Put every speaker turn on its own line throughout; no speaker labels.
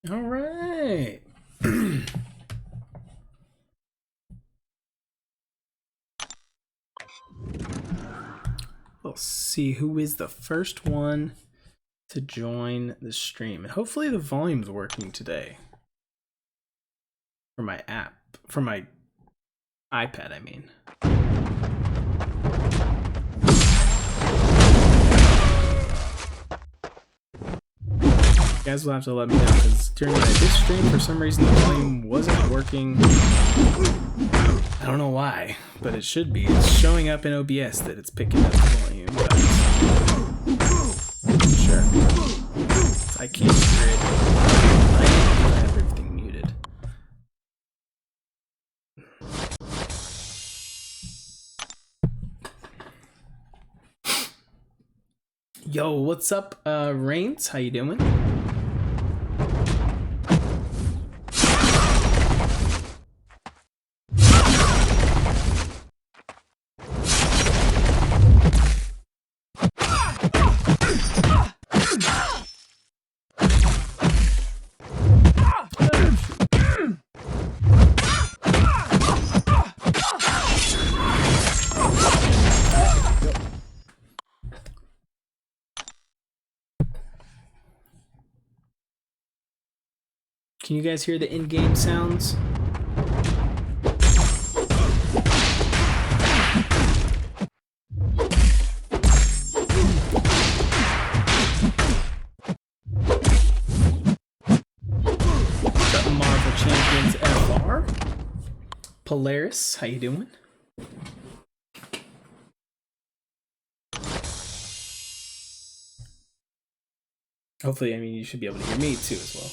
All right. We'll see who is the first one to join the stream. And hopefully the volume's working today. For my app. For my iPad, I mean. You guys will have to let me know, because during this stream, for some reason, the volume wasn't working. I don't know why, but it should be. It's showing up in OBS that it's picking up the volume, but sure. I can't hear it. I have everything muted. Yo, what's up, Rains? How you doing? Can you guys hear the in-game sounds? What's up, Marvel Champions FR? Polaris, how you doing? Hopefully, I mean, you should be able to hear me too as well.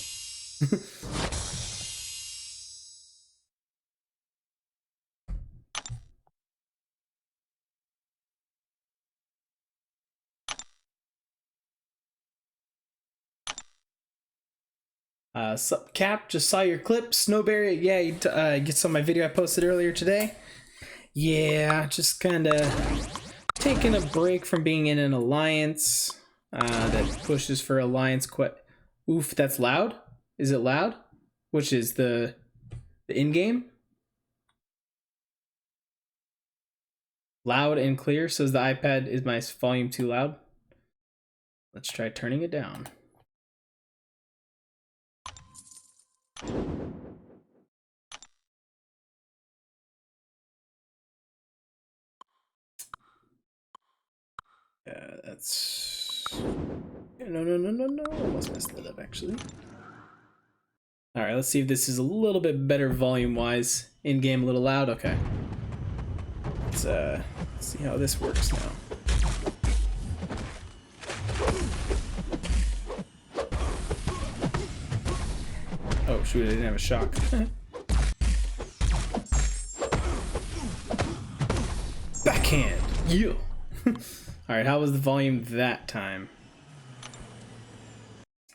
Sup Cap, just saw your clip. Snowberry, yeah, you saw my video I posted earlier today. Yeah, just kind of taking a break from being in an alliance that pushes for alliance Oof, that's loud? Is it loud? Which is the in-game? Loud and clear, says the iPad. Is my volume too loud? Let's try turning it down. That's... No. Almost messed that up, actually. Alright, let's see if this is a little bit better volume-wise. In-game a little loud? Okay. Let's see how this works now. Oh shoot, I didn't have a shock. Backhand! Yeah! Alright, how was the volume that time?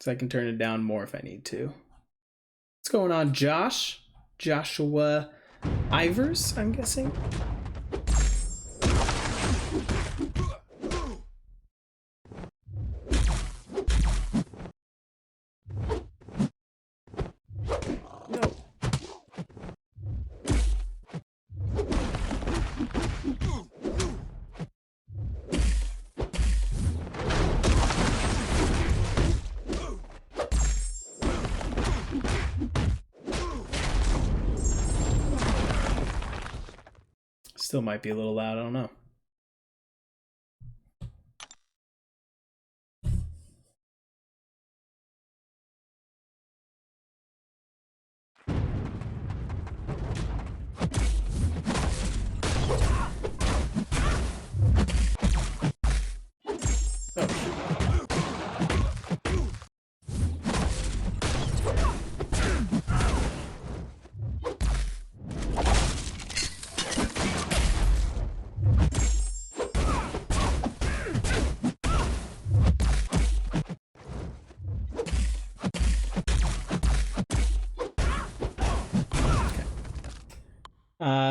So I can turn it down more if I need to. What's going on, Josh? Joshua Ivers, I'm guessing? No. Still might be a little loud, I don't know.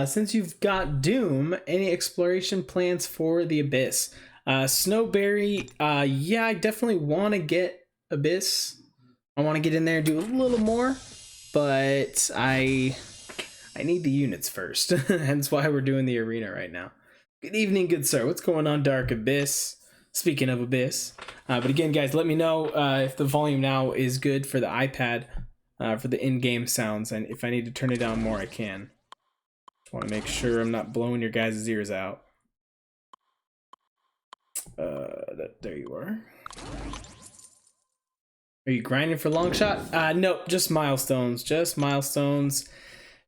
Since you've got Doom, any exploration plans for the Abyss? Snowberry, yeah, I definitely want to get Abyss. I want to get in there and do a little more, but I need the units first. Hence why we're doing the arena right now. Good evening, good sir. What's going on, Dark Abyss? Speaking of Abyss. But again, guys, let me know if the volume now is good for the iPad for the in-game sounds, and if I need to turn it down more, I can. Just want to make sure I'm not blowing your guys' ears out. There you are. Are you grinding for Longshot? Nope, just Milestones. Just Milestones.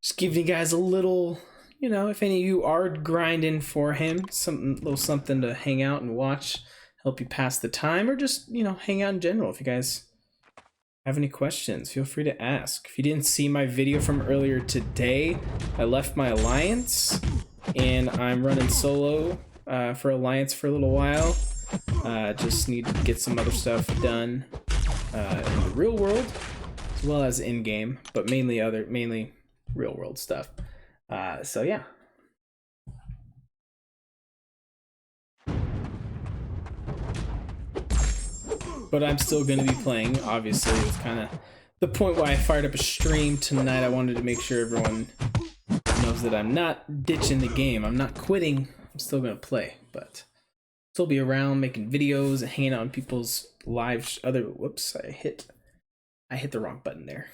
Just giving you guys a little, you know, if any of you are grinding for him, little something to hang out and watch, help you pass the time, or just, you know, hang out in general. If you guys have any questions, feel free to ask. If you didn't see my video from earlier today, I left my alliance and I'm running solo for alliance for a little while. Just need to get some other stuff done in the real world as well as in game, but mainly real world stuff. So yeah. But I'm still going to be playing, obviously. It's kind of the point why I fired up a stream tonight. I wanted to make sure everyone knows that I'm not ditching the game. I'm not quitting. I'm still going to play, but still be around making videos and hanging out on people's live whoops, I hit the wrong button there.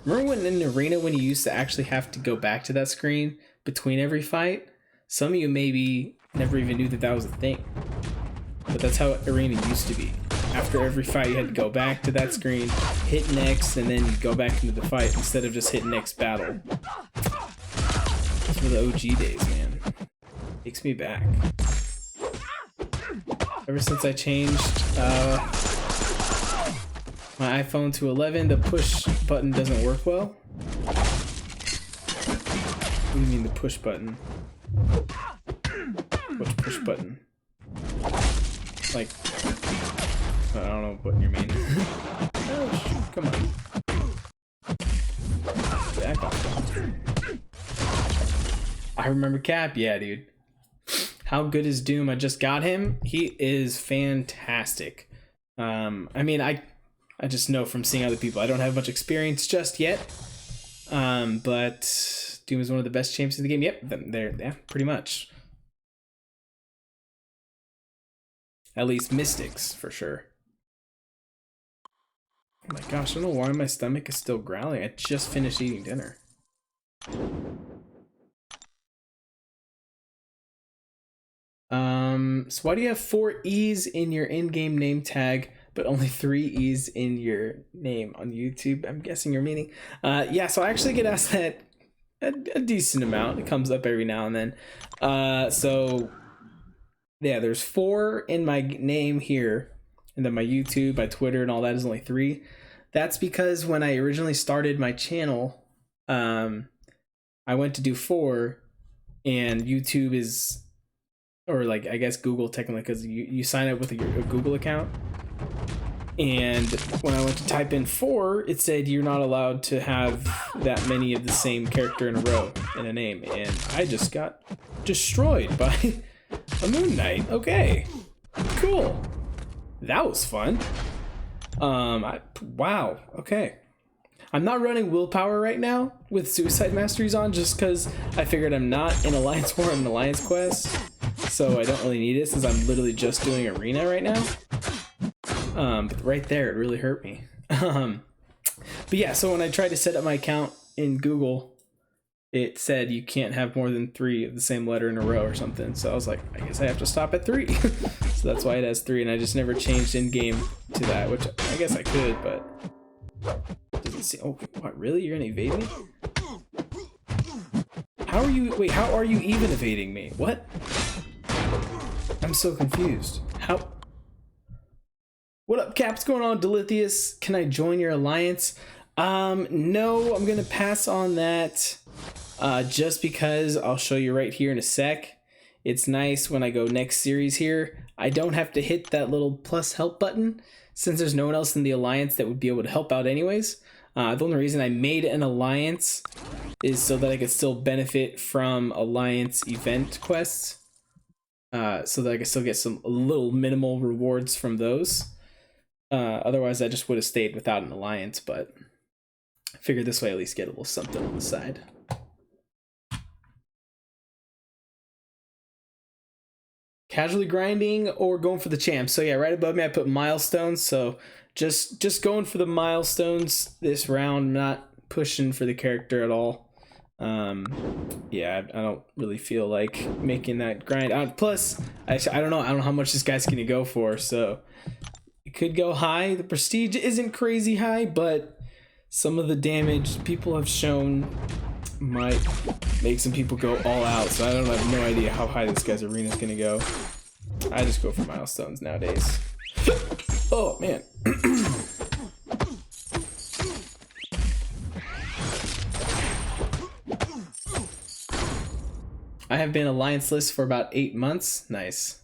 Remember when in the arena when you used to actually have to go back to that screen between every fight? Some of you maybe never even knew that that was a thing. But that's how arena used to be. After every fight, you had to go back to that screen, hit next, and then you go back into the fight instead of just hitting next battle. Those were the OG days, man. Takes me back. Ever since I changed my iPhone to 11, the push button doesn't work well. What do you mean the push button? Which push button? Like, I don't know what you mean. Oh, shoot, come on. Back off. I remember Cap. Yeah, dude. How good is Doom? I just got him. He is fantastic. I mean, I just know from seeing other people. I don't have much experience just yet. But Doom is one of the best champs in the game. Yep, yeah, pretty much. At least Mystics, for sure. Oh my gosh, I don't know why my stomach is still growling. I just finished eating dinner. So why do you have 4 E's in your in-game name tag, but only 3 E's in your name on YouTube? I'm guessing you're meaning. Yeah, so I actually get asked that a decent amount. It comes up every now and then. So yeah, there's 4 in my name here, and then my YouTube, my Twitter, and all that is only 3. That's because when I originally started my channel, I went to do 4, and YouTube is, or like I guess Google technically, because you sign up with a Google account, and when I went to type in 4, it said you're not allowed to have that many of the same character in a row in a name, and I just got destroyed by a Moon Knight. Okay, cool. That was fun. Wow. Okay. I'm not running Willpower right now with Suicide Masteries on, just because I figured I'm not in Alliance War, I'm in Alliance Quest, so I don't really need it since I'm literally just doing Arena right now. But right there, it really hurt me. But yeah, so when I tried to set up my account in Google, it said you can't have more than 3 of the same letter in a row or something. So I was like, I guess I have to stop at 3. So that's why it has 3, and I just never changed in-game to that, which I guess I could, but it doesn't seem... Oh, what, really? You're gonna evade me? How are you... Wait, how are you even evading me? What? I'm so confused. How... What up, Cap? What's going on, Delithius? Can I join your alliance? No, I'm gonna pass on that. Just because I'll show you right here in a sec. It's nice when I go next series here, I don't have to hit that little plus help button since there's no one else in the alliance that would be able to help out anyways. The only reason I made an alliance is so that I could still benefit from alliance event quests, so that I could still get some little minimal rewards from those. Otherwise, I just would have stayed without an alliance, but I figured this way at least get a little something on the side. Casually grinding or going for the champ. So yeah, right above me I put milestones. So just going for the milestones this round, not pushing for the character at all. Yeah, I don't really feel like making that grind. Plus, I don't know how much this guy's gonna go for. So it could go high. The prestige isn't crazy high, but some of the damage people have shown might make some people go all out. So I have no idea how high this guy's arena is gonna go. I just go for milestones nowadays. Oh man. I have been alliance-less for about 8 months. Nice.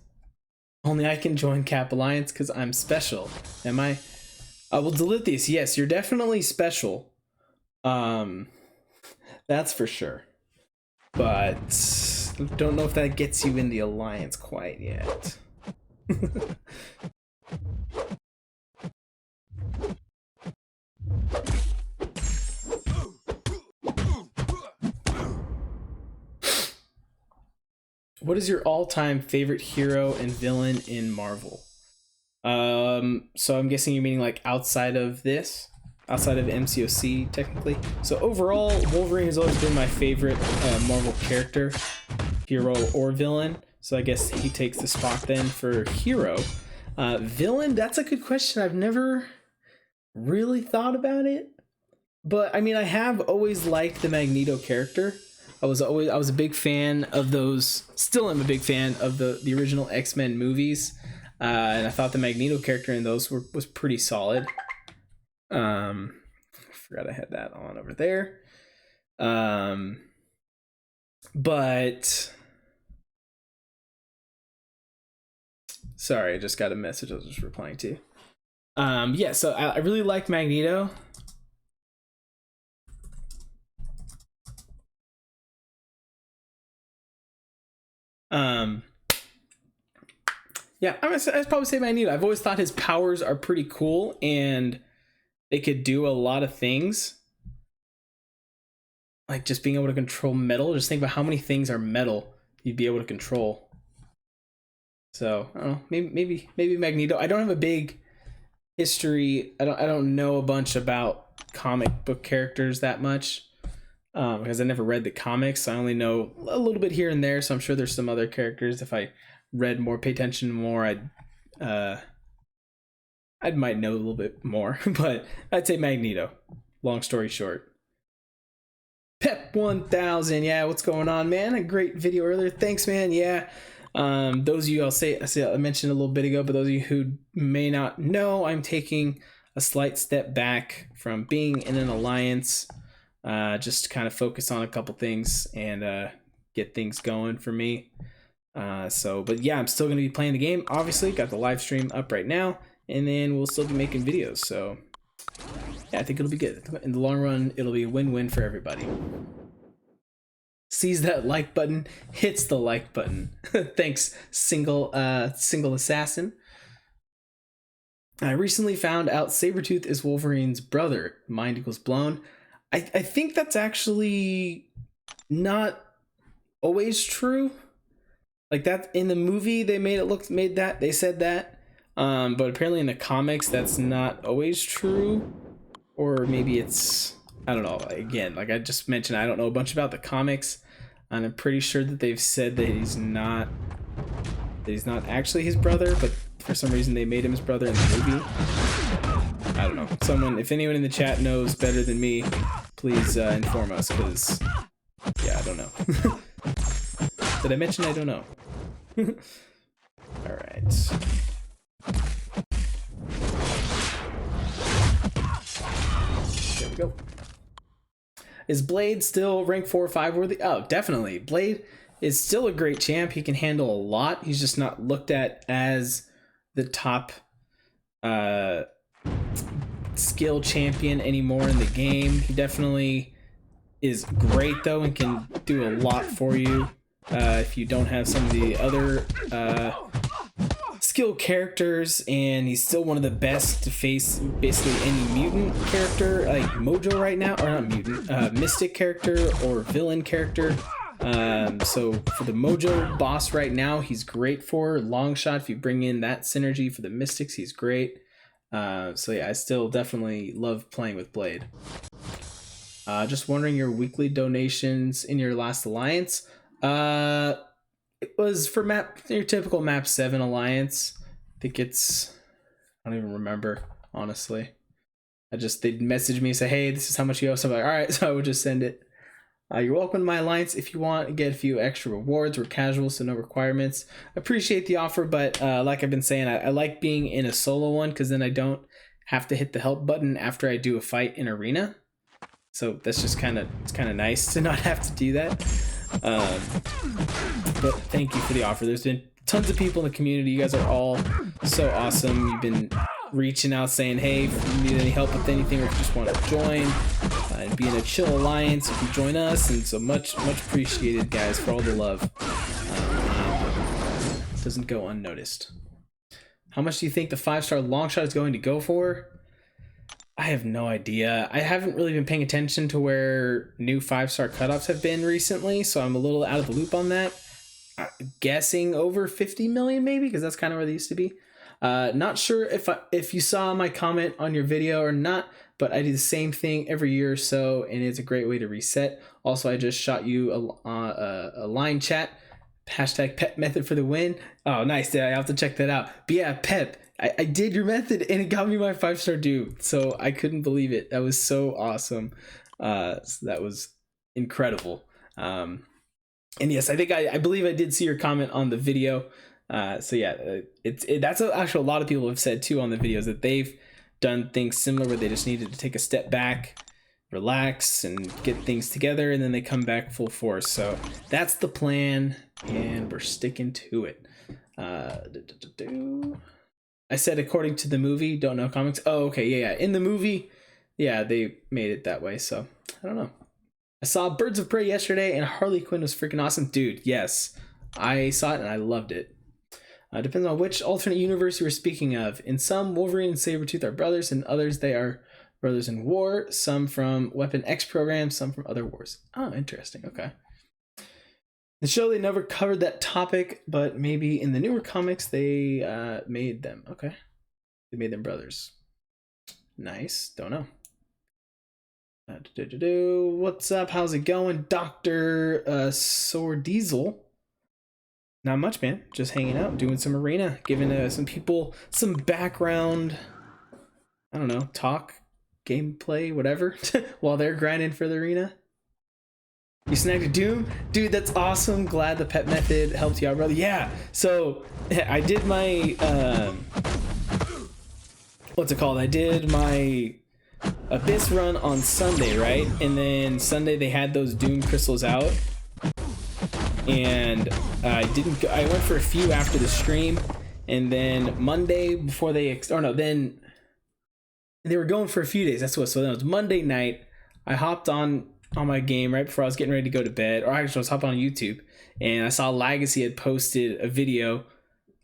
Only I can join Cap Alliance because I'm special. Am I? I will delete this. Yes, you're definitely special. That's for sure. But don't know if that gets you in the alliance quite yet. What is your all-time favorite hero and villain in Marvel? So I'm guessing you're meaning like outside of this, outside of MCOC technically. So overall, Wolverine has always been my favorite Marvel character, hero or villain. So I guess he takes the spot then for hero. Villain, that's a good question. I've never really thought about it, but I mean, I have always liked the Magneto character. I was a big fan of those. Still am a big fan of the original X-Men movies, and I thought the Magneto character in those was pretty solid. I forgot I had that on over there. But sorry, I just got a message I was just replying to. Yeah, so I really like Magneto. Yeah, I'd probably say Magneto. I've always thought his powers are pretty cool and they could do a lot of things. Like just being able to control metal. Just think about how many things are metal you'd be able to control. So I don't know, maybe Magneto. I don't have a big history. I don't know a bunch about comic book characters that much. Because I never read the comics. I only know a little bit here and there, so I'm sure there's some other characters. If I read more, pay attention more, I might know a little bit more. But I'd say Magneto. Long story short. Pep 1000, yeah, what's going on, man? A great video earlier. Thanks, man. Yeah. Those of you, I mentioned a little bit ago, but those of you who may not know, I'm taking a slight step back from being in an alliance. Just to kind of focus on a couple things and get things going for me. But yeah, I'm still going to be playing the game. Obviously, got the live stream up right now, and then we'll still be making videos. So yeah, I think it'll be good. In the long run, it'll be a win-win for everybody. Sees that like button, hits the like button. Thanks, single assassin. I recently found out Sabretooth is Wolverine's brother. Mind equals blown. I think that's actually not always true. Like that in the movie, they they said that. But apparently in the comics, that's not always true. Or maybe it's, I don't know. Again, like I just mentioned, I don't know a bunch about the comics. And I'm pretty sure that they've said that he's not actually his brother, but for some reason they made him his brother in the movie. I don't know. If anyone in the chat knows better than me, please inform us, because yeah, I don't know. Did I mention I don't know? All right. There we go. Is Blade still rank 4 or 5 worthy? Oh, definitely. Blade is still a great champ. He can handle a lot. He's just not looked at as the top skill champion anymore in the game. He definitely is great though and can do a lot for you if you don't have some of the other skill characters, and he's still one of the best to face basically any mutant character, like Mojo right now, or not mutant, mystic character or villain character. So for the Mojo boss right now, he's great for Longshot. If you bring in that synergy for the mystics, he's great. So yeah, I still definitely love playing with Blade. Just wondering your weekly donations in your last alliance. It was for your typical map 7 alliance. I think it's, I don't even remember, honestly. They'd message me and say, hey, this is how much you owe. So I'm like, all right, so I would just send it. You're welcome to my alliance if you want. Get a few extra rewards. We're casual, so no requirements. Appreciate the offer, but like I've been saying, I like being in a solo one because then I don't have to hit the help button after I do a fight in arena. So that's just it's kind of nice to not have to do that. But thank you for the offer. There's been tons of people in the community. You guys are all so awesome. You've been reaching out saying, hey, if you need any help with anything or if you just want to join and be in a chill alliance, you can join us. And so much appreciated, guys, for all the love. Doesn't go unnoticed. How much do you think the 5-star Longshot is going to go for? I have no idea. I haven't really been paying attention to where new 5-star cutoffs have been recently, so I'm a little out of the loop on that. I'm guessing over 50 million maybe, because that's kind of where they used to be. Not sure if you saw my comment on your video or not, but I do the same thing every year or so, and it's a great way to reset. Also, I just shot you a line chat, hashtag Pep method for the win. Oh, nice. I have to check that out. But yeah, Pep, I did your method and it got me my 5-star due. So I couldn't believe it. That was so awesome. So that was incredible. And yes, I believe I did see your comment on the video. So yeah, that's actually a lot of people have said too on the videos that they've done things similar where they just needed to take a step back, relax, and get things together, and then they come back full force. So that's the plan, and we're sticking to it. I said according to the movie, don't know comics. Oh, okay, yeah. In the movie, yeah, they made it that way. So I don't know. I saw Birds of Prey yesterday, and Harley Quinn was freaking awesome, dude. Yes, I saw it and I loved it. Depends on which alternate universe you were speaking of. In some, Wolverine and Sabretooth are brothers. In others, they are brothers in war. Some from Weapon X program, some from other wars. Oh, interesting. Okay. The show, they never covered that topic, but maybe in the newer comics, they made them. Okay. They made them brothers. Nice. Don't know. What's up? How's it going? Dr. Sordiesel. Not much, man. Just hanging out, doing some arena, giving some people some background, I don't know, talk, gameplay, whatever, while they're grinding for the arena. You snagged a Doom? Dude, that's awesome. Glad the pet method helped you out, brother. Yeah, so I did my, what's it called? I did my Abyss run on Sunday, right? And then Sunday they had those Doom crystals out. And I went for a few after the stream. And then Monday before then they were going for a few days. So then it was Monday night. I hopped on my game right before I was getting ready to go to bed, or actually I was hopping on YouTube, and I saw Legacy had posted a video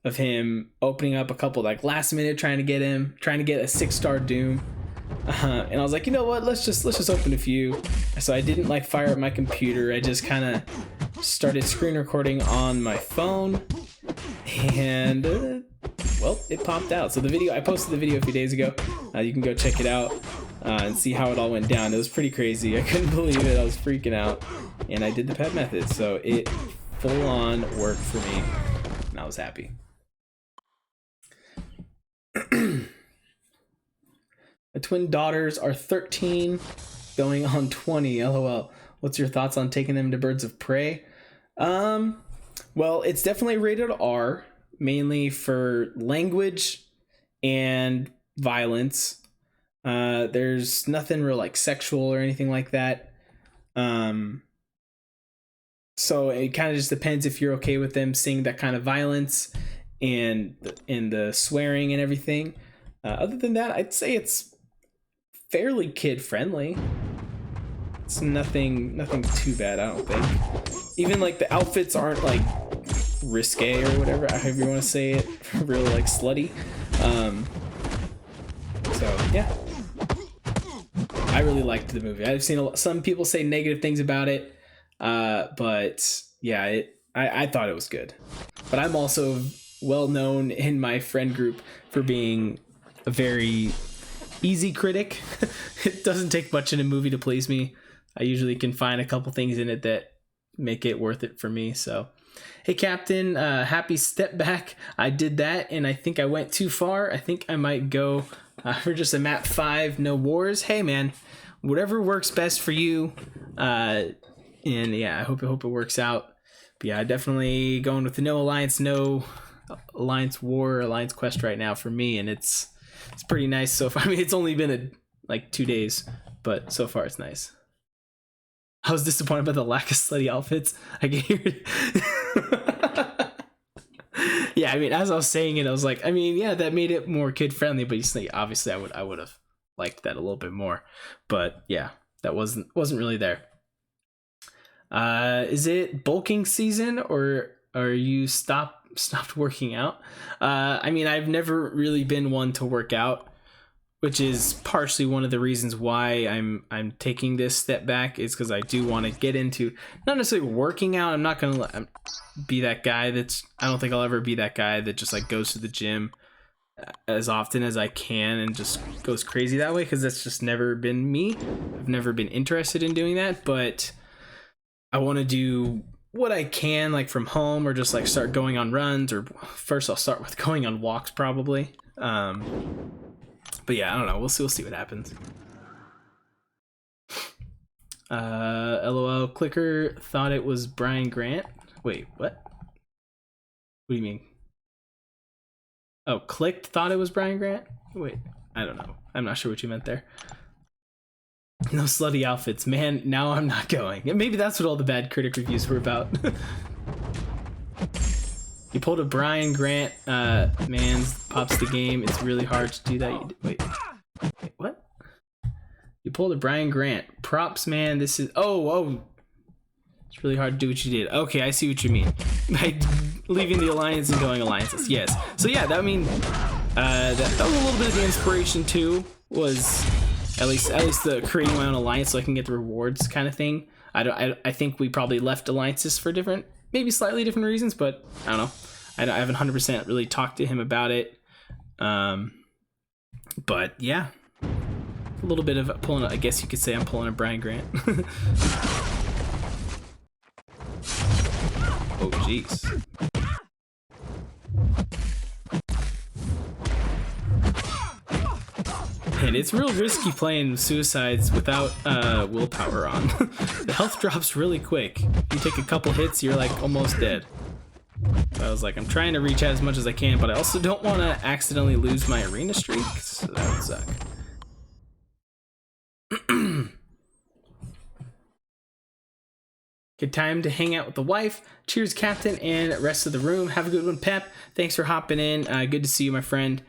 of him opening up a couple like last minute trying to get a 6-star Doom, and I was like, you know what, let's just open a few. So I didn't like fire up my computer. I just kind of started screen recording on my phone, and well, it popped out. So I posted the video a few days ago. You can go check it out and see how it all went down. It was pretty crazy. I couldn't believe it. I was freaking out, and I did the pet method, so it full on worked for me, and I was happy. My twin daughters are 13, going on 20. LOL. What's your thoughts on taking them to Birds of Prey? Well, it's definitely rated R, mainly for language and violence. There's nothing real like sexual or anything like that. So it kind of just depends if you're okay with them seeing that kind of violence and the swearing and everything. Other than that, I'd say it's fairly kid friendly. It's nothing too bad, I don't think. Even like the outfits aren't like risque or whatever, however you want to say it, real like slutty. So yeah, I really liked the movie. I've seen some people say negative things about it, but yeah, I thought it was good. But I'm also well known in my friend group for being a very easy critic. It doesn't take much in a movie to please me. I usually can find a couple things in it that make it worth it for me. So, hey, Captain, happy step back. I did that, and I think I went too far. I think I might go for just a map 5, no wars. Hey, man, whatever works best for you. And yeah, I hope it works out. But yeah, definitely going with the no alliance war, alliance quest right now for me, and it's pretty nice so far. I mean, it's only been like 2 days, but so far it's nice. I was disappointed by the lack of slutty outfits. I can hear it. Yeah, I mean, as I was saying it, I was like, I mean, yeah, that made it more kid friendly, but obviously I would have liked that a little bit more. But yeah, that wasn't really there. Is it bulking season, or are you stopped working out? I mean, I've never really been one to work out, which is partially one of the reasons why I'm taking this step back, is because I do want to get into not necessarily working out. I'm not gonna be that guy I don't think I'll ever be that guy that just like goes to the gym as often as I can and just goes crazy that way, because that's just never been me. I've never been interested in doing that, but I want to do what I can, like from home, or just like start going on runs, or first I'll start with going on walks probably. But yeah, I don't know. We'll see what happens. LOL, Clicker thought it was Brian Grant. Wait, what? What do you mean? Oh, Clicked thought it was Brian Grant? Wait, I don't know. I'm not sure what you meant there. No slutty outfits. Man, now I'm not going. And maybe that's what all the bad critic reviews were about. You pulled a Brian Grant, man's pops the game. It's really hard to do that. Wait, what? You pulled a Brian Grant. Props, man. This is... Oh. It's really hard to do what you did. Okay, I see what you mean. Like, leaving the alliance and going alliances. Yes. So yeah, that mean... that was a little bit of the inspiration too, was... At least the creating my own alliance so I can get the rewards kind of thing. I think we probably left alliances for different, maybe slightly different reasons, but I don't know. I haven't 100% really talked to him about it. But yeah, a little bit of pulling. I guess you could say I'm pulling a Brian Grant. Oh jeez. And it's real risky playing suicides without willpower on. The health drops really quick. You take a couple hits, you're like almost dead. So I was like, I'm trying to reach out as much as I can, but I also don't want to accidentally lose my arena streak, so that would suck. Good time to hang out with the wife. Cheers, Captain, and rest of the room. Have a good one, Pep. Thanks for hopping in. Good to see you, my friend.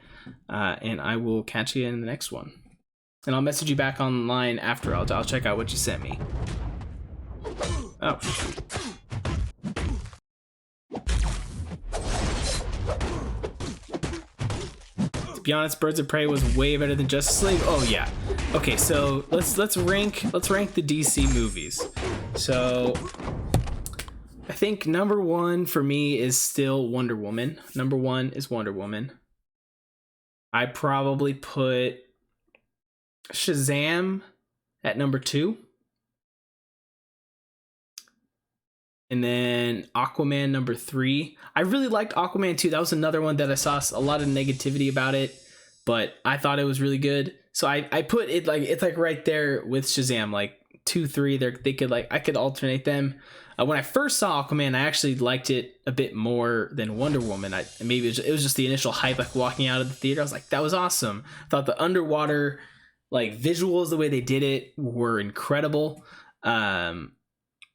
And I will catch you in the next one. And I'll message you back online after. I'll check out what you sent me. Oh, shoot. To be honest, Birds of Prey was way better than Justice League. Oh yeah. Okay, so let's rank the DC movies. So I think number 1 for me is still Wonder Woman. Number 1 is Wonder Woman. I probably put Shazam at number 2. And then Aquaman number 3. I really liked Aquaman 2. That was another one that I saw a lot of negativity about it, but I thought it was really good. So I put it like, it's like right there with Shazam, like 2, 3. They could like, I could alternate them. When I first saw Aquaman, I actually liked it a bit more than Wonder Woman. Maybe it was just the initial hype, like walking out of the theater. I was like, that was awesome. I thought the underwater like visuals, the way they did it, were incredible.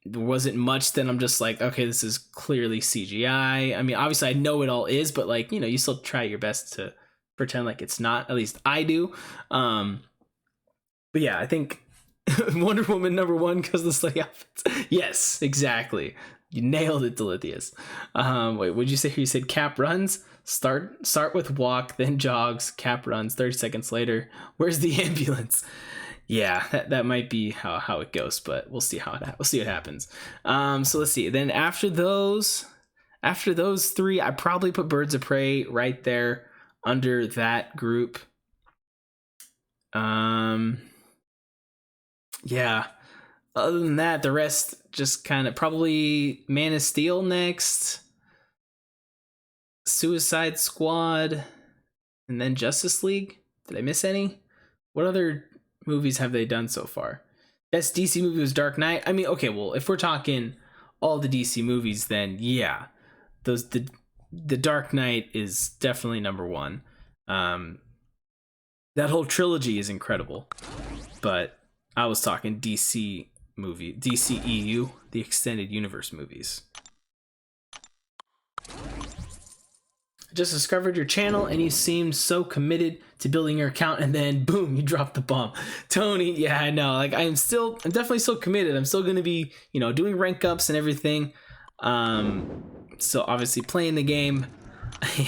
There wasn't much that I'm just like, okay, this is clearly CGI. I mean, obviously I know it all is, but like, you know, you still try your best to pretend like it's not. At least I do. But yeah, I think Wonder Woman number 1 because of the slutty outfits. Yes, exactly. You nailed it, Delithius. Wait, what'd you say? You said Cap runs? Start with walk, then jogs. Cap runs. 30 seconds later, where's the ambulance? Yeah, that might be how it goes, but we'll see we'll see what happens. So let's see. Then after those three, I probably put Birds of Prey right there under that group. Yeah. Other than that, the rest just kind of probably Man of Steel next, Suicide Squad, and then Justice League. Did I miss any? What other movies have they done so far? Best DC movie was Dark Knight. I mean, okay, well, if we're talking all the DC movies, then yeah, the Dark Knight is definitely number one. That whole trilogy is incredible, but I was talking DCEU, the extended universe movies. I just discovered your channel and you seemed so committed to building your account, and then boom, you dropped the bomb. Tony, yeah, I know. Like I'm definitely still committed. I'm still gonna be, doing rank ups and everything. So obviously playing the game.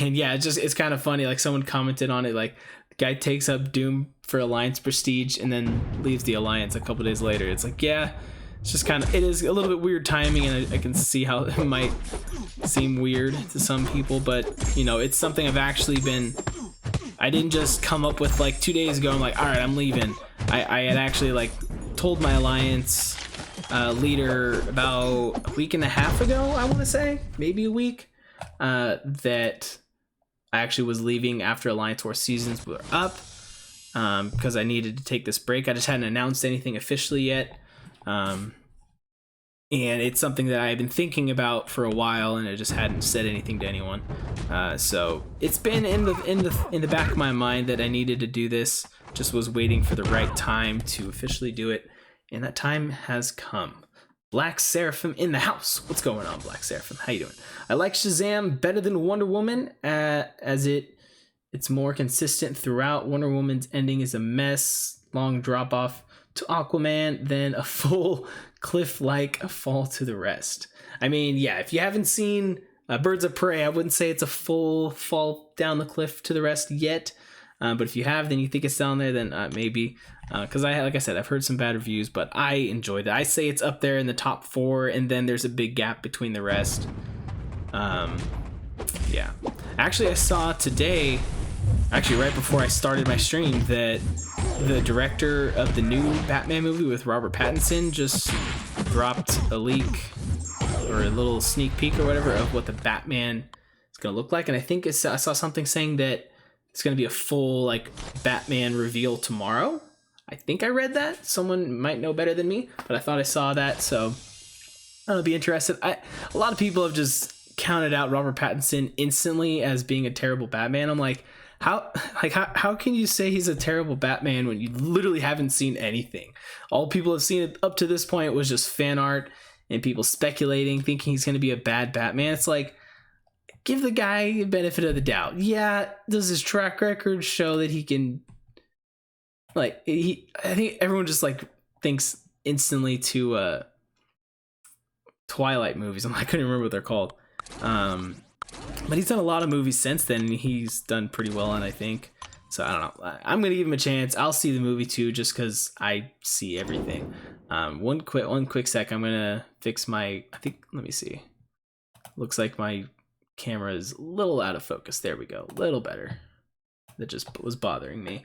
And yeah, it's kind of funny. Like someone commented on it, like the guy takes up Doom for Alliance Prestige and then leaves the Alliance a couple days later. It's like, yeah, it's just it is a little bit weird timing, and I can see how it might seem weird to some people, but it's something I didn't just come up with like 2 days ago. I'm like, all right, I'm leaving. I had actually like told my Alliance leader about a week and a half ago, I want to say, maybe a week, that I actually was leaving after Alliance War seasons were up, because I needed to take this break. I just hadn't announced anything officially yet, and it's something that I had been thinking about for a while, and I just hadn't said anything to anyone. So it's been in the back of my mind that I needed to do this. Just was waiting for the right time to officially do it, and that time has come. Black Seraphim in the house. What's going on, Black Seraphim? How you doing? I like Shazam better than Wonder Woman, as it's more consistent throughout. Wonder Woman's ending is a mess. Long drop off to Aquaman, then a full cliff-like fall to the rest. I mean, yeah, if you haven't seen Birds of Prey, I wouldn't say it's a full fall down the cliff to the rest yet. But if you have, then you think it's down there, then maybe. Because like I said, I've heard some bad reviews, but I enjoyed it. I say it's up there in the top 4, and then there's a big gap between the rest. Yeah. Actually, I saw today, right before I started my stream, that the director of the new Batman movie with Robert Pattinson just dropped a leak or a little sneak peek or whatever of what the Batman is going to look like. And I think I saw something saying that it's going to be a full like Batman reveal tomorrow. I think I read that. Someone might know better than me, but I thought I saw that, so I'll be interested. A lot of people have just counted out Robert Pattinson instantly as being a terrible Batman. I'm like, how can you say he's a terrible Batman when you literally haven't seen anything? All people have seen up to this point was just fan art and people speculating, thinking he's going to be a bad Batman. It's like, give the guy the benefit of the doubt. Yeah, does his track record show that he can, like, I think everyone just like thinks instantly to Twilight movies. I couldn't remember what they're called. But he's done a lot of movies since then, and he's done pretty well on, I think. So I don't know. I'm gonna give him a chance. I'll see the movie too, just because I see everything. One quick sec. I'm gonna fix my. Let me see. Looks like my camera is a little out of focus. There we go. A little better. That just was bothering me.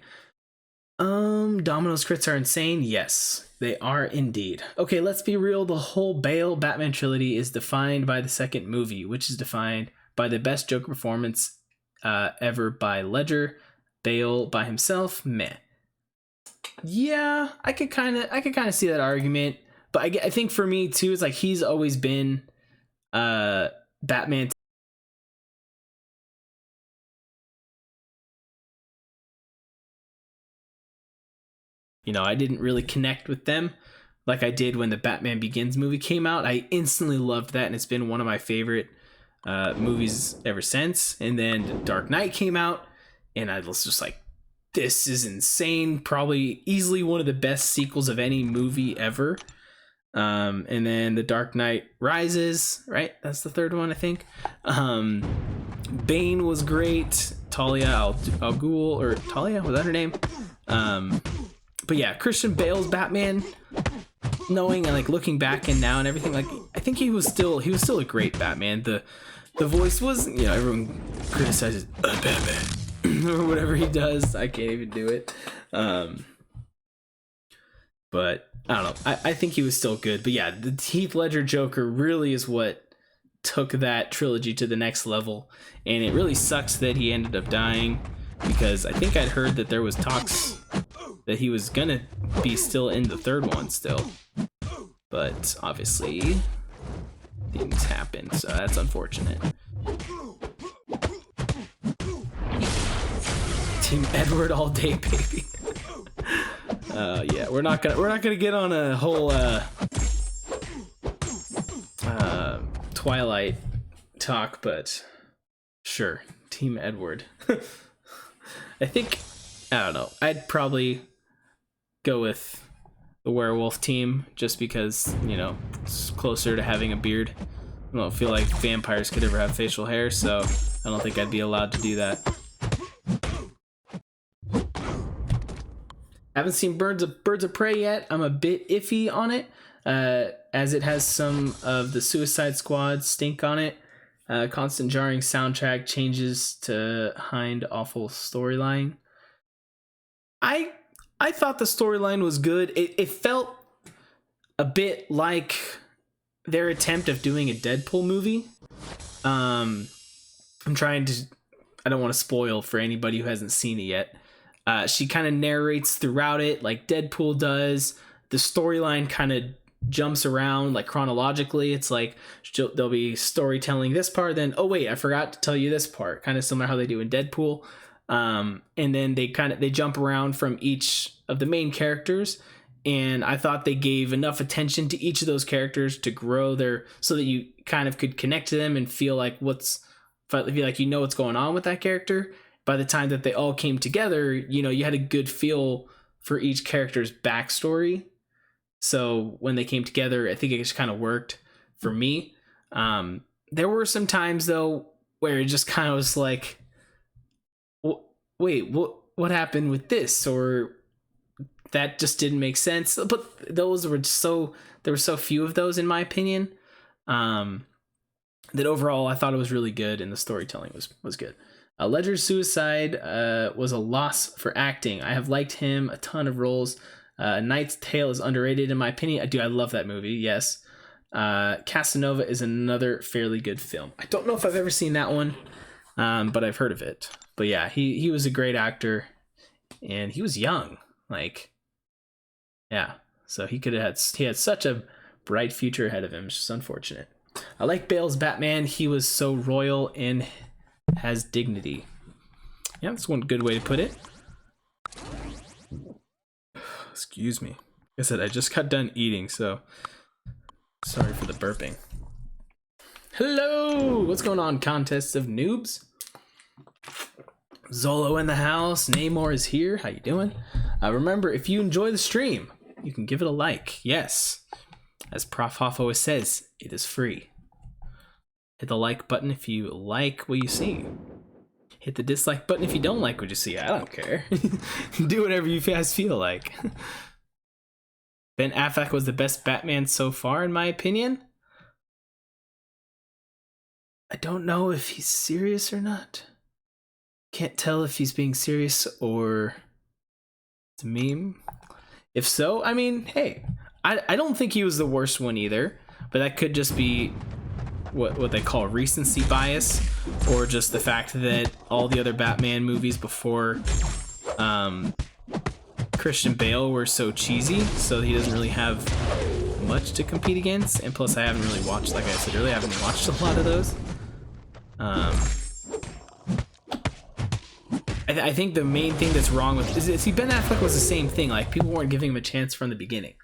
Domino's crits are insane. Yes, they are indeed. Okay, let's be real. The whole Bale Batman trilogy is defined by the second movie, which is defined by the best Joker performance ever by Ledger. Bale by himself, meh. Yeah, I could kind of see that argument, but I think for me too, it's like he's always been Batman. I didn't really connect with them like I did when the Batman Begins movie came out. I instantly loved that, and it's been one of my favorite movies ever since. And then Dark Knight came out, and I was just like, this is insane. Probably easily one of the best sequels of any movie ever. And then The Dark Knight Rises, right? That's the third one, I think. Bane was great. Talia al Ghul, or Talia, was that her name? But yeah, Christian Bale's Batman, knowing and like looking back and now and everything, like I think he was still a great Batman. The voice was, you know, everyone criticizes Batman or whatever he does. I can't even do it. But I don't know. I think he was still good. But yeah, the Heath Ledger Joker really is what took that trilogy to the next level. And it really sucks that he ended up dying, because I think I'd heard that there was talks that he was gonna be still in the third one still. But obviously things happened, so that's unfortunate. Team Edward all day, baby. Yeah, we're not gonna get on a whole Twilight talk, but sure, Team Edward. I don't know. I'd probably go with the werewolf team, just because, you know, it's closer to having a beard. I don't feel like vampires could ever have facial hair, so I don't think I'd be allowed to do that. Haven't seen Birds of Prey yet. I'm a bit iffy on it, as it has some of the Suicide Squad stink on it. Constant jarring soundtrack, changes to Hind awful storyline. I thought the storyline was good. It felt a bit like their attempt of doing a Deadpool movie. I don't want to spoil for anybody who hasn't seen it yet. She kind of narrates throughout it like Deadpool does. The storyline kind of jumps around like chronologically. It's like they'll be storytelling this part, then oh wait, I forgot to tell you this part, kind of similar how they do in Deadpool. And then they jump around from each of the main characters, and I thought they gave enough attention to each of those characters to grow so that you kind of could connect to them and feel like what's going on with that character. By the time that they all came together, you know, you had a good feel for each character's backstory. So when they came together, I think it just kind of worked for me. There were some times though where it just kind of was like, wait, what happened with this? Or that just didn't make sense. But there were so few of those in my opinion, that overall I thought it was really good and the storytelling was good. Ledger's suicide was a loss for acting. I have liked him a ton of roles. Knight's Tale is underrated in my opinion. I love that movie, yes. Casanova is another fairly good film. I don't know if I've ever seen that one, but I've heard of it. But yeah, he was a great actor, and he was young. Like, yeah, so he had such a bright future ahead of him. It's just unfortunate. I like Bale's Batman. He was so royal and has dignity. Yeah, that's one good way to put it. Excuse me. Like I said, I just got done eating, so sorry for the burping. Hello! What's going on, Contests of Noobs? Zolo in the house. Namor is here. How you doing? Remember, if you enjoy the stream, you can give it a like. Yes. As Prof. Hoff always says, it is free. Hit the like button if you like what you see. Hit the dislike button if you don't like what you see. I don't care. Do whatever you guys feel like. Ben Affleck was the best Batman so far, in my opinion. I don't know if he's serious or not. Can't tell if he's being serious or it's a meme. If so, I mean, hey, I don't think he was the worst one either, but that could just be what they call recency bias, or just the fact that all the other Batman movies before Christian Bale were so cheesy, so he doesn't really have much to compete against. And plus, I haven't really watched, like I said earlier, I haven't watched a lot of those. I think the main thing that's wrong with Ben Affleck was the same thing. Like, people weren't giving him a chance from the beginning.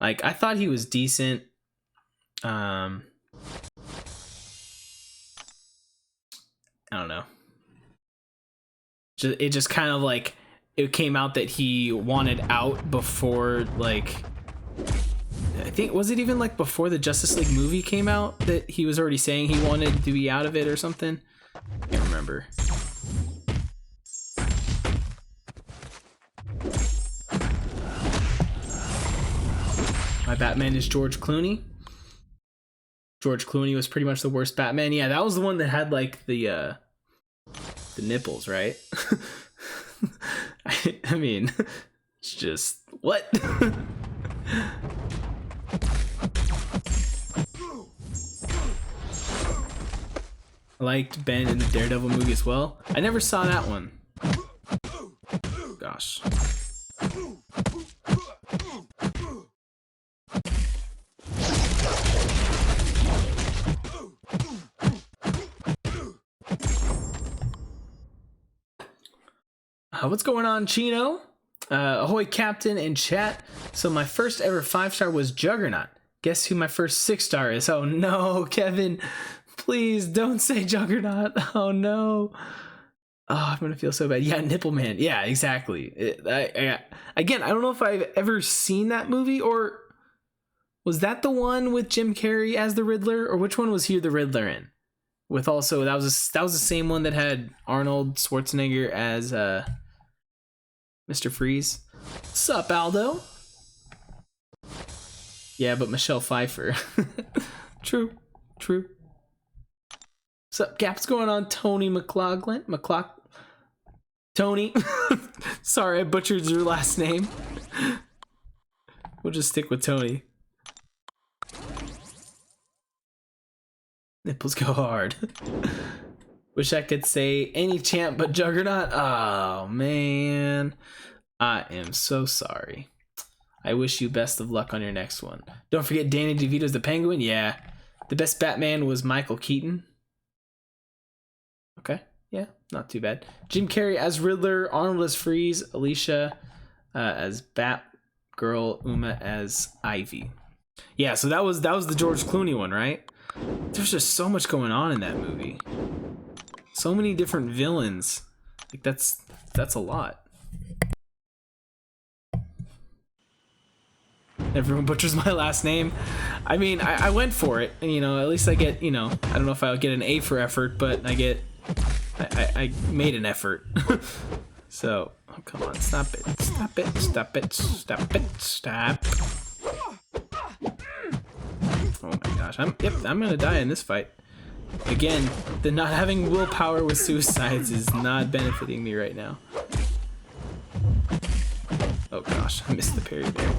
Like, I thought he was decent. I don't know. It just kind of like, it came out that he wanted out before, like, I think, was it even like before the Justice League movie came out that he was already saying he wanted to be out of it or something? I can't remember. My Batman is George Clooney. George Clooney was pretty much the worst Batman. Yeah, that was the one that had like the nipples, right? I mean, it's just what? I liked Ben in the Daredevil movie as well. I never saw that one. Gosh. What's going on, Chino? Ahoy, Captain and chat. So my first ever 5-star was Juggernaut. Guess who my first 6-star is? Oh no, Kevin. Please don't say Juggernaut. Oh no. Oh, I'm gonna feel so bad. Yeah, Nipple Man. Yeah, exactly. Again, I don't know if I've ever seen that movie, or was that the one with Jim Carrey as the Riddler, or which one was he the Riddler in? With also that was the same one that had Arnold Schwarzenegger as Mr. Freeze. Sup, Aldo? Yeah, but Michelle Pfeiffer. True. Sup, Gap? What's going on, Tony McLaughlin? Tony. Sorry, I butchered your last name. We'll just stick with Tony. Nipples go hard. Wish I could say any champ but Juggernaut. Oh, man. I am so sorry. I wish you best of luck on your next one. Don't forget Danny DeVito's the Penguin. Yeah. The best Batman was Michael Keaton. Okay. Yeah, not too bad. Jim Carrey as Riddler, Arnold as Freeze, Alicia as Batgirl, Uma as Ivy. Yeah, so that was the George Clooney one, right? There's just so much going on in that movie. So many different villains. Like that's a lot. Everyone butchers my last name. I mean, I went for it. And, at least I get, I don't know if I'll get an A for effort, but I made an effort. So, oh, come on, stop it. Oh my gosh, I'm gonna die in this fight. Again, the not having willpower with suicides is not benefiting me right now. Oh gosh, I missed the parry there.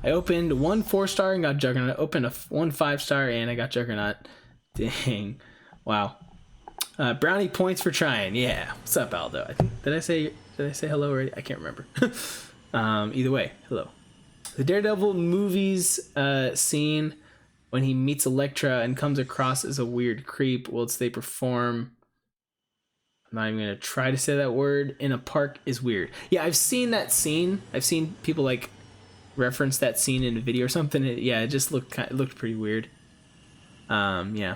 I opened one 4-star and got Juggernaut. I opened one 5-star and I got Juggernaut. Dang. Wow. Brownie points for trying. Yeah. What's up, Aldo? I think did I say hello already? I can't remember. Either way, hello. The Daredevil movies scene when he meets Elektra and comes across as a weird creep whilst they perform. I'm not even gonna try to say that word. In a park is weird. Yeah, I've seen that scene. I've seen people like reference that scene in a video or something. It just looked pretty weird. Yeah.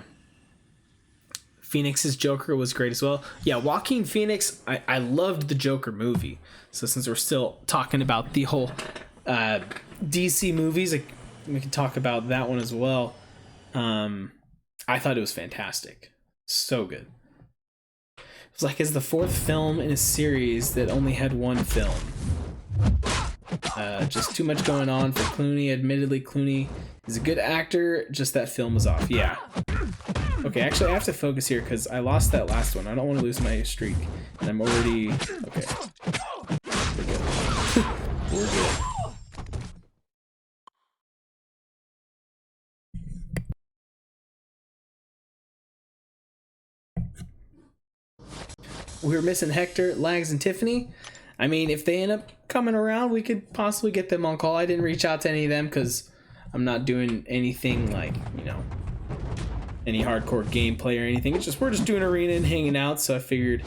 Phoenix's Joker was great as well. Yeah, Joaquin Phoenix. I loved the Joker movie. So since we're still talking about the whole DC movies, we can talk about that one as well. I thought it was fantastic. So good. It was like it's the 4th film in a series that only had one film. Just too much going on for Clooney. Admittedly, Clooney is a good actor, just that film was off. Yeah. Okay, actually I have to focus here because I lost that last one. I don't want to lose my streak. And I'm already... Okay. We're good. We're good. We were missing Hector, Lags, and Tiffany. I mean, if they end up coming around, we could possibly get them on call. I didn't reach out to any of them because I'm not doing anything like, any hardcore gameplay or anything. We're just doing arena and hanging out, so I figured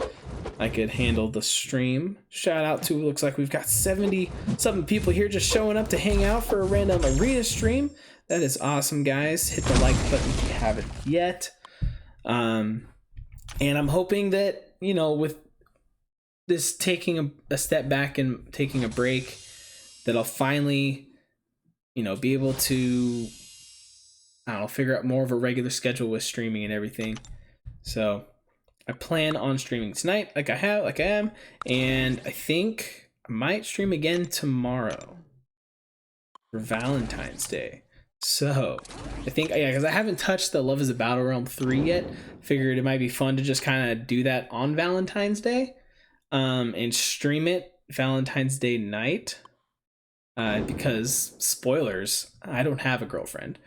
I could handle the stream. Shout out to, looks like we've got 70-something people here just showing up to hang out for a random arena stream. That is awesome, guys. Hit the like button if you haven't yet. And I'm hoping that, with this taking a step back and taking a break, that I'll finally, be able to, I don't know, figure out more of a regular schedule with streaming and everything. So I plan on streaming tonight, like I am, and I think I might stream again tomorrow for Valentine's Day. So I think, yeah, because I haven't touched the Love is a Battle Realm 3 yet. Figured it might be fun to just kind of do that on Valentine's Day, and stream it Valentine's Day night. Because spoilers, I don't have a girlfriend.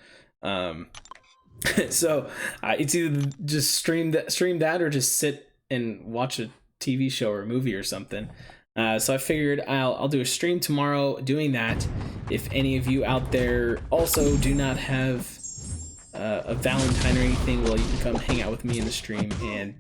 So it's either just stream that or just sit and watch a TV show or a movie or something. So I figured I'll do a stream tomorrow doing that. If any of you out there also do not have a Valentine or anything, well, you can come hang out with me in the stream and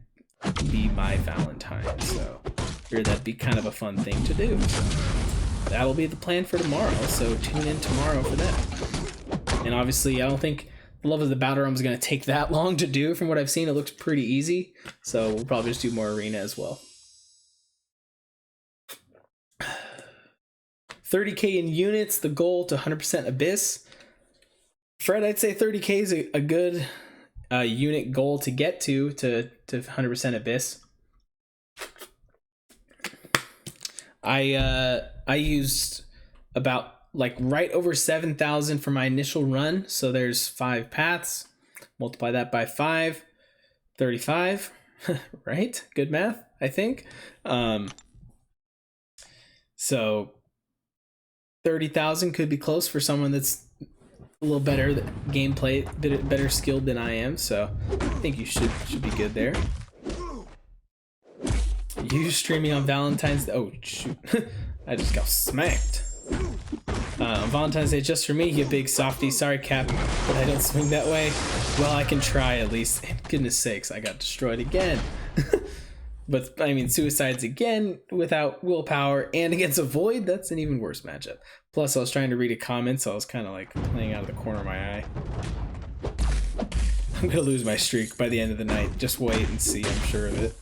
be my Valentine. So I figured that'd be kind of a fun thing to do. So that'll be the plan for tomorrow. So tune in tomorrow for that. And obviously, I don't think Love of the Battle Realm is going to take that long to do. From what I've seen, it looks pretty easy. So we'll probably just do more arena as well. 30k in units, the goal to 100% Abyss. Fred, I'd say 30k is a good unit goal to get to 100% Abyss. I used about right over 7,000 for my initial run. So there's 5 paths. Multiply that by 5, 35. Right? Good math, I think. So 30,000 could be close for someone that's a little better gameplay, better skilled than I am. So I think you should be good there. You streaming on Valentine's Day? Oh shoot! I just got smacked. Valentine's Day just for me, you big softy. Sorry, Cap, but I don't swing that way. Well, I can try at least. Goodness sakes, I got destroyed again. But I mean, suicides again without willpower and against a void. That's an even worse matchup. Plus, I was trying to read a comment, so I was kind of playing out of the corner of my eye. I'm gonna lose my streak by the end of the night. Just wait and see. I'm sure of it.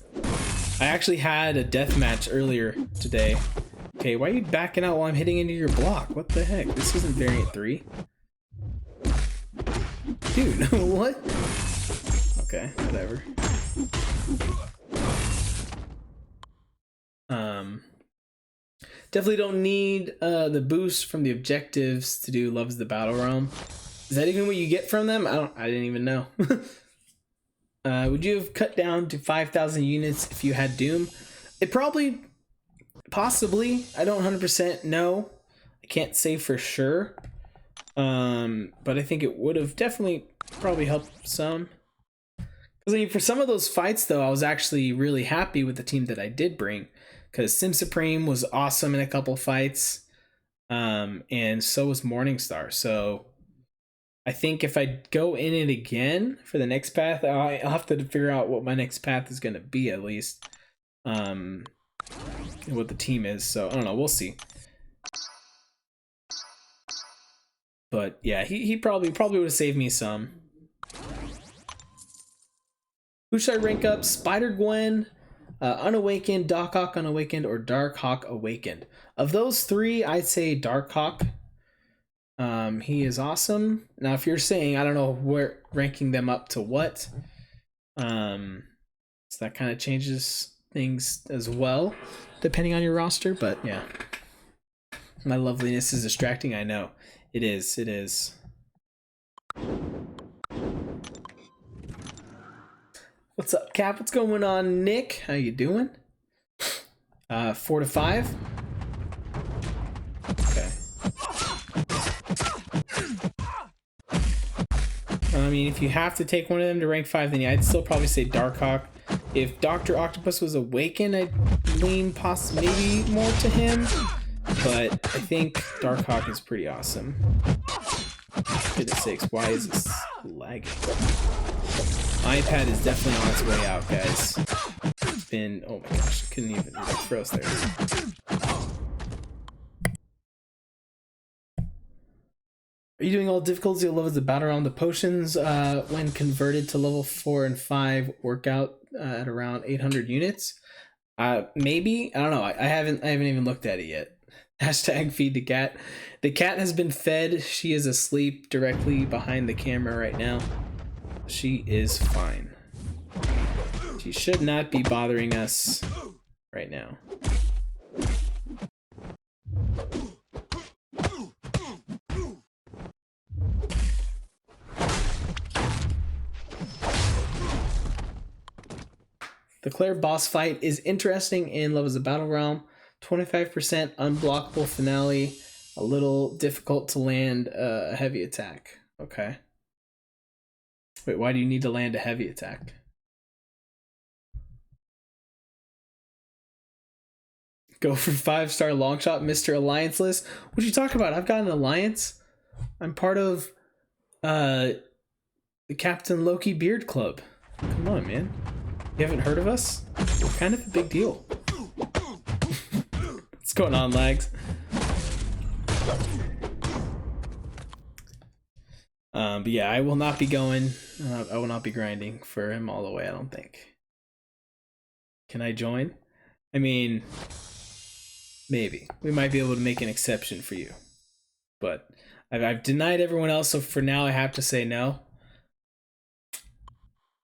I actually had a death match earlier today. Okay, why are you backing out while I'm hitting into your block? What the heck? This isn't variant 3. Dude, what? Okay, whatever. Definitely don't need the boost from the objectives to do Loves the Battle Realm. Is that even what you get from them? I didn't even know. Would you have cut down to 5,000 units if you had Doom? It probably, possibly. I don't 100% know. I can't say for sure. But I think it would have definitely probably helped some. Because I mean, for some of those fights, though, I was actually really happy with the team that I did bring. Because Sim Supreme was awesome in a couple fights. And so was Morningstar. So I think if I go in it again for the next path, I'll have to figure out what my next path is going to be at least. What the team is. So I don't know. We'll see. But yeah, he probably would have saved me some. Who should I rank up? Spider Gwen, Unawakened, Doc Hawk Unawakened, or Dark Hawk Awakened. Of those 3, I'd say Dark Hawk. He is awesome. Now, if you're saying, I don't know where ranking them up to what, so that kind of changes things as well, depending on your roster. But yeah, my loveliness is distracting. I know it is. It is. What's up, Cap? What's going on, Nick? How you doing? 4 to 5. Okay. I mean, if you have to take one of them to rank 5, then yeah, I'd still probably say Darkhawk. If Dr. Octopus was awakened, I'd lean maybe more to him. But I think Darkhawk is pretty awesome. Goodness sakes, why is this lagging? My iPad is definitely on its way out, guys. It's been, oh my gosh, I couldn't even, it froze there. Are you doing all difficulties at levels of battle around the potions when converted to level 4 and 5 workout at around 800 units? Maybe, I don't know. I haven't even looked at it yet. Hashtag feed the cat. The cat has been fed. She is asleep directly behind the camera right now. She is fine. She should not be bothering us right now. The Claire boss fight is interesting and loves the battle realm. 25% unblockable finale. A little difficult to land a heavy attack. Okay. Wait, why do you need to land a heavy attack? Go for 5-star Longshot, Mr. Alliance list. What you talking about? I've got an alliance. I'm part of the Captain Loki Beard Club. Come on, man. You haven't heard of us? We're kind of a big deal. What's going on, lags? But yeah, I will not be going. I will not be grinding for him all the way, I don't think. Can I join? I mean, maybe. We might be able to make an exception for you. But I've denied everyone else, so for now I have to say no.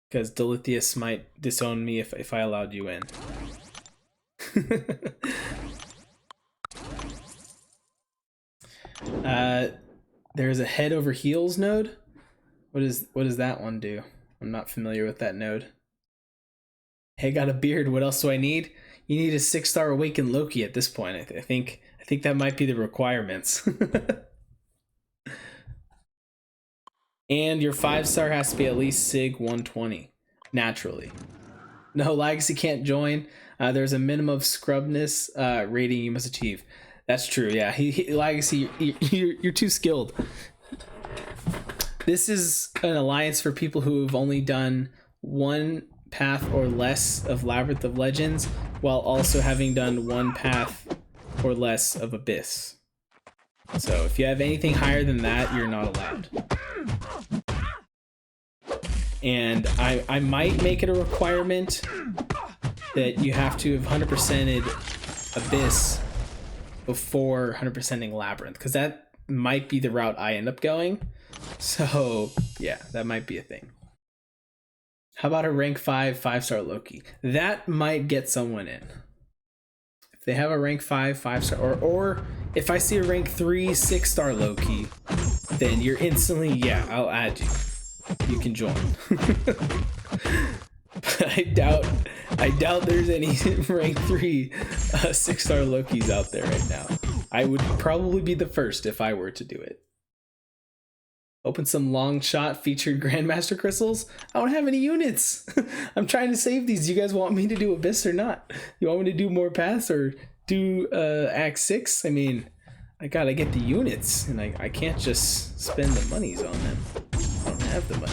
Because Delithius might disown me if I allowed you in. There's a head over heels node. What does that one do? I'm not familiar with that node. Hey, got a beard. What else do I need? You need a 6-star awakened Loki at this point. I think that might be the requirements. And your 5-star has to be at least Sig 120 naturally. No, Legacy can't join. There's a minimum of scrubness rating you must achieve. That's true. Yeah, Legacy, you're too skilled. This is an alliance for people who've only done one path or less of Labyrinth of Legends, while also having done one path or less of Abyss. So if you have anything higher than that, you're not allowed. And I might make it a requirement that you have to have 100%ed Abyss before 100%ing Labyrinth, because that might be the route I end up going. So yeah, that might be a thing. How about a rank 5 5-star Loki? That might get someone in. If they have a rank 5 5-star, or if I see a rank 3 6-star Loki, then you're instantly, yeah, I'll add you. You can join. But I doubt there's any rank 3 6-star Lokis out there right now. I would probably be the first if I were to do it. Open some Longshot featured Grandmaster crystals. I don't have any units. I'm trying to save these. Do you guys want me to do Abyss or not? You want me to do more paths or do Act 6? I mean, I gotta get the units, and I can't just spend the monies on them. I don't have the money.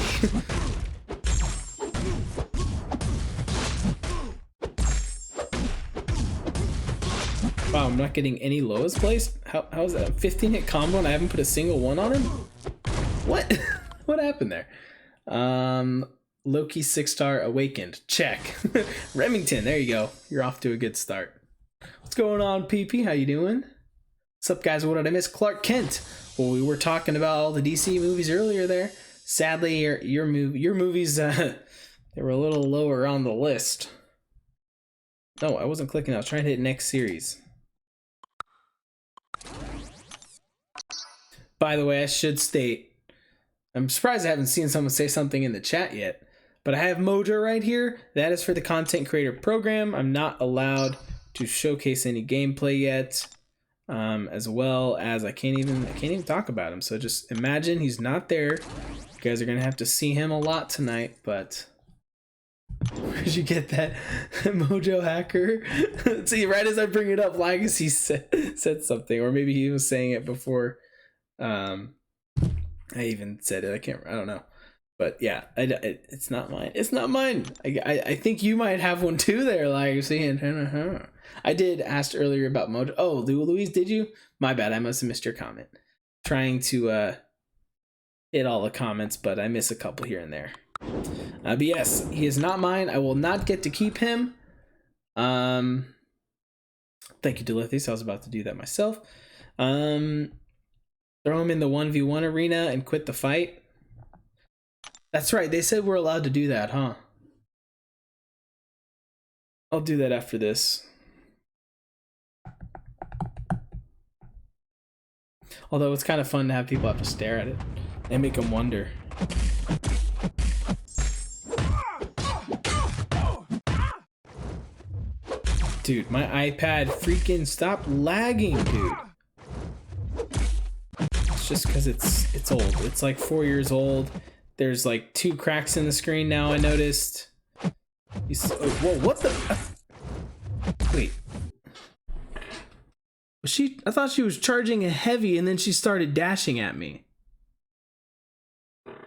Wow, I'm not getting any lowest place? How is that? 15-hit combo and I haven't put a single one on him? What? What happened there? Loki 6-star awakened. Check. Remington, there you go. You're off to a good start. What's going on, PP? How you doing? What's up, guys? What did I miss? Clark Kent. Well, we were talking about all the DC movies earlier there. Sadly, your movies they were a little lower on the list. No, I wasn't clicking. I was trying to hit next series. By the way, I should state, I'm surprised I haven't seen someone say something in the chat yet, but I have Mojo right here. That is for the content creator program. I'm not allowed to showcase any gameplay yet, as well as I can't even talk about him. So just imagine he's not there. You guys are gonna have to see him a lot tonight, but where'd you get that Mojo hacker? See, right as I bring it up, Legacy said something, or maybe he was saying it before I even said it. I don't know, but yeah, it's not mine. It's not mine. I think you might have one too there, Legacy. And I did ask earlier about Mojo. Oh, Louise, did you? My bad. I must have missed your comment. Trying to hit all the comments, but I miss a couple here and there. But yes, he is not mine. I will not get to keep him. Thank you, Delithius. I was about to do that myself. Throw him in the 1v1 arena and quit the fight. That's right. They said we're allowed to do that, huh? I'll do that after this. Although it's kind of fun to have people have to stare at it and make them wonder. Dude, my iPad freaking stop lagging, dude. It's just because it's old. It's like 4 years old. There's like 2 cracks in the screen now, I noticed. Whoa, what the? Wait. I thought she was charging a heavy and then she started dashing at me.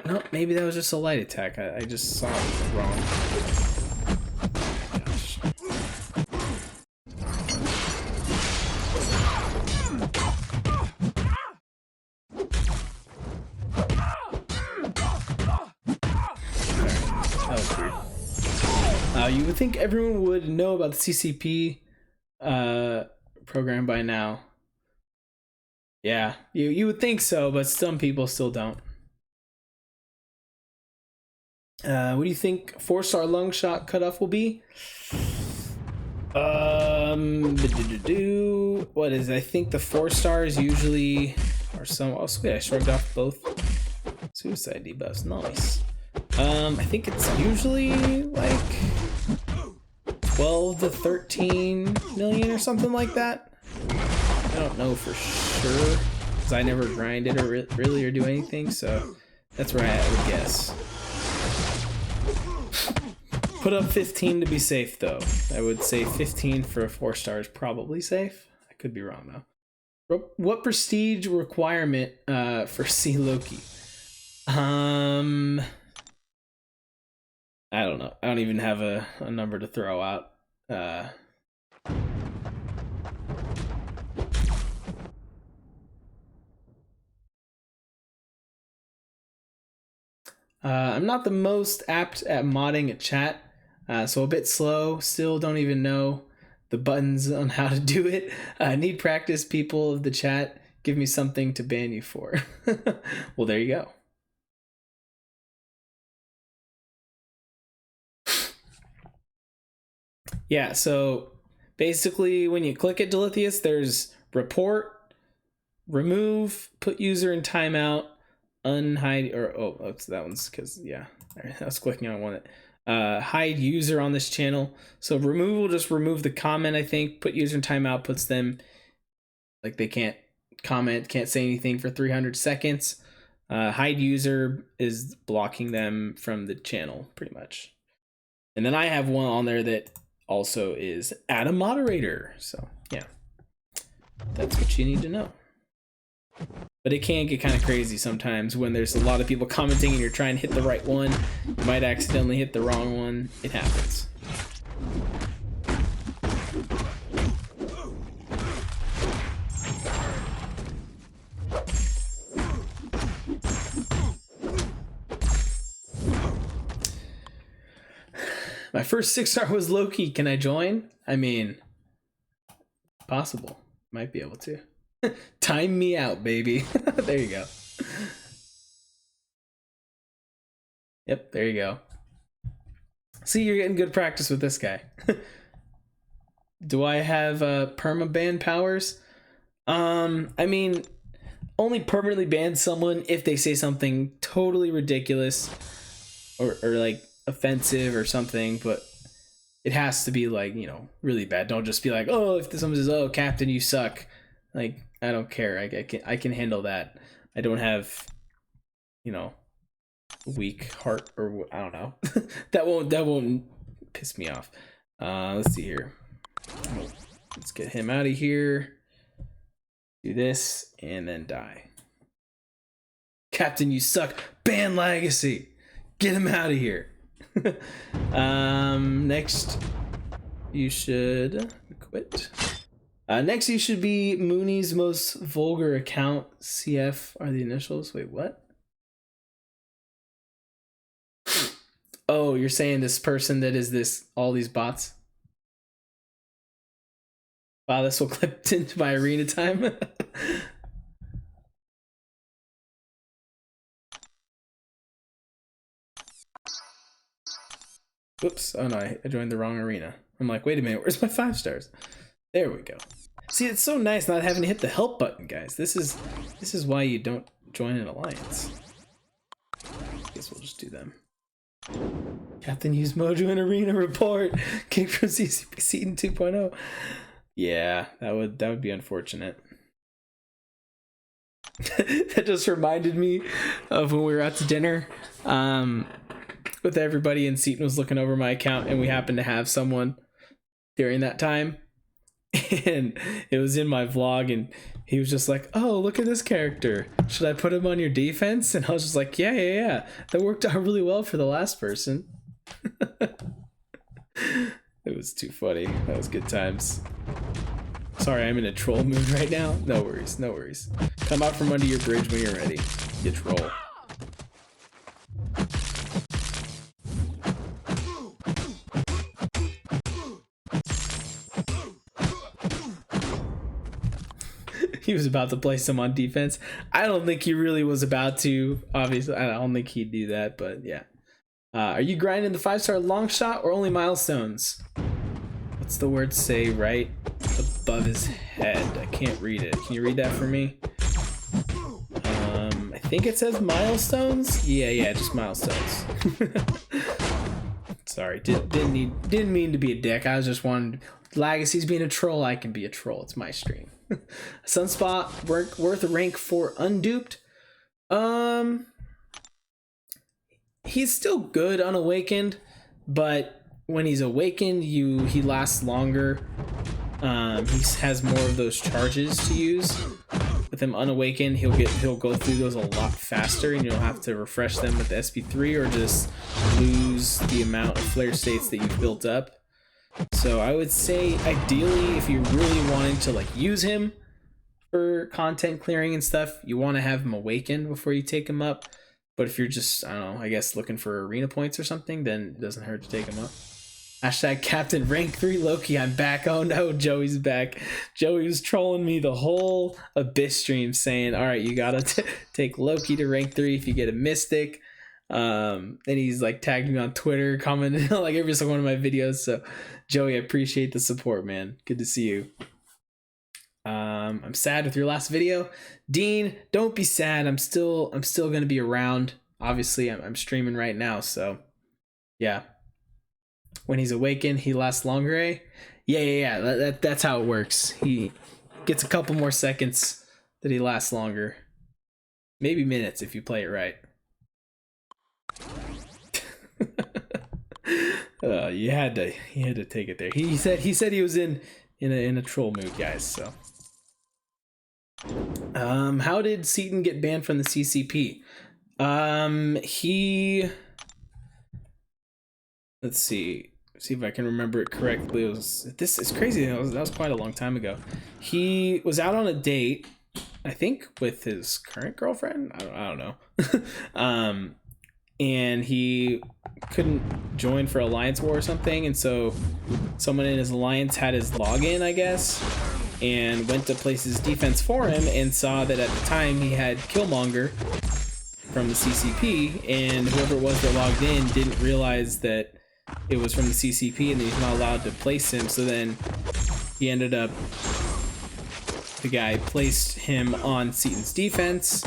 No, maybe that was just a light attack. I just saw it wrong. Gosh. That was weird. You would think everyone would know about the CCP program by now. Yeah, you would think so, but some people still don't. What do you think 4-star Longshot cutoff will be? What is it? I think the 4 stars usually are some. Oh, sweet! I shrugged off both suicide debuffs. Nice. I think it's usually like 12 to 13 million or something like that. I don't know for sure because I never grinded or really or do anything, so that's where I would guess. Put up 15 to be safe, though. I would say 15 for a 4-star is probably safe. I could be wrong, though. What prestige requirement for C Loki? I don't know. I don't even have a number to throw out. I'm not the most apt at modding a chat. So a bit slow, still don't even know the buttons on how to do it. Need practice, people of the chat. Give me something to ban you for. Well, there you go. Yeah, so basically when you click it, Delithius, there's report, remove, put user in timeout, unhide, or it's that one's because, yeah, I was clicking on one that hide user on this channel. So remove will just remove the comment, I think. Put user in timeout puts them like they can't comment, can't say anything for 300 seconds. Hide user is blocking them from the channel pretty much. And then I have one on there that also is add a moderator. So yeah, that's what you need to know. But it can get kind of crazy sometimes when there's a lot of people commenting and you're trying to hit the right one. You might accidentally hit the wrong one. It happens. My first 6-star was Loki. Can I join? I mean, possible. Might be able to. Time me out, baby. There you go. Yep, there you go. See, you're getting good practice with this guy. Do I have perma-ban powers? I mean, only permanently ban someone if they say something totally ridiculous or like offensive or something, but it has to be like, you know, really bad. Don't just be like, oh, if someone says, oh, Captain, you suck. Like, I don't care. I can handle that. I don't have, you know, weak heart or I don't know. that won't piss me off. Let's see here. Let's get him out of here. Do this and then die. Captain, you suck. Ban Legacy. Get him out of here. Next, you should quit. Next, you should be Mooney's most vulgar account. CF are the initials. Wait, what? Oh, you're saying this person that is this all these bots? Wow, this will clip into my arena time. Oops. Oh no, I joined the wrong arena. I'm like, wait a minute, where's my 5 stars? There we go. See, it's so nice not having to hit the help button, guys. This is why you don't join an alliance. Guess we'll just do them. Captain used Mojo in arena report. Came from CCP Seaton 2.0. Yeah, that would be unfortunate. That just reminded me of when we were out to dinner with everybody, and Seaton was looking over my account, and we happened to have someone during that time, and it was in my vlog, and he was just like, oh, look at this character, should I put him on your defense? And I was just like, yeah, that worked out really well for the last person. It was too funny. That was good times. Sorry, I'm in a troll mood right now. No worries, no worries. Come out from under your bridge when you're ready, you troll. He was about to place him on defense. I don't think he really was about to. Obviously, I don't think he'd do that, but yeah. Are you grinding the 5-star Longshot or only Milestones? What's the word say right above his head? I can't read it. Can you read that for me? I think it says Milestones. Yeah, just Milestones. Sorry, didn't mean to be a dick. I was just wanting Legacy's being a troll. I can be a troll. It's my stream. Sunspot worth a rank for unduped. He's still good unawakened, but when he's awakened, he lasts longer. He has more of those charges to use. With him unawakened, he'll go through those a lot faster, and you'll have to refresh them with the SP3 or just lose the amount of flare states that you've built up. So I would say ideally, if you're really wanting to like use him for content clearing and stuff, you want to have him awakened before you take him up. But if you're just, I don't know, I guess looking for arena points or something, then it doesn't hurt to take him up. Hashtag Captain Rank 3 Loki, I'm back. Oh no, Joey's back. Joey was trolling me the whole Abyss stream saying, all right, you gotta take Loki to rank 3 if you get a Mystic. And he's like tagged me on Twitter, commenting on like every single one of my videos. So Joey, I appreciate the support, man. Good to see you. I'm sad with your last video. Dean, don't be sad. I'm still gonna be around. Obviously, I'm streaming right now, so yeah. When he's awakened, he lasts longer, eh? Yeah. That's how it works. He gets a couple more seconds that he lasts longer. Maybe minutes if you play it right. You had to take it there. He said he was in a troll mood, guys. So, how did Seaton get banned from the CCP? Let's see if I can remember it correctly. This is crazy. That was quite a long time ago. He was out on a date, I think, with his current girlfriend. I don't know. And he couldn't join for Alliance War or something, and so someone in his alliance had his login, I guess, and went to place his defense for him and saw that at the time he had Killmonger from the CCP, and whoever it was that logged in didn't realize that it was from the CCP and that he's not allowed to place him. So then he ended up, the guy placed him on Seaton's defense.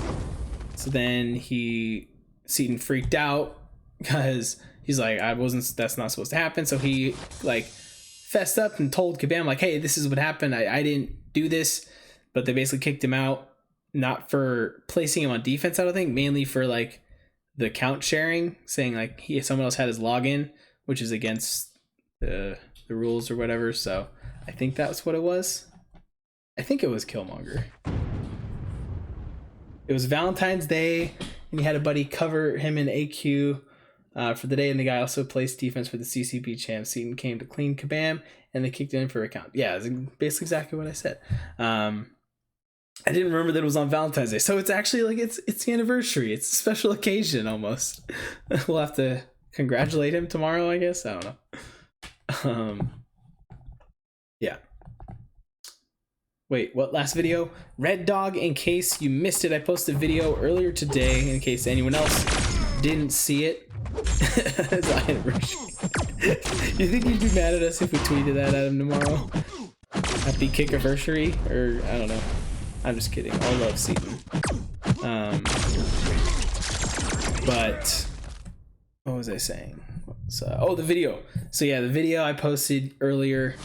So then Seaton freaked out because he's like, that's not supposed to happen. So he like fessed up and told Kabam like, hey, this is what happened. I didn't do this. But they basically kicked him out, not for placing him on defense, I don't think, mainly for like the count sharing, saying like someone else had his login, which is against the rules or whatever. So I think that's what it was. I think it was Killmonger. It was Valentine's Day, and he had a buddy cover him in AQ for the day, and the guy also placed defense for the CCP champ. Seaton came to clean Kabam, and they kicked him in for a count. Yeah, it's basically exactly what I said. I didn't remember that it was on Valentine's Day, so it's actually like it's the anniversary. It's a special occasion almost. We'll have to congratulate him tomorrow, I guess. I don't know. Yeah. Wait, what last video? Red Dog, in case you missed it, I posted a video earlier today, in case anyone else didn't see it. You think he'd be mad at us if we tweeted that at him tomorrow? Happy Kick-anniversary? Or, I don't know. I'm just kidding. I love Seaton. But, what was I saying? Oh, the video. So yeah, the video I posted earlier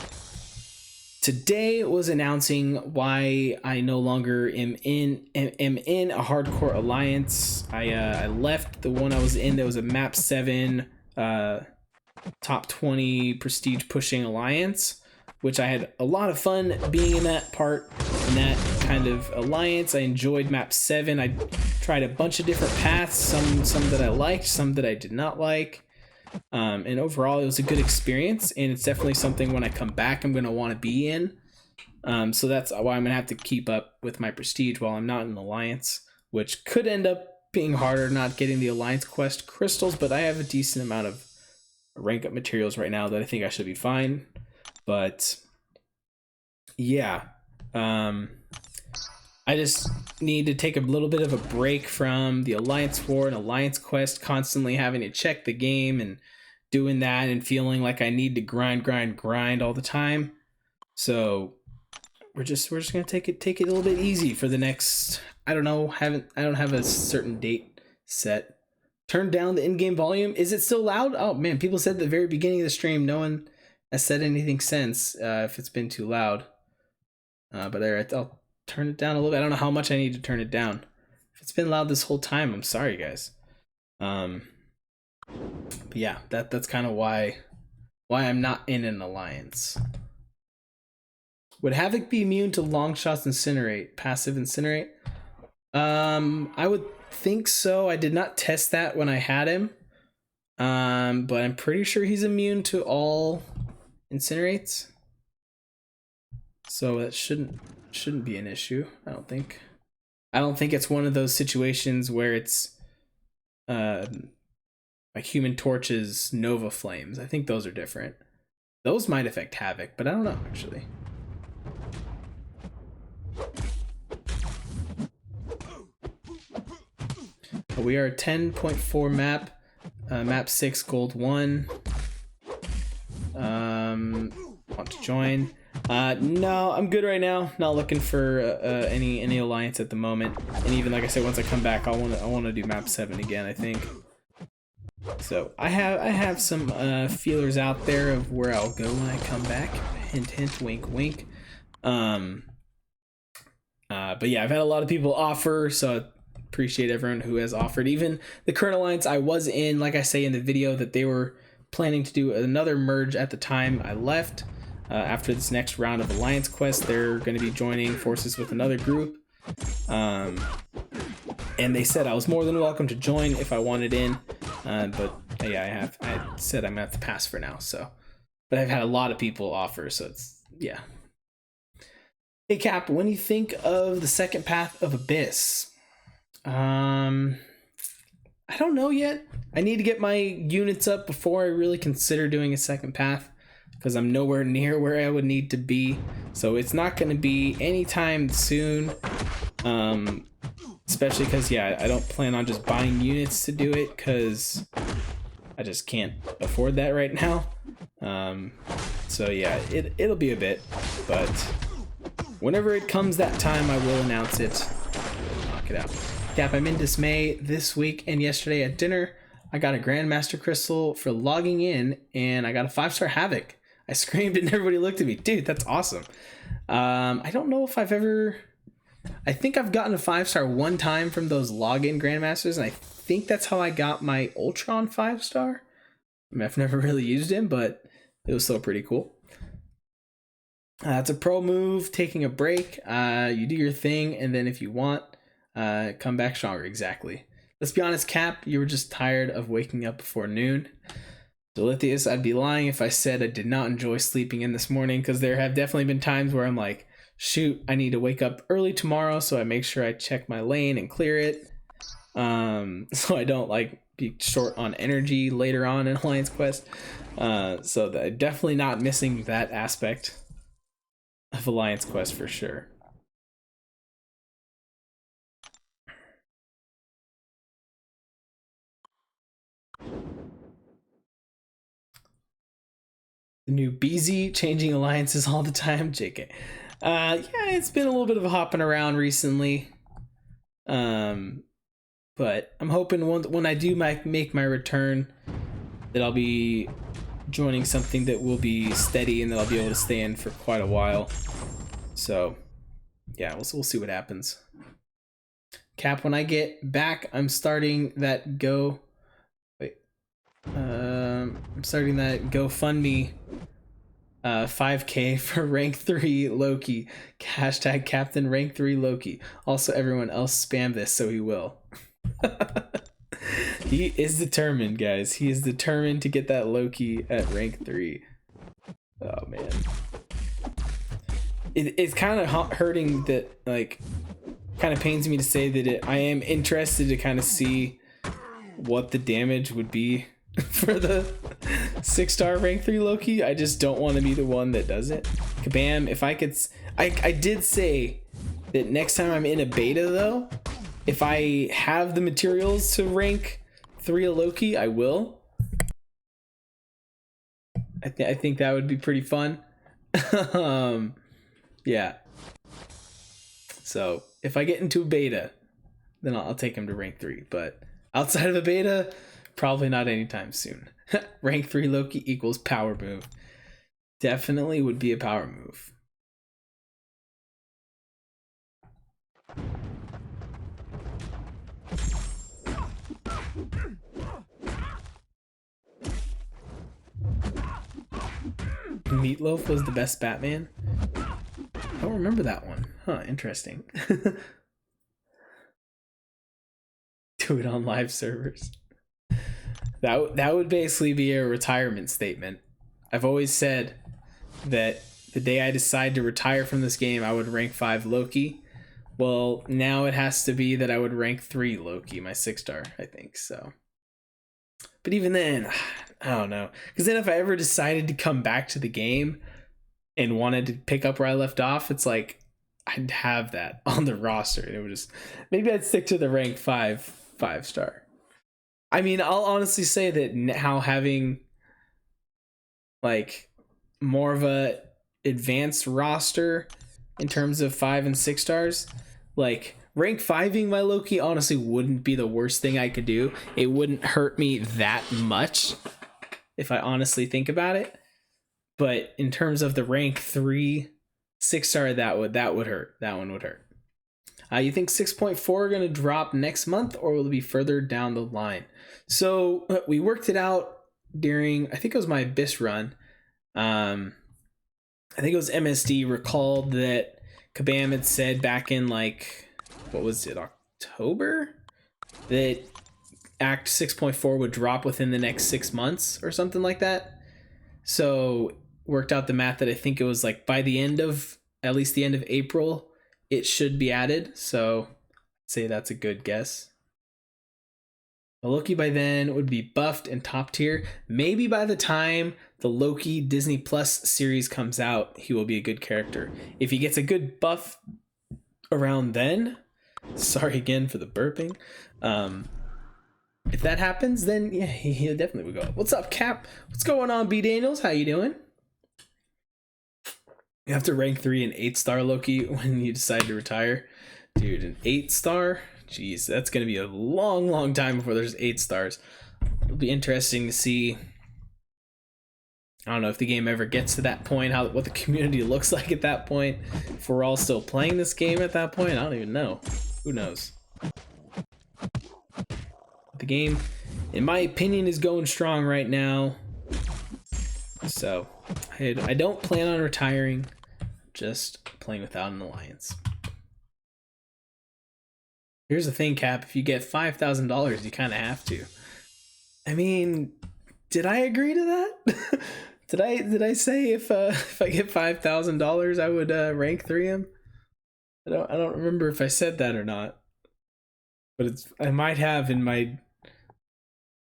today was announcing why I no longer am in a hardcore alliance. I left the one I was in. There was a map 7 top 20 prestige pushing alliance, which I had a lot of fun being in that part, in that kind of alliance. I enjoyed map 7. I tried a bunch of different paths, some that I liked, some that I did not like. And overall, it was a good experience, and it's definitely something when I come back I'm going to want to be in. So that's why I'm going to have to keep up with my prestige while I'm not in Alliance, which could end up being harder not getting the Alliance quest crystals, but I have a decent amount of rank up materials right now that I think I should be fine. But yeah, I just need to take a little bit of a break from the Alliance War and Alliance Quest, constantly having to check the game and doing that and feeling like I need to grind all the time. So we're just gonna take it a little bit easy for the next, I don't know, I don't have a certain date set. Turn down the in-game volume. Is it still loud? Oh man, people said at the very beginning of the stream no one has said anything since if it's been too loud. But there, I'll turn it down a little bit. I don't know how much I need to turn it down. If it's been loud this whole time, I'm sorry guys. But yeah, that's kind of why I'm not in an alliance. Would Havoc be immune to Longshot's Incinerate, passive Incinerate? I would think so. I did not test that when I had him. But I'm pretty sure he's immune to all Incinerates. So that shouldn't be an issue, I don't think. I don't think it's one of those situations where it's like Human Torch's Nova Flames. I think those are different. Those might affect Havoc, but I don't know actually. We are a 10.4 map, map 6 gold 1. Want to join? No, I'm good right now. Not looking for any alliance at the moment. And even like I said, once I come back, I want to do map 7 again, I think. So I have some feelers out there of where I'll go when I come back. Hint, hint, wink, wink. But yeah, I've had a lot of people offer, so appreciate everyone who has offered. Even the current alliance I was in, like I say in the video, that they were planning to do another merge at the time I left. After this next round of alliance quest, they're going to be joining forces with another group. And they said I was more than welcome to join if I wanted in. But yeah, I said I'm gonna have to pass for now. So, but I've had a lot of people offer, so it's, yeah. Hey Cap, when you think of the second path of Abyss? I don't know yet. I need to get my units up before I really consider doing a second path, because I'm nowhere near where I would need to be. So it's not going to be anytime soon. Especially because, yeah, I don't plan on just buying units to do it, because I just can't afford that right now. So yeah, it'll be a bit, but whenever it comes that time, I will announce it. Knock it out. Cap, I'm in dismay this week and yesterday at dinner. I got a Grandmaster Crystal for logging in, and I got a 5-star Havoc. I screamed and everybody looked at me. Dude, that's awesome. I don't know if I've ever... I think I've gotten a 5-star one time from those login Grandmasters, and I think that's how I got my Ultron 5-star. I mean, I've never really used him, but it was still pretty cool. It's a pro move, taking a break. You do your thing, and then if you want, come back stronger. Exactly. Let's be honest, Cap, you were just tired of waking up before noon. Delithius, I'd be lying if I said I did not enjoy sleeping in this morning, because there have definitely been times where I'm like, shoot, I need to wake up early tomorrow, so I make sure I check my lane and clear it. So I don't like be short on energy later on in Alliance Quest. So definitely not missing that aspect of Alliance Quest for sure. The new BZ changing alliances all the time. JK. Yeah, it's been a little bit of a hopping around recently. But I'm hoping when I do make my return that I'll be joining something that will be steady and that I'll be able to stay in for quite a while. So yeah, we'll see what happens. Cap, when I get back, I'm starting that I'm starting that GoFundMe 5K for rank 3 Loki. Hashtag Captain rank 3 Loki. Also, everyone else spam this, so he will. He is determined, guys. He is determined to get that Loki at rank 3. Oh man, it's kind of hurting that, like, kind of pains me to say that I am interested to kind of see what the damage would be for the 6-star rank 3 Loki. I just don't want to be the one that does it. Kabam, if I could, I did say that next time I'm in a beta though, if I have the materials to rank 3 a Loki, I will. I think that would be pretty fun. Yeah. So if I get into a beta, then I'll take him to rank 3. But outside of a beta, probably not anytime soon. Rank 3 Loki equals power move. Definitely would be a power move. Meatloaf was the best Batman? I don't remember that one. Huh, interesting. Do it on live servers. That would basically be a retirement statement. I've always said that the day I decide to retire from this game, I would rank 5 Loki. Well, now it has to be that I would rank 3 Loki, my 6-star, I think, so. But even then, I don't know. Because then if I ever decided to come back to the game and wanted to pick up where I left off, it's like I'd have that on the roster. And it would just, maybe I'd stick to the rank 5-star. I mean, I'll honestly say that now having like more of a advanced roster in terms of 5 and 6 stars, like rank 5ing my Loki honestly wouldn't be the worst thing I could do. It wouldn't hurt me that much if I honestly think about it. But in terms of the rank 3 6-star, that would hurt. That one would hurt. You think 6.4 are going to drop next month, or will it be further down the line? So we worked it out during, I think it was my Abyss run. I think it was MSD recalled that Kabam had said back in, like, what was it, October? That Act 6.4 would drop within the next 6 months or something like that. So worked out the math that I think it was like by the end of, at least the end of April, it should be added. So I'd say that's a good guess. Loki by then would be buffed and top tier. Maybe by the time the Loki Disney Plus series comes out, he will be a good character. If he gets a good buff around then, sorry again for the burping. If that happens, then yeah, he definitely would go up. What's up, Cap? What's going on, B Daniels? How you doing? You have to rank 3 and 8-star Loki when you decide to retire. Dude, an 8-star? Jeez, that's going to be a long time before there's 8 stars. It'll be interesting to see. I don't know if the game ever gets to that point, what the community looks like at that point. If we're all still playing this game at that point, I don't even know. Who knows? The game, in my opinion, is going strong right now. So, I don't plan on retiring. Just playing without an alliance. Here's the thing, Cap. If you get $5,000, you kind of have to. I mean, did I agree to that? Did I say if I get $5,000, I would rank 3 him? I don't remember if I said that or not. But I might have in my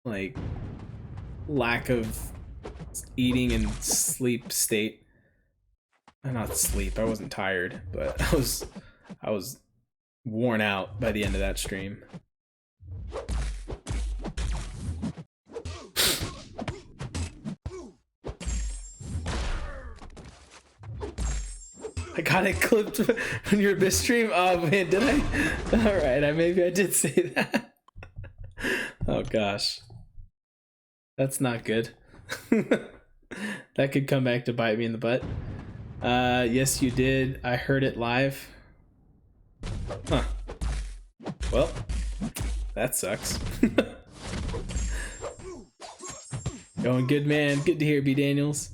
like lack of eating and sleep state. Not sleep. I wasn't tired, but I was worn out by the end of that stream. I got it clipped on your Abyss stream. Oh man, did I? All right, maybe I did say that. Oh gosh, that's not good. That could come back to bite me in the butt. Yes, you did. I heard it live. Huh. Well, that sucks. Going good, man. Good to hear, B. Daniels.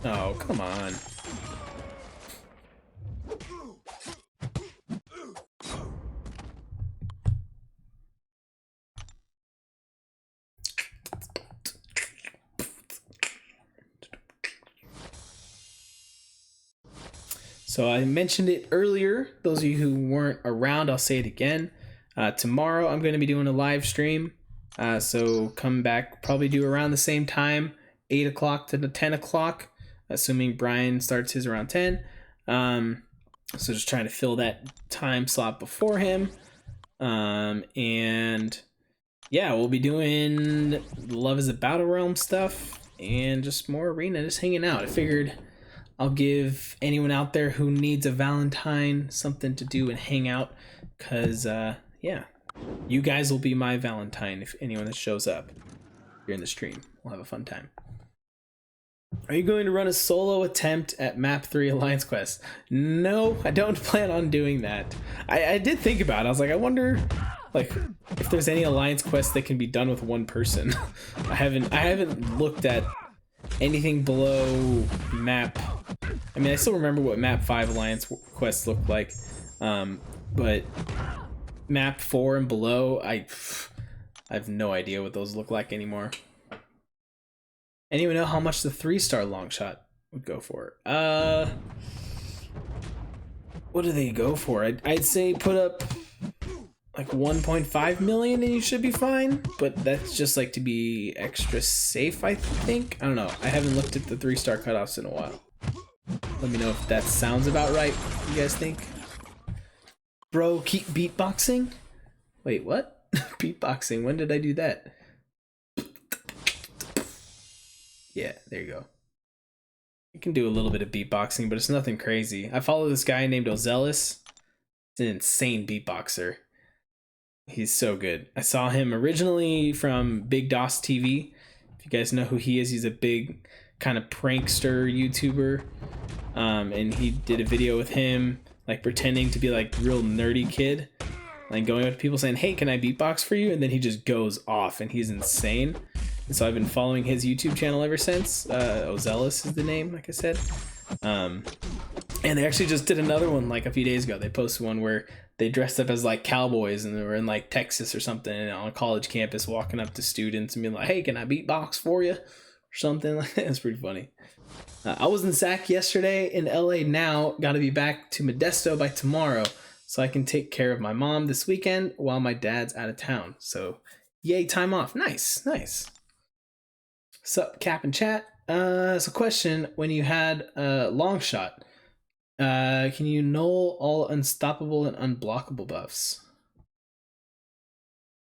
Oh, come on. So I mentioned it earlier. Those of you who weren't around, I'll say it again. Tomorrow I'm going to be doing a live stream. So come back, probably do around the same time, 8 o'clock to 10 o'clock, assuming Brian starts his around 10. So just trying to fill that time slot before him. And yeah, we'll be doing Love is a Battle Realm stuff and just more arena, just hanging out. I figured I'll give anyone out there who needs a Valentine something to do and hang out, because yeah, you guys will be my Valentine if anyone that shows up here in the stream. We'll have a fun time. Are you going to run a solo attempt at map 3 Alliance Quest? No, I don't plan on doing that. I did think about it. I was like, I wonder like if there's any Alliance Quests that can be done with one person. I haven't looked at anything below map. I mean, I still remember what map 5 Alliance quests looked like, but map 4 and below, I have no idea what those look like anymore. Anyone know how much the 3-star Longshot would go for? What do they go for? I'd say put up like 1.5 million and you should be fine, but that's just like to be extra safe, I think. I don't know. I haven't looked at the 3-star cutoffs in a while. Let me know if that sounds about right. What you guys think? Bro, keep beatboxing? Wait, what? Beatboxing? When did I do that? Yeah, there you go. You can do a little bit of beatboxing, but it's nothing crazy. I follow this guy named Ozelis. He's an insane beatboxer. He's so good. I saw him originally from Big DOS TV. If you guys know who he is, he's a big kind of prankster YouTuber. And he did a video with him, like pretending to be like real nerdy kid, like going up to people saying, "Hey, can I beatbox for you?" And then he just goes off, and he's insane. And so I've been following his YouTube channel ever since. Ozelis is the name, like I said. And they actually just did another one like a few days ago. They posted one where they dressed up as like cowboys and they were in like Texas or something, and on a college campus, walking up to students and being like, "Hey, can I beatbox for you?" or something like that. It's pretty funny. I was in SAC yesterday in LA now. Got to be back to Modesto by tomorrow so I can take care of my mom this weekend while my dad's out of town. So yay, time off. Nice, nice. Sup, Cap and Chat. So question, when you had Longshot, can you null all unstoppable and unblockable buffs?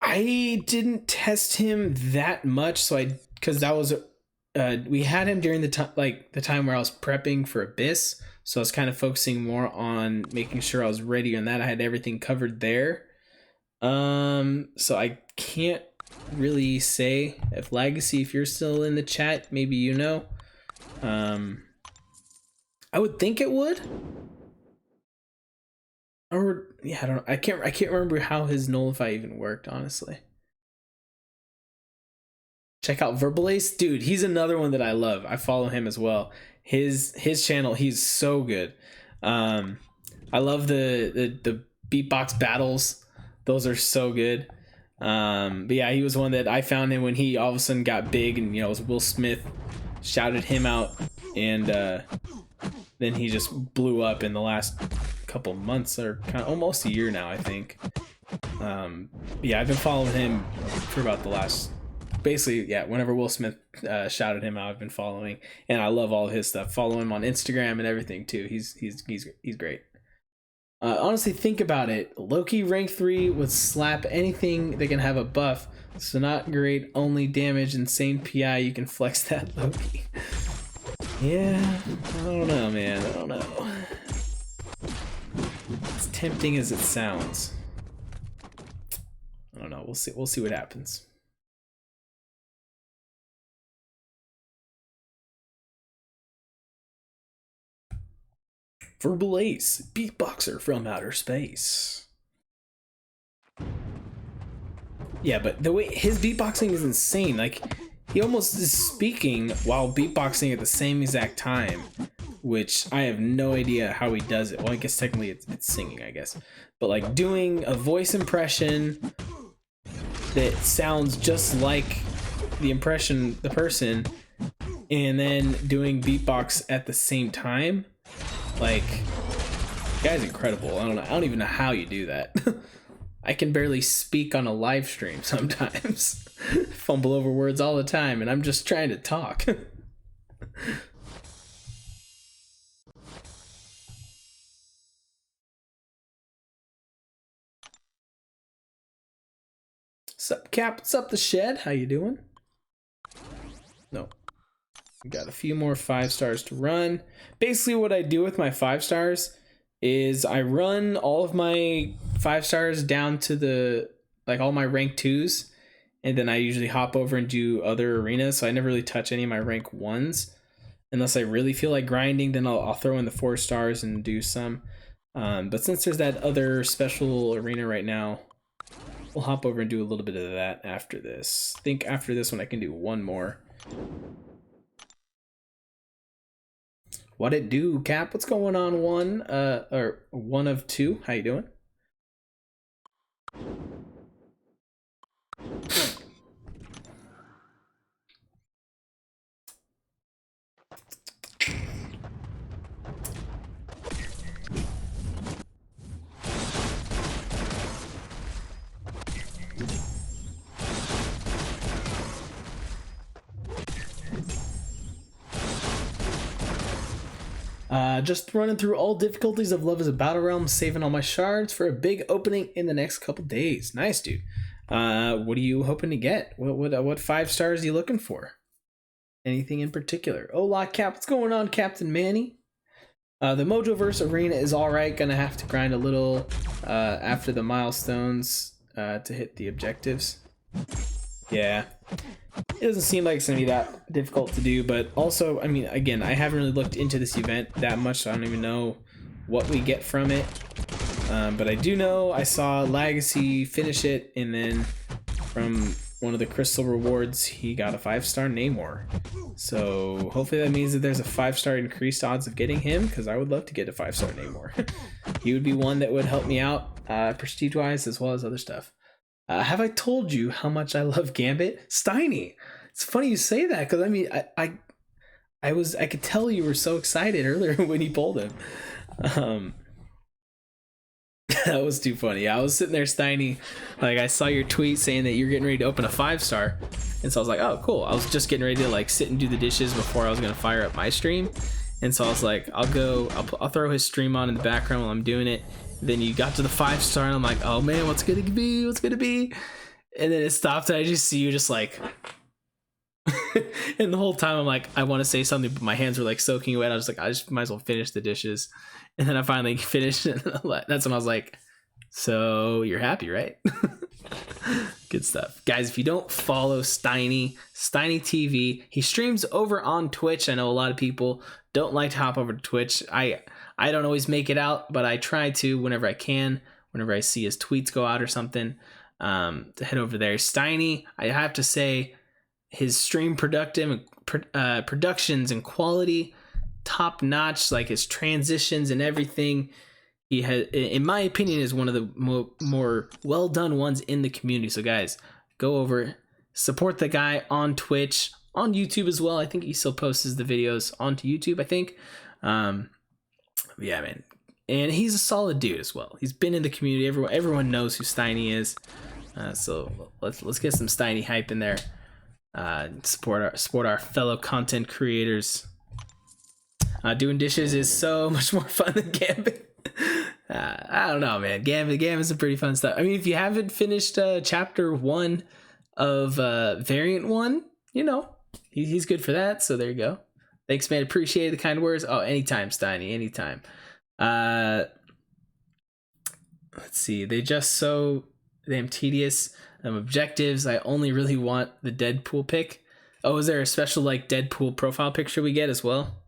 I didn't test him that much, so because that was we had him during the time, like the time where I was prepping for Abyss, so I was kind of focusing more on making sure I was ready on that. I had everything covered there. So I can't really say. If Legacy, if you're still in the chat, maybe you know. I would think it would. Or yeah, I don't know. I can't remember how his nullify even worked, honestly. Check out Verbal Ace, dude. He's another one that I love. I follow him as well. His channel, he's so good. I love the beatbox battles. Those are so good. But yeah, he was one that I found him when he all of a sudden got big, and it was Will Smith shouted him out, and then he just blew up in the last couple months, or kind of almost a year now, I think. Yeah, I've been following him for about the last, basically, yeah, whenever Will Smith shouted him out, I've been following, and I love all of his stuff. Follow him on Instagram and everything too. He's great. Honestly, think about it. Loki rank 3 would slap anything that can have a buff. So not great, only damage, insane PI, you can flex that Loki. Yeah, I don't know, man. I don't know. As tempting as it sounds. I don't know. We'll see what happens. Verbal Ace, beatboxer from outer space. Yeah, but the way his beatboxing is insane. Like, he almost is speaking while beatboxing at the same exact time, which I have no idea how he does it. Well, I guess technically it's singing, I guess. But like doing a voice impression that sounds just like the person, and then doing beatbox at the same time. Like, the guy's incredible. I don't even know how you do that. I can barely speak on a live stream sometimes. Fumble over words all the time, and I'm just trying to talk. Sup, Cap? What's up, the shed? How you doing? No. Got a few more 5 stars to run. Basically, what I do with my 5 stars is I run all of my 5 stars down to the, like, all my rank 2s, and then I usually hop over and do other arenas. So I never really touch any of my rank 1s unless I really feel like grinding. Then I'll throw in the 4 stars and do some. But since there's that other special arena right now, we'll hop over and do a little bit of that after this. I think after this one I can do one more. What it do, Cap? What's going on, or one of two? How you doing? Just running through all difficulties of Love is a Battle Realm, saving all my shards for a big opening in the next couple days. Nice, dude. What are you hoping to get? What 5 stars are you looking for? Anything in particular? Hola, Cap. What's going on, Captain Manny? The Mojoverse arena is alright. Gonna have to grind a little after the milestones to hit the objectives. Yeah. It doesn't seem like it's going to be that difficult to do, but also, I mean, again, I haven't really looked into this event that much, so I don't even know what we get from it. But I do know I saw Legacy finish it, and then from one of the crystal rewards, he got a 5-star Namor. So hopefully that means that there's a 5-star increased odds of getting him, because I would love to get a 5-star Namor. He would be one that would help me out prestige-wise as well as other stuff. Have I told you how much I love Gambit? Steiny! It's funny you say that, because I mean, I could tell you were so excited earlier when he pulled him. That was too funny. I was sitting there, Steiny, like, I saw your tweet saying that you're getting ready to open a 5-star, and so I was like, oh, cool. I was just getting ready to, like, sit and do the dishes before I was going to fire up my stream, and so I was like, I'll throw his stream on in the background while I'm doing it. Then you got to the 5-star, and I'm like, oh man, what's gonna be? And then it stopped, and I just see you just like, and the whole time I'm like, I want to say something, but my hands were like soaking wet. I was like, I just might as well finish the dishes. And then I finally finished it. That's when I was like, so you're happy, right? Good stuff. Guys, if you don't follow Steiny TV, he streams over on Twitch. I know a lot of people don't like to hop over to Twitch. I don't always make it out, but I try to whenever I can, whenever I see his tweets go out or something, to head over there. Steiny, I have to say, his stream productions and quality, top notch. Like his transitions and everything, he has, in my opinion, is one of the more well done ones in the community. So guys, go over, support the guy on Twitch, on YouTube as well. I think he still posts the videos onto YouTube, I think. Yeah, man, and he's a solid dude as well. He's been in the community. Everyone knows who Steiny is. So let's get some Steiny hype in there. Support our fellow content creators. Doing dishes is so much more fun than Gambit. I don't know, man. Gambit is some pretty fun stuff. I mean, if you haven't finished chapter 1 of variant 1, you know, he's good for that. So there you go. Thanks, man. Appreciate the kind words. Oh, anytime, Steiny, anytime. Let's see. They just so damn tedious. Objectives. I only really want the Deadpool pick. Oh, is there a special like Deadpool profile picture we get as well?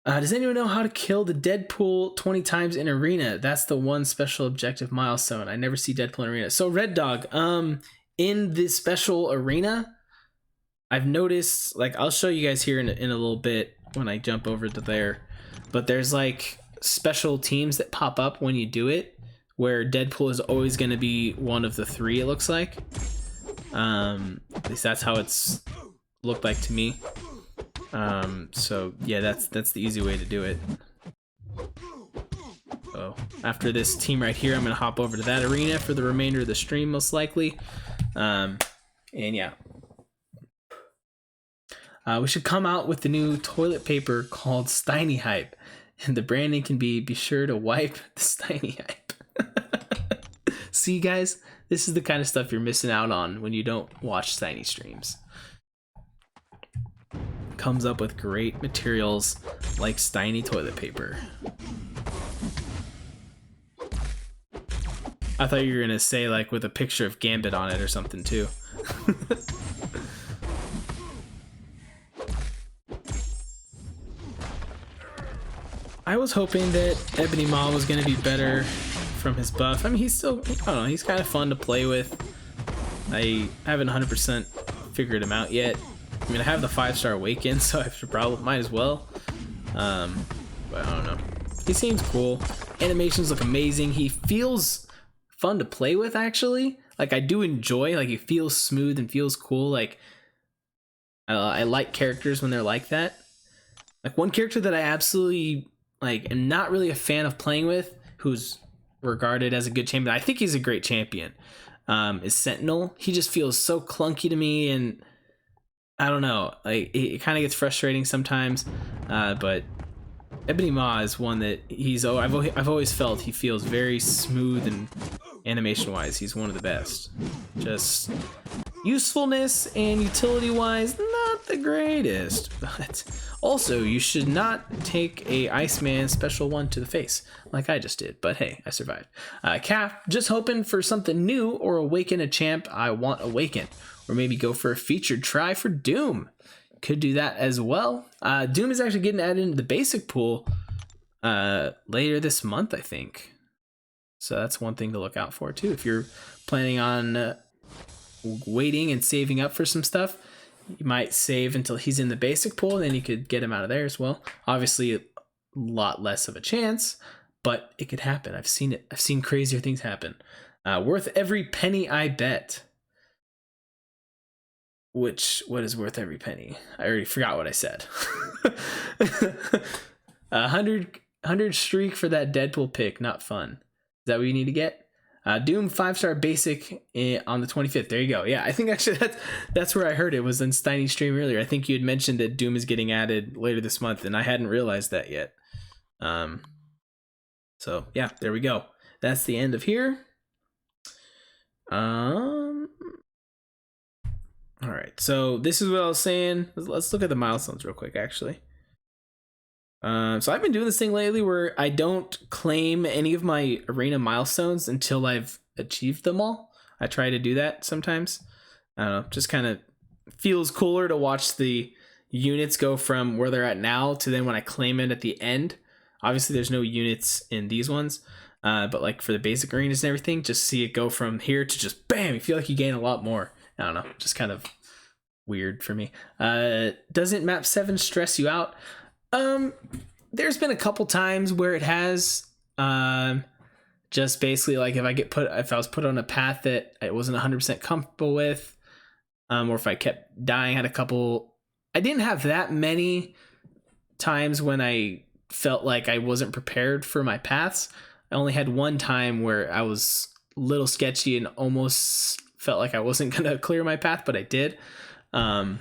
Does anyone know how to kill the Deadpool 20 times in arena? That's the one special objective milestone. I never see Deadpool in arena. So Red Dog, in this special arena, I've noticed, like, I'll show you guys here in a little bit when I jump over to there, but there's like special teams that pop up when you do it, where Deadpool is always going to be one of the 3, it looks like. At least that's how it's looked like to me. So yeah, that's the easy way to do it. So after this team right here, I'm gonna hop over to that arena for the remainder of the stream, most likely. And yeah, we should come out with the new toilet paper called Steiny Hype, and the branding can be sure to wipe the Steiny Hype. See, guys, this is the kind of stuff you're missing out on when you don't watch Steiny streams. Comes up with great materials like Steiny toilet paper. I thought you were gonna say like with a picture of Gambit on it or something too. I was hoping that Ebony Maw was gonna be better from his buff. I mean, he's still, I don't know, he's kind of fun to play with. I haven't 100% figured him out yet. I mean, I have the 5-star awaken, so I should probably might as well. But I don't know. He seems cool. Animations look amazing. He feels fun to play with, actually. Like, I do enjoy. Like, he feels smooth and feels cool. Like, I like characters when they're like that. Like, one character that I absolutely like am not really a fan of playing with, who's regarded as a good champion. I think he's a great champion. Is Sentinel. He just feels so clunky to me, and I don't know, like it kind of gets frustrating sometimes, but Ebony Maw is one that I've always felt he feels very smooth, and animation wise he's one of the best. Just usefulness and utility wise, not the greatest, but also you should not take a Iceman special 1 to the face like I just did, but hey, I survived. Cap, just hoping for something new or awaken a champ I want awaken. Or maybe go for a featured try for Doom. Could do that as well. Doom is actually getting added into the basic pool later this month, I think. So that's one thing to look out for too. If you're planning on waiting and saving up for some stuff, you might save until he's in the basic pool, then you could get him out of there as well. Obviously, a lot less of a chance, but it could happen. I've seen it. I've seen crazier things happen. Worth every penny, I bet. What is worth every penny? I already forgot what I said. 100 streak for that Deadpool pick, not fun. Is that what you need to get? Doom 5-star basic on the 25th. There you go. Yeah, I think actually that's where I heard it, was in Steiny's stream earlier. I think you had mentioned that Doom is getting added later this month, and I hadn't realized that yet. So yeah, there we go. That's the end of here. All right, so this is what I was saying. Let's look at the milestones real quick, actually. So I've been doing this thing lately where I don't claim any of my arena milestones until I've achieved them all. I try to do that sometimes. I don't know, just kind of feels cooler to watch the units go from where they're at now to then when I claim it at the end. Obviously, there's no units in these ones, but like for the basic arenas and everything, just see it go from here to just bam, you feel like you gain a lot more. I don't know, just kind of weird for me. Doesn't map 7 stress you out? There's been a couple times where it has, just basically like if I was put on a path that I wasn't 100% comfortable with, or if I kept dying, I didn't have that many times when I felt like I wasn't prepared for my paths. I only had one time where I was a little sketchy and almost felt like I wasn't gonna clear my path, but I did. But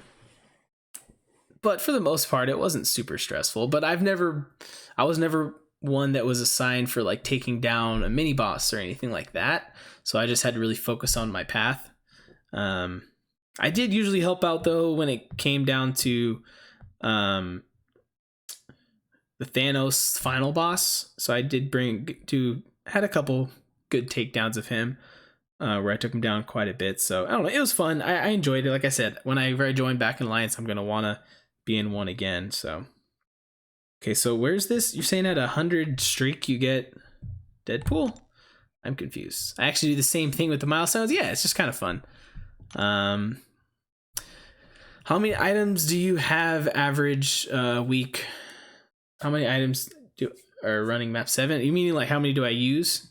for the most part, it wasn't super stressful. But I was never one that was assigned for like taking down a mini boss or anything like that. So I just had to really focus on my path. I did usually help out though when it came down to the Thanos final boss. So I did had a couple good takedowns of him where I took him down quite a bit. So I don't know, it was fun. I enjoyed it. Like I said, whenever I join back in Alliance, I'm gonna want to be in one again. So okay, so where's this? You're saying at 100 streak you get Deadpool? I'm confused. I actually do the same thing with the Milestones. Yeah, it's just kind of fun. How many items do you have average week? How many items are running map 7? You mean like how many do I use?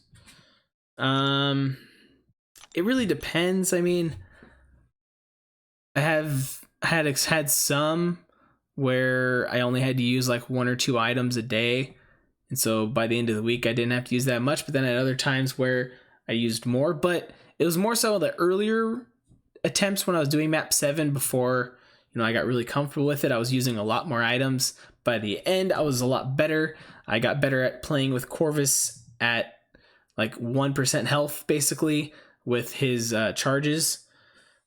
It really depends. I mean, I have had some where I only had to use like 1 or 2 items a day. And so by the end of the week, I didn't have to use that much. But then at other times where I used more, but it was more so the earlier attempts when I was doing map 7 before, I got really comfortable with it. I was using a lot more items. By the end, I was a lot better. I got better at playing with Corvus at like 1% health, basically, with his charges.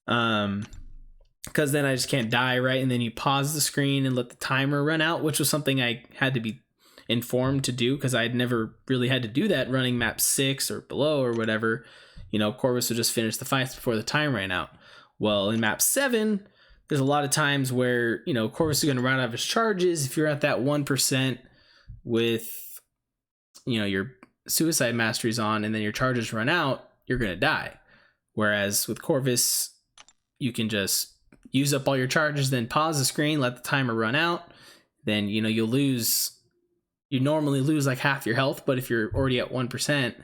Because then I just can't die, right? And then you pause the screen and let the timer run out, which was something I had to be informed to do because I'd never really had to do that running map 6 or below or whatever. Corvus would just finish the fights before the time ran out. Well, in map 7, there's a lot of times where, Corvus is going to run out of his charges. If you're at that 1% with, your suicide masteries on and then your charges run out, you're going to die. Whereas with Corvus, you can just use up all your charges, then pause the screen, let the timer run out. Then, you normally lose like half your health, but if you're already at 1%,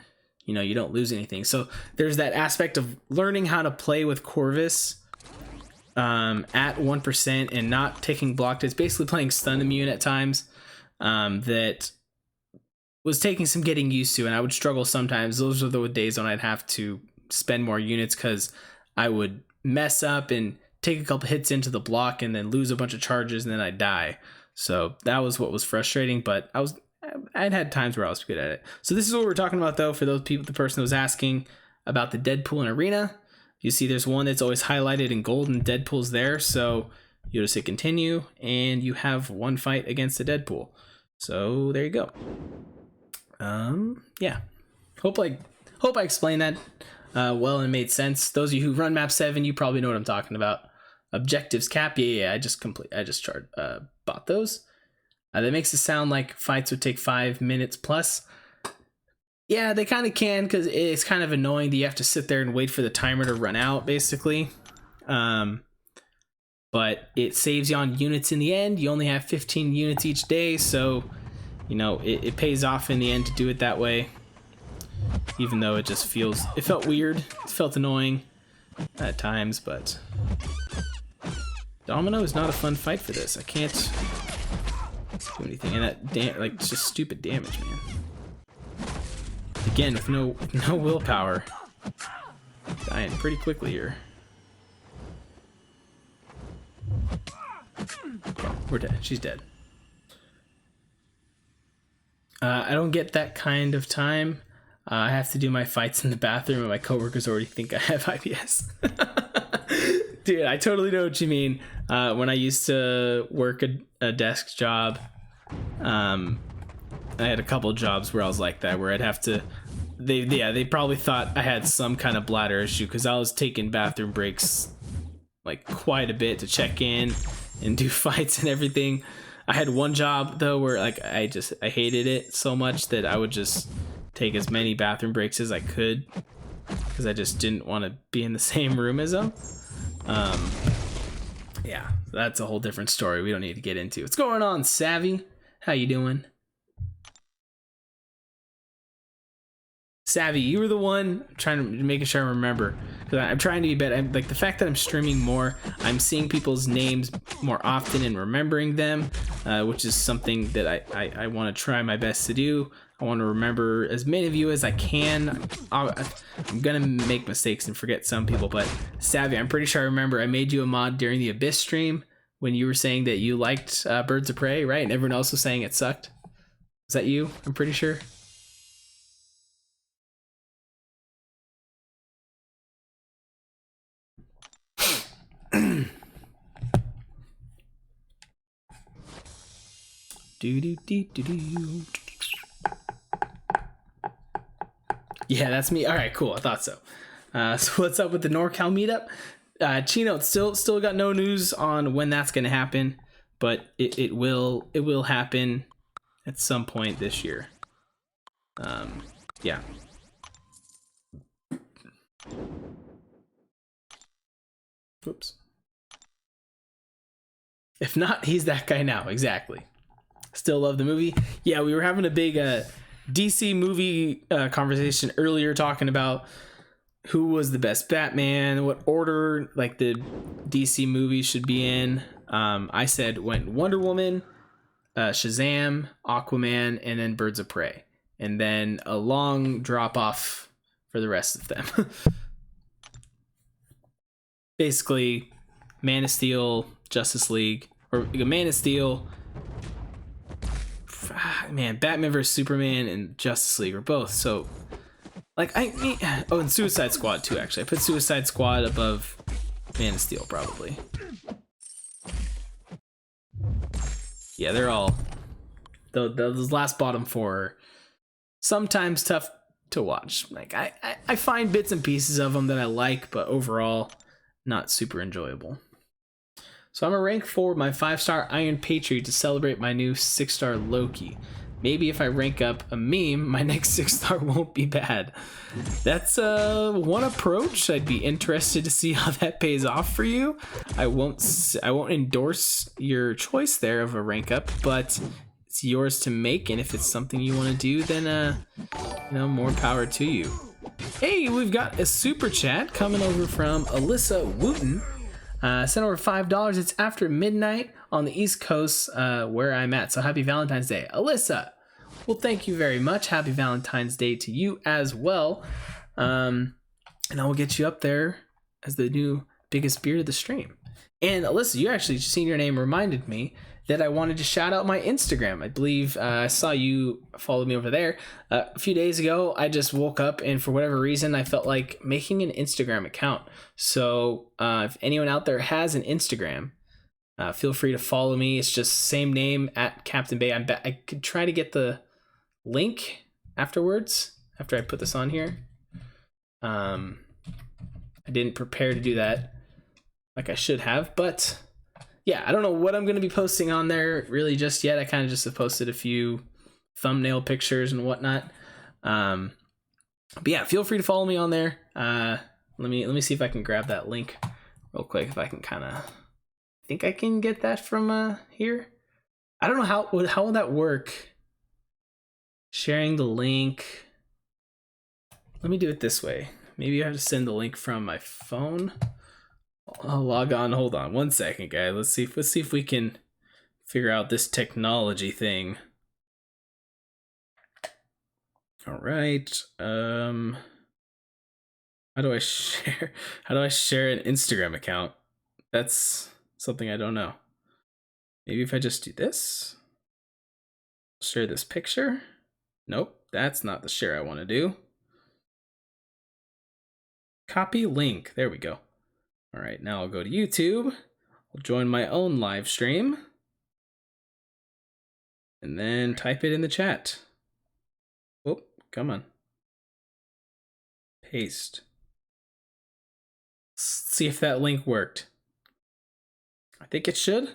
you don't lose anything. So there's that aspect of learning how to play with Corvus at 1% and not taking blocked. It's basically playing stun immune at times that was taking some getting used to, and I would struggle sometimes. Those were the days when I'd have to spend more units because I would mess up and take a couple hits into the block and then lose a bunch of charges and then I'd die. So that was what was frustrating, but I'd had times where I was good at it. So this is what we're talking about though, for those people, the person who was asking about the Deadpool in Arena. You see there's one that's always highlighted in gold and Deadpool's there. So you just hit continue and you have one fight against the Deadpool. So there you go. Yeah. Hope I explained that well and made sense. Those of you who run map 7, you probably know what I'm talking about. Objectives cap. Yeah. I just bought those. That makes it sound like fights would take 5 minutes plus. Yeah, they kind of can, because it's kind of annoying that you have to sit there and wait for the timer to run out, basically. But it saves you on units in the end. You only have 15 units each day, so it pays off in the end to do it that way. Even though it felt weird, it felt annoying at times, but Domino is not a fun fight for this. I can't do anything, and that it's just stupid damage, man. Again, with no willpower, dying pretty quickly here. Okay, we're dead. She's dead. I don't get that kind of time. I have to do my fights in the bathroom, and my coworkers already think I have IBS. Dude, I totally know what you mean. When I used to work a desk job, I had a couple jobs where I was like that, where I'd have to. They probably thought I had some kind of bladder issue because I was taking bathroom breaks like quite a bit to check in and do fights and everything. I had one job though where like I hated it so much that I would just take as many bathroom breaks as I could because I just didn't want to be in the same room as them. Yeah, that's a whole different story we don't need to get into. What's going on, Savvy? How you doing? Savvy, you were the one making sure I remember, because I'm trying to be better. Like the fact that I'm streaming more, I'm seeing people's names more often and remembering them, which is something that I want to try my best to do. I want to remember as many of you as I can. I'm gonna make mistakes and forget some people, but Savvy, I'm pretty sure I remember I made you a mod during the Abyss stream when you were saying that you liked Birds of Prey, right? And everyone else was saying it sucked. Is that you? I'm pretty sure. Yeah, that's me. All right, cool. I thought so. So what's up with the NorCal meetup? Chino, still got no news on when that's going to happen, but it will happen at some point this year. Yeah. Oops. If not, he's that guy now. Exactly. Still love the movie. Yeah, we were having a big DC movie conversation earlier, talking about who was the best Batman, what order like the DC movies should be in. I said went Wonder Woman, Shazam, Aquaman, and then Birds of Prey, and then a long drop off for the rest of them. Basically, Man of Steel, Justice League, or Man of Steel. Man, Batman vs Superman and Justice League are both so. Like and Suicide Squad too. Actually, I put Suicide Squad above Man of Steel probably. Yeah, they're all those last bottom four are sometimes tough to watch. Like I find bits and pieces of them that I like, but overall not super enjoyable. So I'm gonna rank forward my 5-star Iron Patriot to celebrate my new 6-star Loki. Maybe if I rank up a meme, my next 6-star won't be bad. That's one approach. I'd be interested to see how that pays off for you. I won't endorse your choice there of a rank up, but it's yours to make, and if it's something you want to do, then more power to you. Hey, we've got a super chat coming over from Alyssa Wooten. Sent over $5. It's after midnight on the East Coast where I'm at. So happy Valentine's Day. Alyssa, well, thank you very much. Happy Valentine's Day to you as well. And I will get you up there as the new biggest beard of the stream. And Alyssa, you actually seeing your name reminded me that I wanted to shout out my Instagram. I believe I saw you follow me over there. A few days ago, I just woke up and for whatever reason, I felt like making an Instagram account. So if anyone out there has an Instagram, feel free to follow me. It's just same name at Captain Bay. I could try to get the link afterwards, after I put this on here. I didn't prepare to do that like I should have, but yeah, I don't know what I'm going to be posting on there really just yet. I kind of just posted a few thumbnail pictures and whatnot. But yeah, feel free to follow me on there. Let me see if I can grab that link real quick. If I can think I can get that from here. I don't know how will that work. Sharing the link. Let me do it this way. Maybe I have to send the link from my phone. I'll log on. Hold on 1 second, guys. Let's see if we can figure out this technology thing. All right. How do I share an Instagram account? That's something I don't know. Maybe if I just do this. Share this picture. Nope, that's not the share I want to do. Copy link. There we go. All right, now I'll go to YouTube. I'll join my own live stream. And then type it in the chat. Oh, come on. Paste. Let's see if that link worked. I think it should.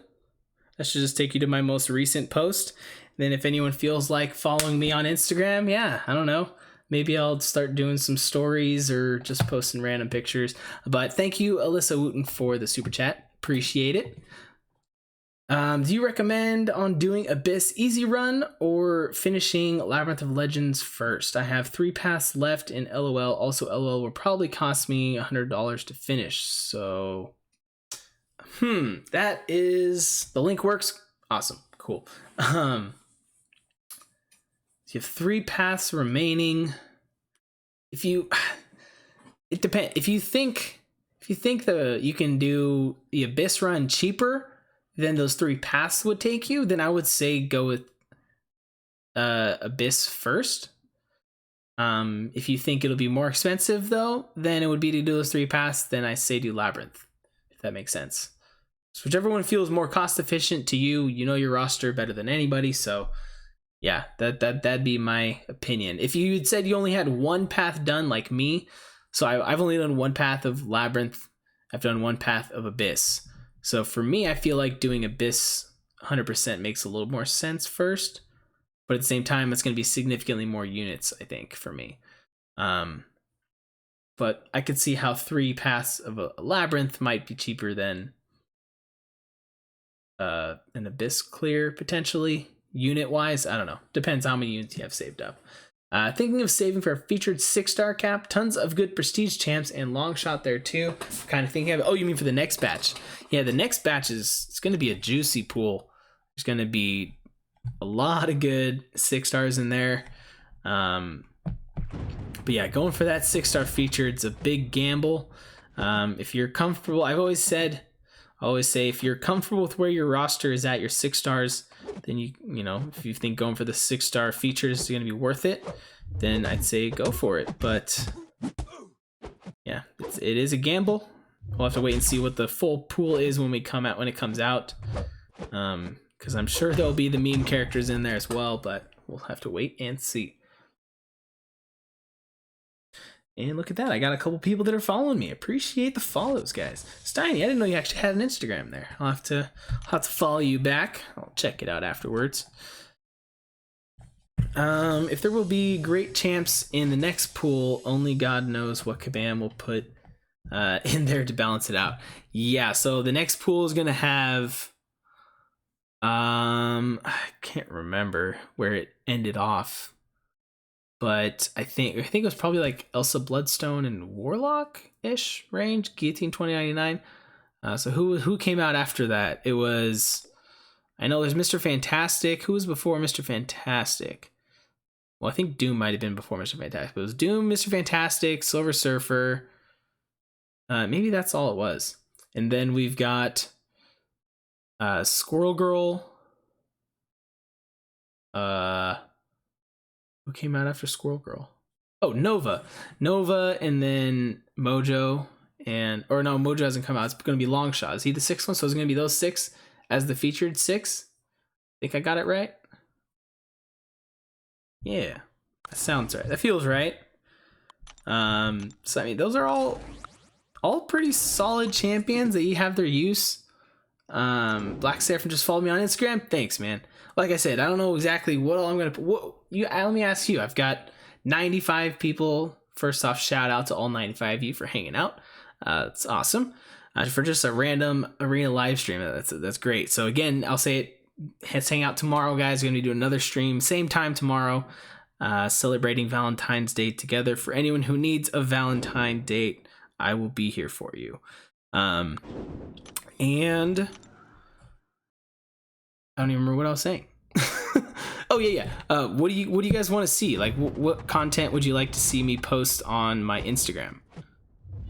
That should just take you to my most recent post. Then if anyone feels like following me on Instagram, yeah, I don't know. Maybe I'll start doing some stories or just posting random pictures. But thank you, Alyssa Wooten, for the super chat. Appreciate it. Do you recommend on doing Abyss easy run or finishing Labyrinth of Legends first? I have 3 paths left in LOL. Also, LOL will probably cost me $100 to finish. So, that is... The link works? Awesome. Cool. You have 3 paths remaining. It depends. If you think you can do the Abyss run cheaper than those 3 paths would take you, then I would say go with Abyss first. If you think it'll be more expensive though, then it would be to do those 3 paths. Then I say do Labyrinth, if that makes sense. So whichever one feels more cost efficient to you. You know your roster better than anybody, so yeah, that'd be my opinion. If you had said you only had 1 path done like me, so I've only done 1 path of Labyrinth, I've done 1 path of Abyss. So for me, I feel like doing Abyss 100% makes a little more sense first, but at the same time, it's going to be significantly more units, I think, for me. But I could see how 3 paths of a Labyrinth might be cheaper than an Abyss clear, potentially. Unit wise, I don't know. Depends how many units you have saved up. Thinking of saving for a featured 6-star cap. Tons of good prestige champs and Longshot there too. Kind of thinking of. Oh, you mean for the next batch? Yeah, the next batch it's going to be a juicy pool. There's going to be a lot of good 6-stars in there. But yeah, going for that 6-star feature, it's a big gamble. If you're comfortable, I always say if you're comfortable with where your roster is at, your 6-stars, then you know, if you think going for the 6-star features is going to be worth it, then I'd say go for it. But yeah, it is a gamble. We'll have to wait and see what the full pool is when it comes out. Because I'm sure there'll be the meme characters in there as well, but we'll have to wait and see. And look at that, I got a couple people that are following me. Appreciate the follows, guys. Steiny, I didn't know you actually had an Instagram there. I'll have to follow you back. I'll check it out afterwards. If there will be great champs in the next pool, only God knows what Kabam will put in there to balance it out. Yeah, so the next pool is gonna have I can't remember where it ended off. But I think it was probably like Elsa Bloodstone and Warlock-ish range, Guillotine 2099. So who came out after that? It was, I know there's Mr. Fantastic. Who was before Mr. Fantastic? Well, I think Doom might have been before Mr. Fantastic. But it was Doom, Mr. Fantastic, Silver Surfer. Maybe that's all it was. And then we've got Squirrel Girl. Who came out after Squirrel Girl? Oh, Nova, and then Mojo, Mojo hasn't come out. It's going to be Longshot. Is he the 6th one? So it's going to be those 6 as the featured 6. Think I got it right? Yeah, that sounds right. That feels right. So I mean, those are all pretty solid champions that you have their use. Black Seraphim just followed me on Instagram. Thanks, man. Like I said, I don't know exactly what all I'm gonna put. Let me ask you. I've got 95 people. First off, shout out to all 95 of you for hanging out. It's awesome. For just a random arena live stream, that's great. So again, I'll say it. Let's hang out tomorrow, guys. We're gonna do another stream, same time tomorrow, celebrating Valentine's Day together. For anyone who needs a Valentine date, I will be here for you. And I don't even remember what I was saying. Oh yeah. What do you guys want to see? Like, what content would you like to see me post on my Instagram?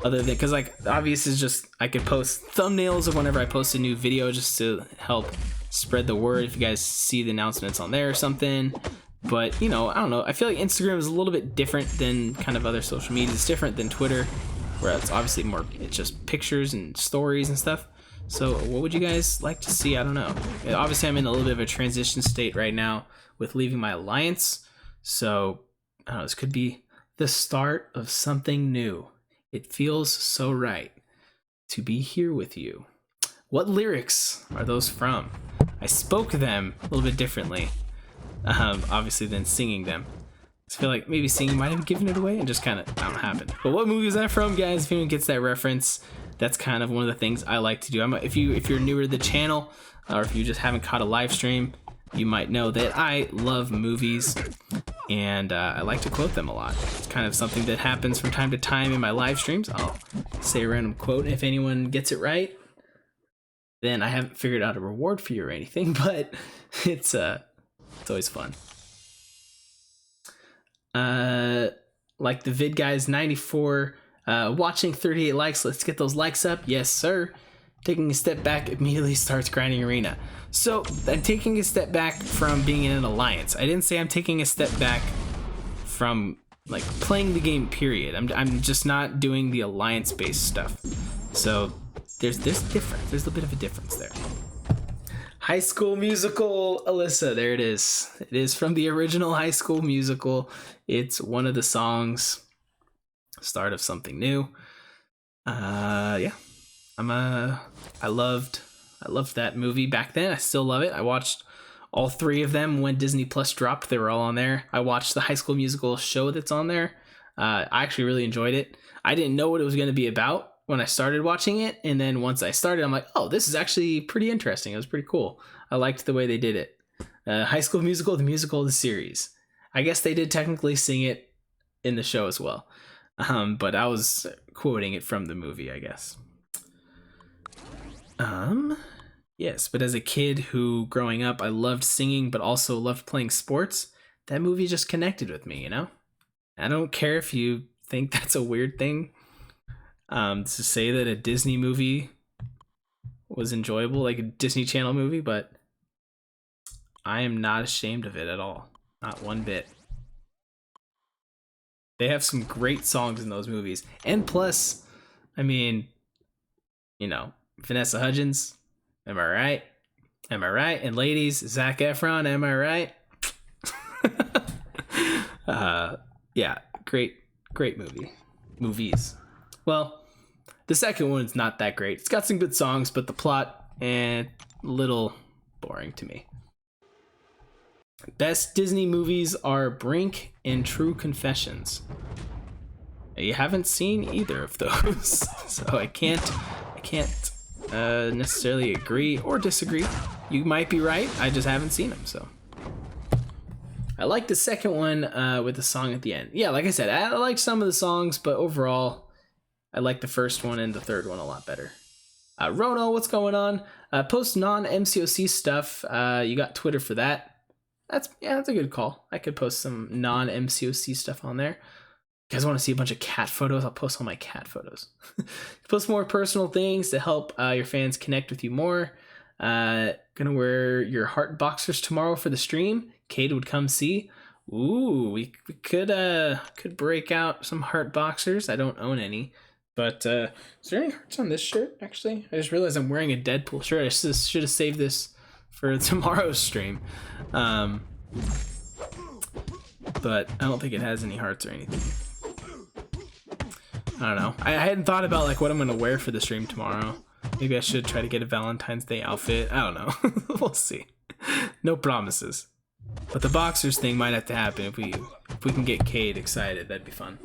Other than, because like obviously it's just I could post thumbnails of whenever I post a new video just to help spread the word. If you guys see the announcements on there or something. But you know, I don't know. I feel like Instagram is a little bit different than kind of other social media. It's different than Twitter, where it's obviously more. It's just pictures and stories and stuff. So what would you guys like to see? I don't know. Obviously, I'm in a little bit of a transition state right now with leaving my alliance. So I don't know, this could be the start of something new. It feels so right to be here with you. What lyrics are those from? I spoke them a little bit differently, obviously, than singing them. I feel like maybe singing might have given it away and just kind of happened. But what movie is that from, guys? If anyone gets that reference, that's kind of one of the things I like to do. If you're newer to the channel, or if you just haven't caught a live stream, you might know that I love movies, and I like to quote them a lot. It's kind of something that happens from time to time in my live streams. I'll say a random quote. If anyone gets it right, then I haven't figured out a reward for you or anything, but it's always fun. Like the vid guys 94 watching, 38 likes. Let's get those likes up. Yes sir. Taking a step back immediately starts grinding arena. So I'm taking a step back from being in an alliance. I didn't say I'm taking a step back from like playing the game, period. I'm just not doing the alliance based stuff. So there's this difference. There's a bit of a difference there. High School Musical, Alyssa, there it is. It is from the original High School Musical. It's one of the songs, start of something new. Yeah, I loved that movie back then. I still love it. I watched all 3 of them when Disney Plus dropped. They were all on there. I watched the High School Musical show that's on there. I actually really enjoyed it. I didn't know what it was going to be about when I started watching it, and then once I started, I'm like, oh, this is actually pretty interesting. It was pretty cool. I liked the way they did it. High School Musical, the musical, the series. I guess they did technically sing it in the show as well, but I was quoting it from the movie, I guess. Yes, but as a kid who, growing up, I loved singing, but also loved playing sports, that movie just connected with me, you know? I don't care if you think that's a weird thing. To say that a Disney movie was enjoyable, like a Disney Channel movie, but I am not ashamed of it at all. Not one bit. They have some great songs in those movies. And plus, I mean, you know, Vanessa Hudgens, am I right? Am I right? And ladies, Zac Efron, am I right? Yeah, great movie. Movies. Well, the second one's not that great. It's got some good songs, but the plot, a little boring to me. Best Disney movies are Brink and True Confessions. You haven't seen either of those, so I can't necessarily agree or disagree. You might be right. I just haven't seen them, so. I like the second one with the song at the end. Yeah, like I said, I like some of the songs, but overall, I like the first one and the third one a lot better. Rono, what's going on? Post non-MCOC stuff. You got Twitter for that. That's a good call. I could post some non-MCOC stuff on there. You guys want to see a bunch of cat photos? I'll post all my cat photos. Post more personal things to help your fans connect with you more. Gonna wear your heart boxers tomorrow for the stream. Cade would come see. Ooh, we could break out some heart boxers. I don't own any. But is there any hearts on this shirt, actually? I just realized I'm wearing a Deadpool shirt. I should have saved this for tomorrow's stream. But I don't think it has any hearts or anything. I don't know. I hadn't thought about like what I'm going to wear for the stream tomorrow. Maybe I should try to get a Valentine's Day outfit. I don't know. We'll see. No promises. But the boxers thing might have to happen if we can get Cade excited. That'd be fun.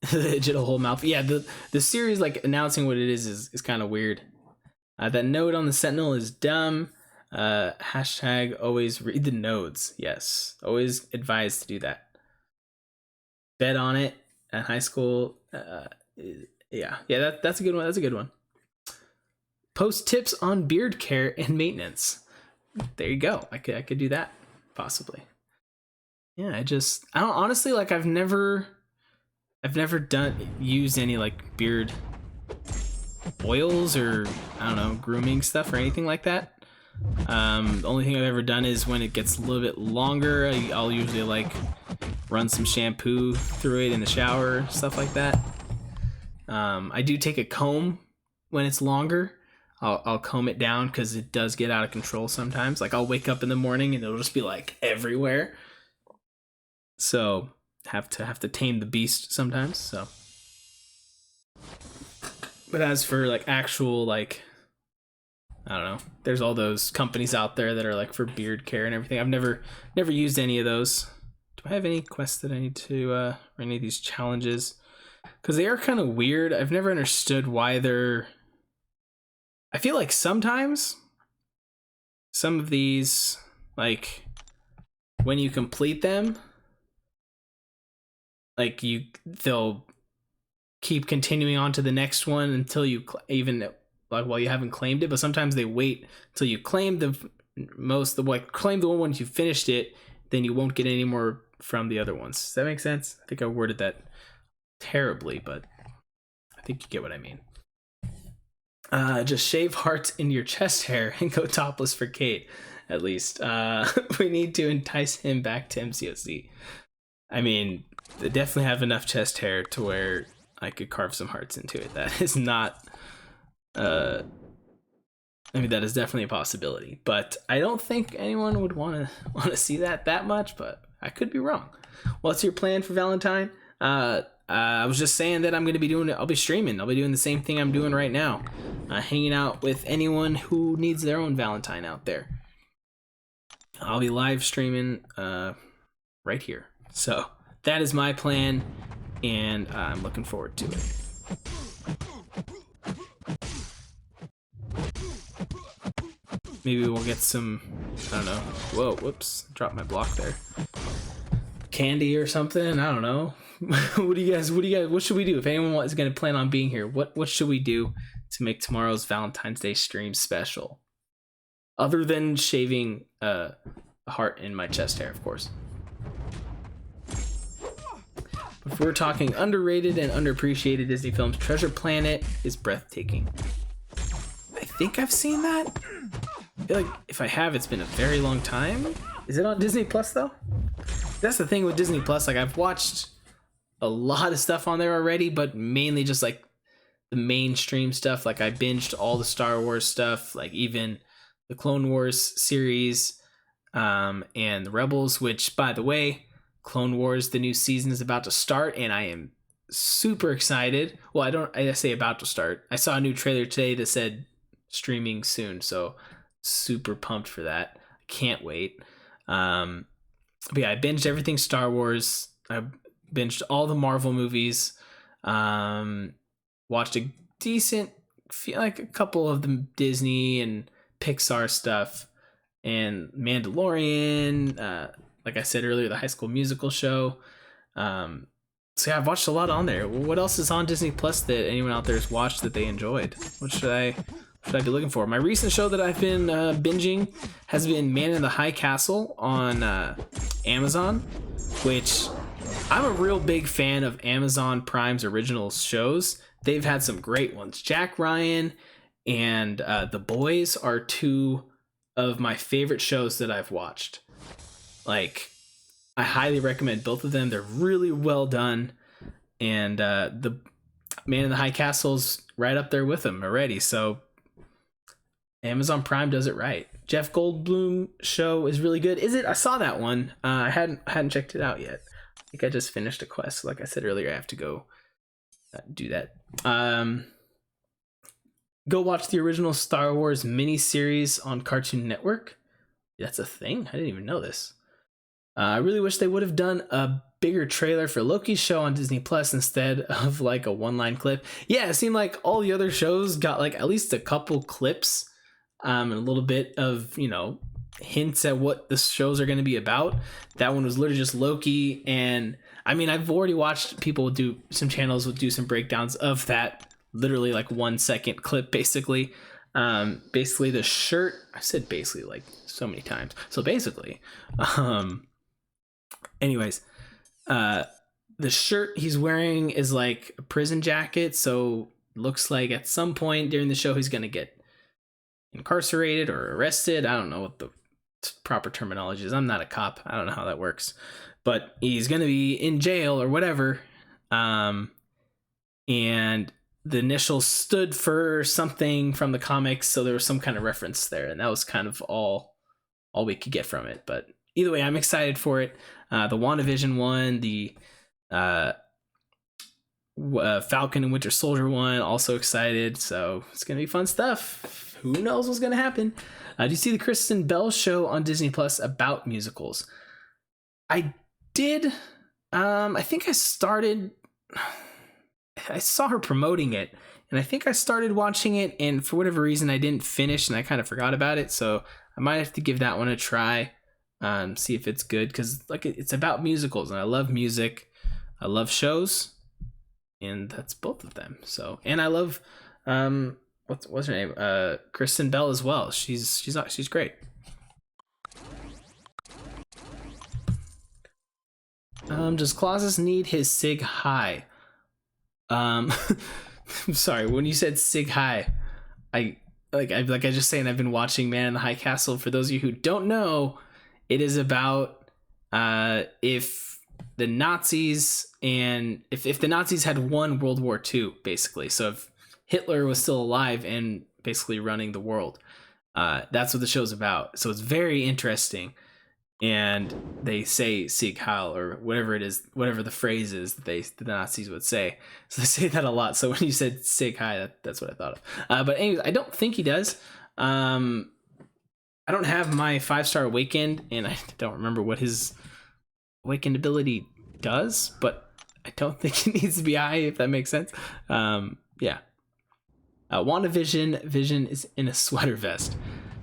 The digital whole mouth. Yeah, the series like announcing what it is kind of weird. That note on the Sentinel is dumb. Hashtag always read the nodes. Yes, always advised to do that. Bet on it at high school. Yeah, that's a good one. That's a good one. Post tips on beard care and maintenance. There you go. I could do that possibly. Yeah, I don't honestly like I've never used any like beard oils or I don't know, grooming stuff or anything like that. The only thing I've ever done is when it gets a little bit longer, I'll usually like run some shampoo through it in the shower, stuff like that. I do take a comb when it's longer. I'll comb it down because it does get out of control sometimes. Like I'll wake up in the morning and it'll just be like everywhere. So have to tame the beast sometimes. So, but as for like actual like, I don't know. There's all those companies out there that are like for beard care and everything. I've never used any of those. Do I have any quests that I need to or any of these challenges? Because they are kind of weird. I've never understood why they're. I feel like sometimes some of these, like when you complete them, like they'll keep continuing on to the next one until you even like while you haven't claimed it. But sometimes they wait until you claim claim the one once you finished it, then you won't get any more from the other ones. Does that make sense? I think I worded that terribly, but think you get what I mean. Just shave hearts into your chest hair and go topless for Kate, at least. We need to entice him back to MCOC. I mean, they definitely have enough chest hair to where I could carve some hearts into it. That is not... I mean, that is definitely a possibility. But I don't think anyone would want to see that much, but I could be wrong. What's your plan for Valentine? I was just saying that I'm going to be doing it. I'll be streaming. I'll be doing the same thing I'm doing right now. Hanging out with anyone who needs their own Valentine out there. I'll be live streaming right here. So that is my plan, and I'm looking forward to it. Maybe we'll get some, I don't know. Whoa, whoops, dropped my block there. Candy or something, I don't know. What should we do? If anyone is going to plan on being here, what should we do to make tomorrow's Valentine's Day stream special? Other than shaving a heart in my chest hair, of course. If we're talking underrated and underappreciated Disney films, Treasure Planet is breathtaking. I think I've seen that. I feel like if I have, it's been a very long time. Is it on Disney Plus though? That's the thing with Disney Plus. Like, I've watched a lot of stuff on there already, but mainly just like the mainstream stuff. Like, I binged all the Star Wars stuff, like even the Clone Wars series, and the Rebels, which, by the way, Clone Wars, the new season is about to start, and I am super excited. Well, I say about to start. I saw a new trailer today that said streaming soon, so super pumped for that. I can't wait. But yeah, I binged everything Star Wars. I binged all the Marvel movies. Watched a decent, like a couple of the Disney and Pixar stuff, and Mandalorian. Like I said earlier, the High School Musical show. So yeah, I've watched a lot on there. What else is on Disney Plus that anyone out there has watched that they enjoyed? What should I be looking for? My recent show that I've been binging has been Man in the High Castle on Amazon, which I'm a real big fan of Amazon Prime's original shows. They've had some great ones. Jack Ryan and The Boys are two of my favorite shows that I've watched. Like, I highly recommend both of them. They're really well done, and the Man in the High Castle's right up there with them already. So Amazon Prime does it right. Jeff Goldblum show is really good. Is it? I saw that one. I hadn't checked it out yet. I think I just finished a quest. Like I said earlier, I have to go do that. Go watch the original Star Wars miniseries on Cartoon Network. That's a thing? I didn't even know this. I really wish they would have done a bigger trailer for Loki's show on Disney Plus instead of like a one-line clip. Yeah, it seemed like all the other shows got like at least a couple clips, and a little bit of, hints at what the shows are going to be about. That one was literally just Loki, and I mean, I've already watched people some breakdowns of that literally like 1 second clip, basically. Basically the shirt, I said basically like so many times. So basically, anyways, the shirt he's wearing is like a prison jacket. So looks like at some point during the show, he's going to get incarcerated or arrested. I don't know what the proper terminology is. I'm not a cop. I don't know how that works, but he's going to be in jail or whatever. And the initials stood for something from the comics. So there was some kind of reference there, and that was kind of all we could get from it. But either way, I'm excited for it. The WandaVision one, the Falcon and Winter Soldier one, also excited. So it's going to be fun stuff. Who knows what's going to happen? Do you see the Kristen Bell show on Disney Plus about musicals? I did. I think I saw her promoting it, and I think I started watching it, and for whatever reason I didn't finish, and I kind of forgot about it. So I might have to give that one a try, see if it's good, because like it's about musicals, and I love music, I love shows, and that's both of them. So, and I love what's her name, Kristen Bell as well. She's great. Does Clauses need his sig high? I'm sorry, when you said Sig Heil, I just saying I've been watching Man in the High Castle. For those of you who don't know, it is about if the Nazis and if the Nazis had won World War II, basically. So if Hitler was still alive and basically running the world, that's what the show's about. So it's very interesting. And they say Sieg Heil or whatever it is, whatever the phrase is that the Nazis would say. So they say that a lot. So when you said Sieg Heil, that's what I thought of. But anyways, I don't think he does. I don't have my 5-star Awakened, and I don't remember what his Awakened ability does, but I don't think it needs to be high, if that makes sense. Yeah. WandaVision, Vision is in a sweater vest.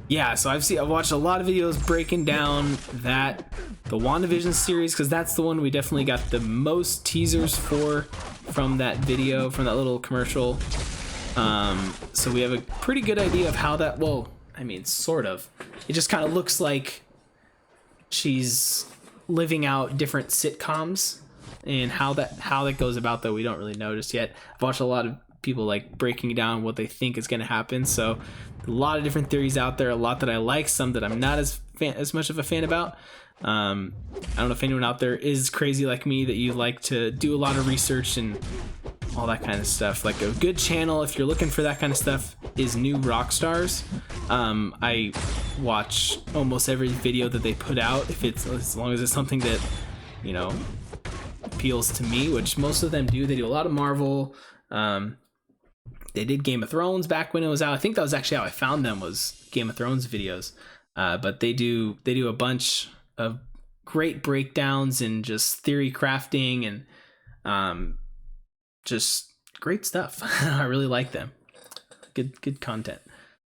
Yeah, so I've watched a lot of videos breaking down the WandaVision series, because that's the one we definitely got the most teasers from that video, from that little commercial. So we have a pretty good idea of how that, well, I mean, sort of. It just kind of looks like she's living out different sitcoms, and how that goes about, though, we don't really know just yet. I've watched a lot of people like breaking down what they think is going to happen, so a lot of different theories out there, a lot that I like, some that I'm not as much of a fan about. I don't know if anyone out there is crazy like me, that you like to do a lot of research and all that kind of stuff. Like a good channel, if you're looking for that kind of stuff, is New Rockstars. I watch almost every video that they put out, as long as it's something that, you know, appeals to me, which most of them do. They do a lot of Marvel. They did Game of Thrones back when it was out. I think that was actually how I found them, was Game of Thrones videos. But they do a bunch of great breakdowns and just theory crafting and just great stuff. I really like them. Good content.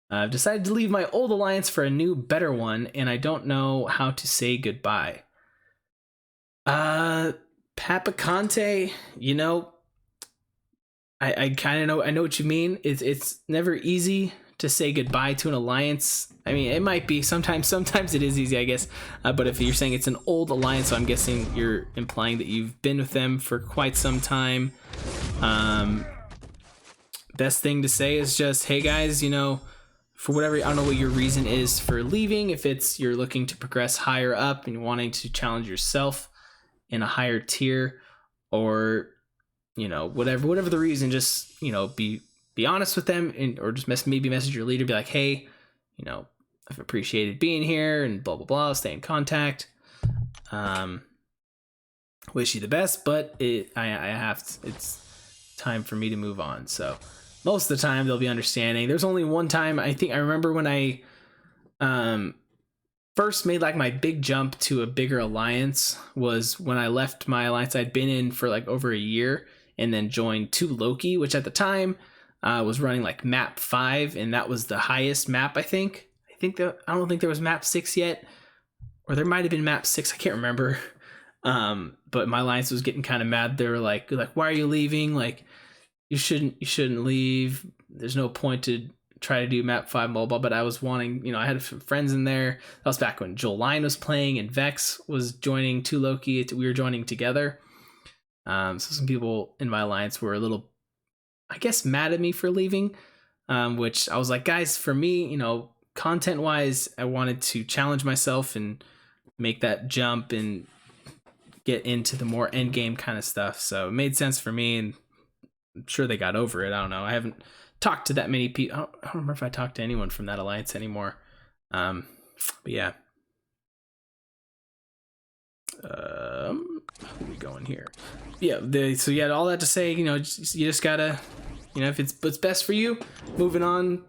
I've decided to leave my old alliance for a new, better one, and I don't know how to say goodbye. Papa Conte, you know, I kind of know. I know what you mean. It's never easy to say goodbye to an alliance. I mean, it might be sometimes it is easy, I guess. But if you're saying it's an old alliance, so I'm guessing you're implying that you've been with them for quite some time. Best thing to say is just, hey guys, you know, for whatever, I don't know what your reason is for leaving. If it's you're looking to progress higher up and wanting to challenge yourself in a higher tier, or, you know, whatever the reason, just, you know, be honest with them, or just maybe message your leader, be like, hey, you know, I've appreciated being here and blah blah blah, stay in contact. Wish you the best, but it's time for me to move on. So most of the time they'll be understanding. There's only one time I remember when I first made like my big jump to a bigger alliance, was when I left my alliance I'd been in for like over a year, and then joined 2 Loki, which at the time was running like map 5, and that was the highest map. I don't think there was map 6 yet, or there might have been map 6, I can't remember. But my alliance was getting kind of mad. They were like, why are you leaving? Like, you shouldn't leave. There's no point to try to do map 5 mobile. But I was wanting, you know, I had some friends in there. That was back when Joel Line was playing and Vex was joining 2 Loki. We were joining together. So some people in my alliance were a little, I guess, mad at me for leaving, which I was like, guys, for me, you know, content wise, I wanted to challenge myself and make that jump and get into the more end game kind of stuff. So it made sense for me, and I'm sure they got over it. I don't know. I haven't talked to that many people. I don't remember if I talked to anyone from that alliance anymore. But yeah. Who are we going here? Yeah, so you had all that to say, you know, you just gotta, you know, if it's what's best for you, moving on.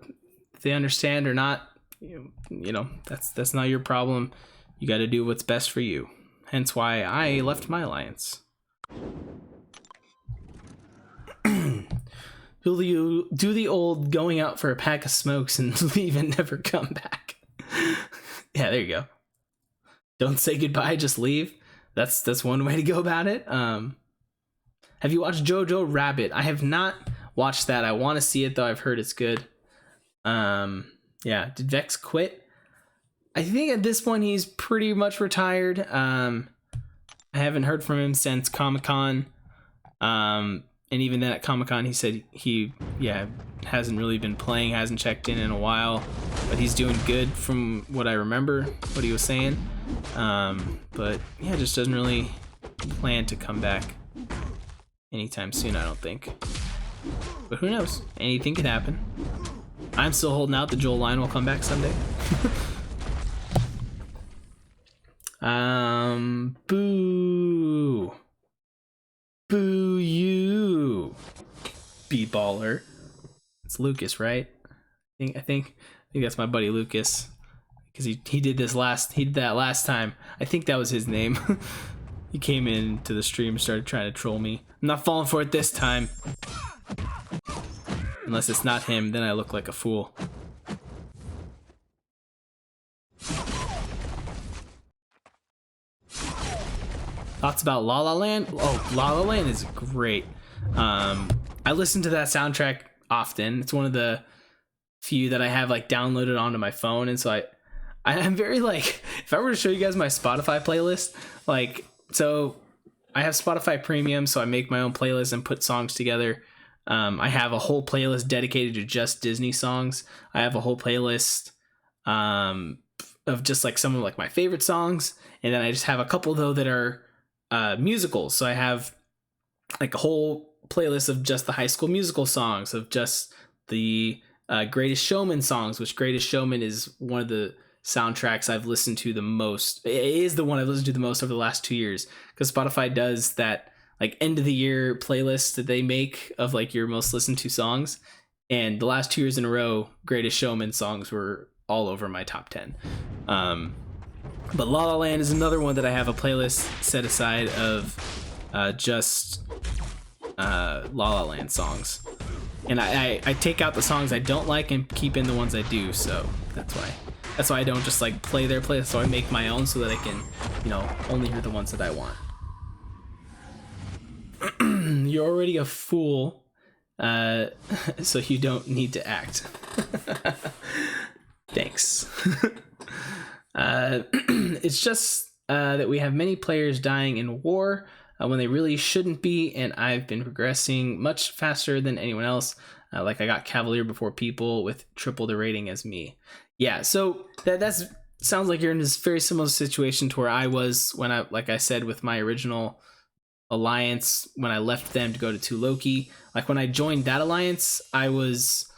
If they understand or not, you know, that's not your problem. You got to do what's best for you. Hence why I left my alliance. Do the old going out for a pack of smokes and leave and never come back. Yeah, there you go. Don't say goodbye, just leave. That's one way to go about it. Have you watched Jojo Rabbit? I have not watched that. I want to see it, though. I've heard it's good. Yeah, did Vex quit? I think at this point he's pretty much retired. I haven't heard from him since Comic-Con. And even then at Comic-Con, he said he hasn't really been playing, hasn't checked in a while, but he's doing good from what I remember, what he was saying. But yeah, just doesn't really plan to come back anytime soon, I don't think. But who knows? Anything could happen. I'm still holding out that Joel Lyon will come back someday. Boo. Boo you. B-baller. It's Lucas, right? I think that's my buddy Lucas. Because he did that last time. I think that was his name. He came into the stream and started trying to troll me. I'm not falling for it this time. Unless it's not him, then I look like a fool. Thoughts about La La Land? Oh, La La Land is great. I listen to that soundtrack often. It's one of the few that I have like downloaded onto my phone, and so I'm very like, if I were to show you guys my Spotify playlist, like, so I have Spotify Premium, so I make my own playlist and put songs together. I have a whole playlist dedicated to just Disney songs. I have a whole playlist of just like some of like my favorite songs, and then I just have a couple though that are musicals. So I have like a whole playlist of just the High School Musical songs, of just the Greatest Showman songs, which Greatest Showman is one of the soundtracks I've listened to the most. It is the one I've listened to the most over the last 2 years, because Spotify does that like end of the year playlist that they make of like your most listened to songs, and the last 2 years in a row, Greatest Showman songs were all over my top 10. But La La Land is another one that I have a playlist set aside of just La La Land songs, and I take out the songs I don't like and keep in the ones I do. So that's why I don't just like play their playlist. So I make my own so that I can, only hear the ones that I want. You're already a fool, so you don't need to act. Thanks. It's just that we have many players dying in war when they really shouldn't be, and I've been progressing much faster than anyone else. Like I got Cavalier before people with triple the rating as me. Yeah, so that's sounds like you're in this very similar situation to where I was when like I said, with my original alliance, when I left them to go to 2 Loki. Like when I joined that alliance, I was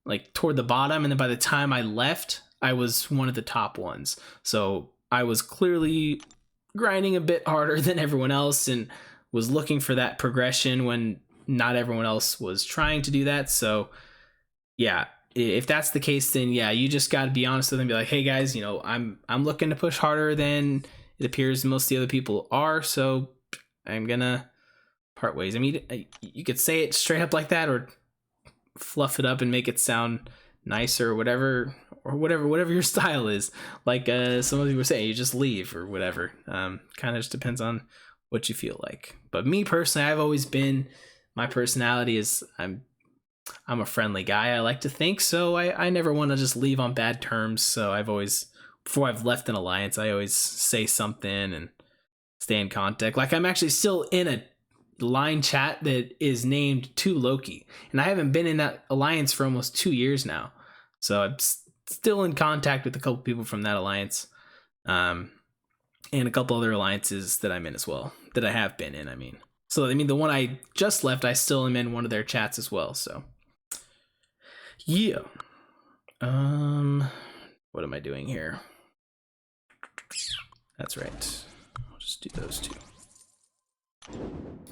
like toward the bottom, and then by the time I left, I was one of the top ones. So I was clearly grinding a bit harder than everyone else and was looking for that progression when not everyone else was trying to do that. So yeah, if that's the case, then yeah, you just got to be honest with them and be like, hey guys, I'm looking to push harder than it appears most of the other people are, so I'm gonna part ways. I mean, you could say it straight up like that, or fluff it up and make it sound nicer, or whatever your style is. Like some of you were saying, you just leave or whatever. Kind of just depends on what you feel like. But me personally, I've always been, my personality is I'm a friendly guy, I like to think, so I never want to just leave on bad terms. So I've always, before I've left an alliance, I always say something and stay in contact. Like I'm actually still in a line chat that is named To Loki, and I haven't been in that alliance for almost 2 years now. So I'm still in contact with a couple people from that alliance, and a couple other alliances that I'm in as well, that I have been in, So the one I just left, I still am in one of their chats as well. So yeah. What am I doing here? That's right. I'll just do those 2.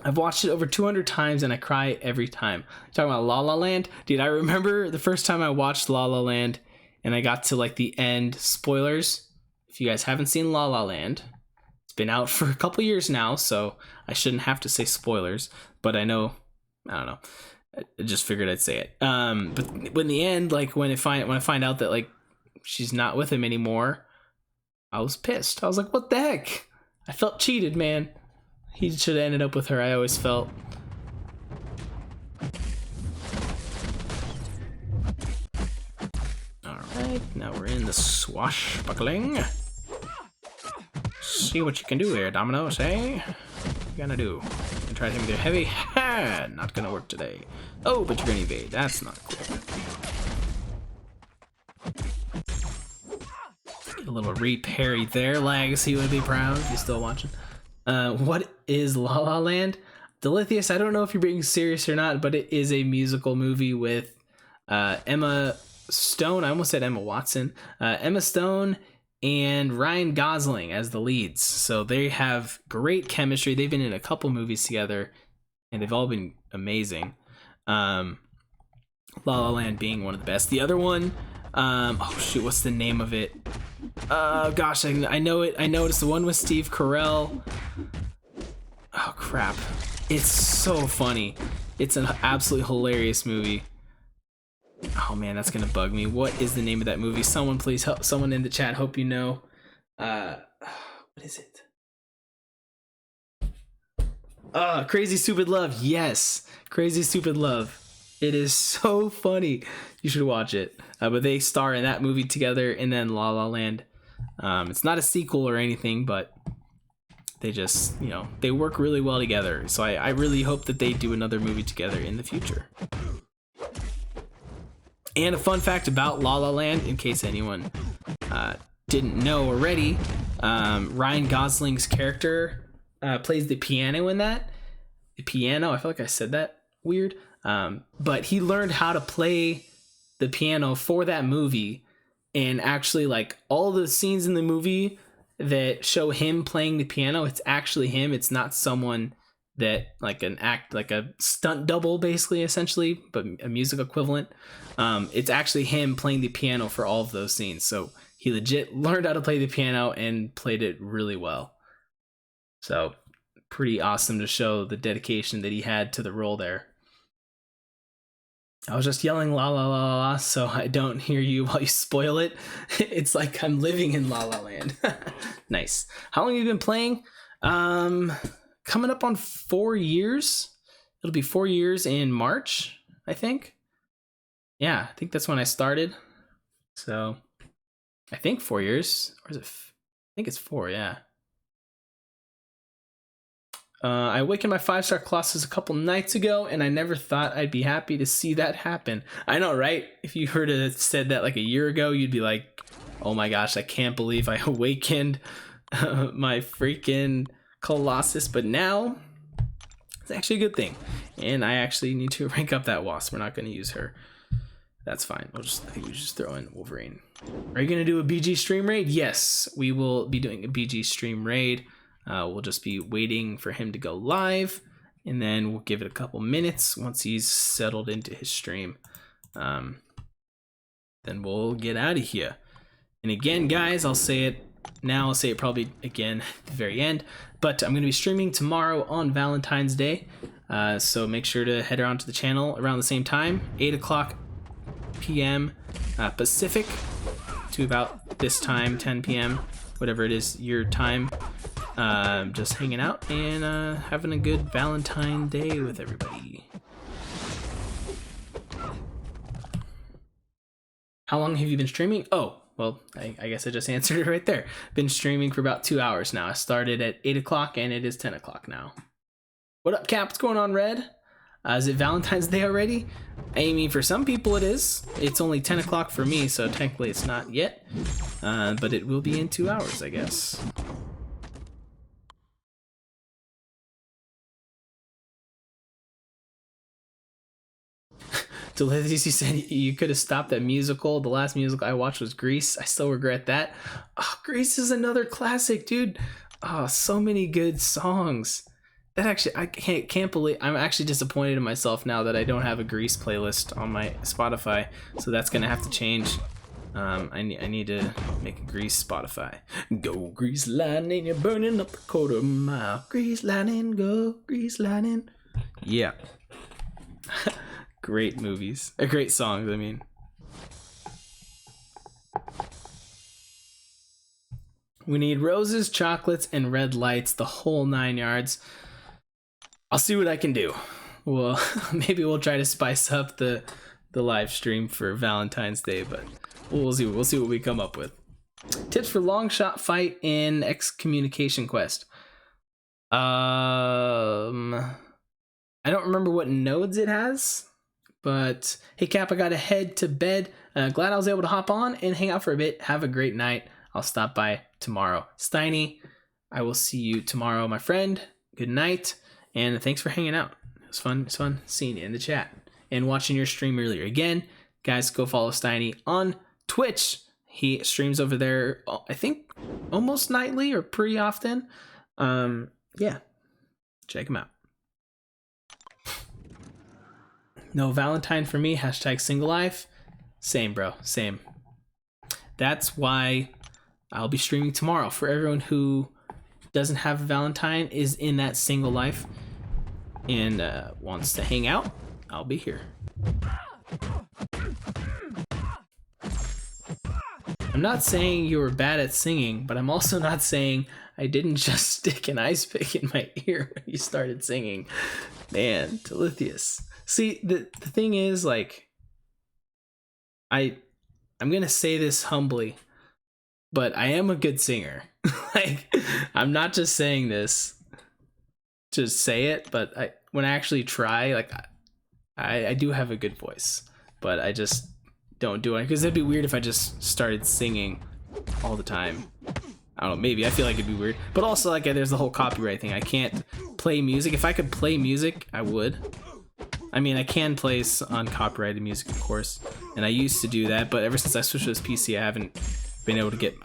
I've watched it over 200 times and I cry every time. Talking about La La Land, dude, I remember the first time I watched La La Land and I got to like the end. Spoilers, if you guys haven't seen La La Land, it's been out for a couple years now, so I shouldn't have to say spoilers, but I don't know, I just figured I'd say it. But when the end, like when I find out that like she's not with him anymore, I was pissed. I was like, what the heck? I felt cheated, man. He should have ended up with her, I always felt. Alright, now we're in the swashbuckling. See what you can do here, Dominoes, eh? What you gonna do? And try to hit me with your heavy. Ha! Not gonna work today. Oh, but you're gonna evade. That's not cool. A little reparry there. Legacy would be proud if you're still watching. What is La La Land? Delithius, I don't know if you're being serious or not, but it is a musical movie with Emma Stone. I almost said Emma Watson. Emma Stone and Ryan Gosling as the leads. So they have great chemistry. They've been in a couple movies together, and they've all been amazing. La La Land being one of the best. The other one, oh shoot, what's the name of it? Gosh, I know it. I know it's the one with Steve Carell. Oh crap. It's so funny. It's an absolutely hilarious movie. Oh man, that's gonna bug me. What is the name of that movie? Someone please help. Someone in the chat. Hope you know. What is it? Crazy Stupid Love. Yes, Crazy Stupid Love. It is so funny. You should watch it. But they star in that movie together, and then La La Land. It's not a sequel or anything, but they just, you know, they work really well together. So I really hope that they do another movie together in the future. And a fun fact about La La Land, in case anyone didn't know already, Ryan Gosling's character plays the piano in that. The piano, I feel like I said that weird. But he learned how to play the piano for that movie, and actually like all the scenes in the movie that show him playing the piano, it's actually him. It's not someone that like a stunt double, basically, essentially, but a music equivalent. It's actually him playing the piano for all of those scenes. So he legit learned how to play the piano and played it really well. So pretty awesome to show the dedication that he had to the role there. I was just yelling la la la la la so I don't hear you while you spoil it. It's like I'm living in La La Land. Nice. How long have you been playing? Coming up on 4 years. It'll be 4 years in March, I think. Yeah, I think that's when I started. So I think 4 years. Or is it? I think it's 4, yeah. I awakened my 5-star Colossus a couple nights ago, and I never thought I'd be happy to see that happen. I know, right? If you heard it said that like a year ago, you'd be like, oh my gosh, I can't believe I awakened my freaking Colossus. But now, it's actually a good thing. And I actually need to rank up that Wasp. We're not going to use her. That's fine. I think we just throw in Wolverine. Are you going to do a BG stream raid? Yes, we will be doing a BG stream raid. We'll just be waiting for him to go live, and then we'll give it a couple minutes once he's settled into his stream. Then we'll get out of here. And again, guys, I'll say it now. I'll say it probably again at the very end. But I'm going to be streaming tomorrow on Valentine's Day. So make sure to head around to the channel around the same time, 8 o'clock p.m. Pacific to about this time, 10 p.m., whatever it is, your time. Just hanging out and having a good Valentine Day with everybody. How long have you been streaming? Oh, well, I guess I just answered it right there. Been streaming for about 2 hours now. I started at 8 o'clock and it is 10 o'clock now. What up, Cap? What's going on, Red? Is it Valentine's Day already? I mean, for some people it is. It's only 10 o'clock for me, so technically it's not yet. But it will be in 2 hours, I guess. Delicious, you said you could have stopped that musical. The last musical I watched was Grease. I still regret that. Oh, Grease is another classic, dude. Oh, so many good songs. That actually, I can't believe, I'm actually disappointed in myself now that I don't have a Grease playlist on my Spotify. So that's gonna have to change. I need to make a Grease Spotify. Go Grease Lightning, you're burning up a quarter mile. Grease Lightning, go Grease Lightning. Yeah. Great movies. Great songs, I mean. We need roses, chocolates, and red lights, the whole 9 yards. I'll see what I can do. Well, maybe we'll try to spice up the live stream for Valentine's Day, but we'll see what we come up with. Tips for Longshot fight in Excommunication Quest. I don't remember what nodes it has, but hey, Cap, I gotta head to bed. Glad I was able to hop on and hang out for a bit. Have a great night. I'll stop by tomorrow. Steiny, I will see you tomorrow, my friend. Good night, and thanks for hanging out. It was fun. It's fun seeing you in the chat and watching your stream earlier. Again, guys, go follow Steiny on Twitch. He streams over there, I think, almost nightly or pretty often. Yeah, check him out. No Valentine for me. Hashtag single life. Same, bro. Same. That's why I'll be streaming tomorrow. For everyone who doesn't have a Valentine, is in that single life, and wants to hang out, I'll be here. I'm not saying you were bad at singing, but I'm also not saying I didn't just stick an ice pick in my ear when you started singing. Man, Delithius. See, the thing is, like, I'm gonna say this humbly, but I am a good singer. Like, I'm not just saying this to say it, but when I actually try, like, I do have a good voice, but I just don't do it because it'd be weird if I just started singing all the time. I don't know, maybe I feel like it'd be weird, but also, like, there's the whole copyright thing. I can't play music. If I could play music, I would. I mean, I can play on copyrighted music, of course, and I used to do that, but ever since I switched to this PC, I haven't been able to get,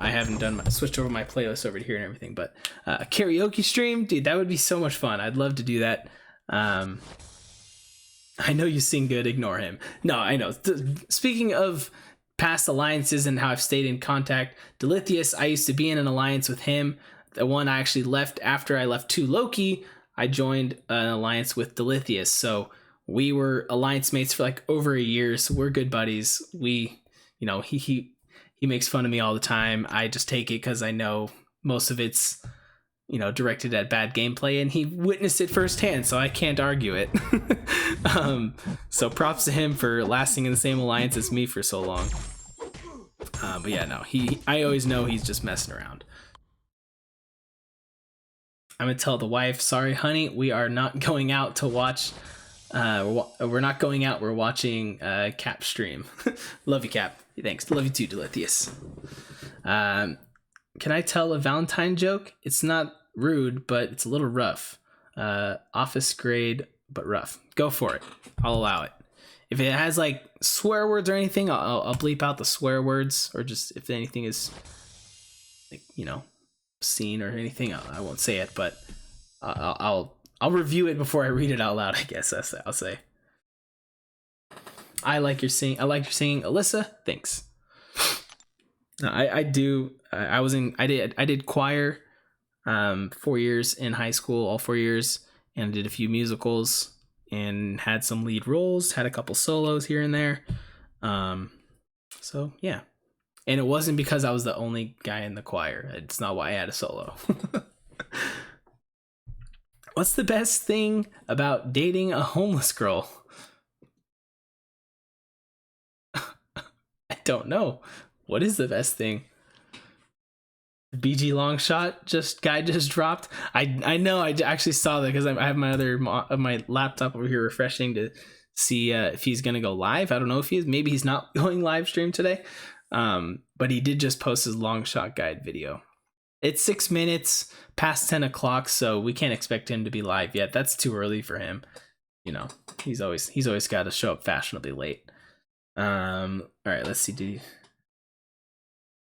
switched over my playlist over to here and everything. But a karaoke stream, dude, that would be so much fun. I'd love to do that. I know you sing good, ignore him. No, I know. Speaking of past alliances and how I've stayed in contact, Delithius, I used to be in an alliance with him. The one I actually left after I left 2 Loki, I joined an alliance with Delithius. So we were alliance mates for like over a year, so we're good buddies. We, you know, he makes fun of me all the time. I just take it because I know most of it's, you know, directed at bad gameplay, and he witnessed it firsthand, so I can't argue it. So props to him for lasting in the same alliance as me for so long. But yeah, no, I always know he's just messing around. I'm gonna tell the wife, sorry, honey, we are not going out to watch. We're not going out. We're watching Cap stream. Love you, Cap. Thanks. Love you too, Delithius. Can I tell a Valentine joke? It's not rude, but it's a little rough. Office grade, but rough. Go for it. I'll allow it. If it has like swear words or anything, I'll bleep out the swear words, or just if anything is, like, you know, scene or anything, I won't say it, but I'll review it before I read it out loud, I guess. I'll say. I like your singing, Alyssa. Thanks. No, I do. I did choir 4 years in high school, all 4 years, and did a few musicals and had some lead roles, had a couple solos here and there. So yeah. And it wasn't because I was the only guy in the choir. It's not why I had a solo. What's the best thing about dating a homeless girl? I don't know. What is the best thing? BG Longshot just dropped. I know. I actually saw that because I have my laptop over here refreshing to see if he's gonna go live. I don't know if he is. Maybe he's not going live stream today. But he did just post his Longshot guide video. It's 6 minutes past 10 o'clock, so we can't expect him to be live yet. That's too early for him. You know, he's always got to show up fashionably late. All right, let's see.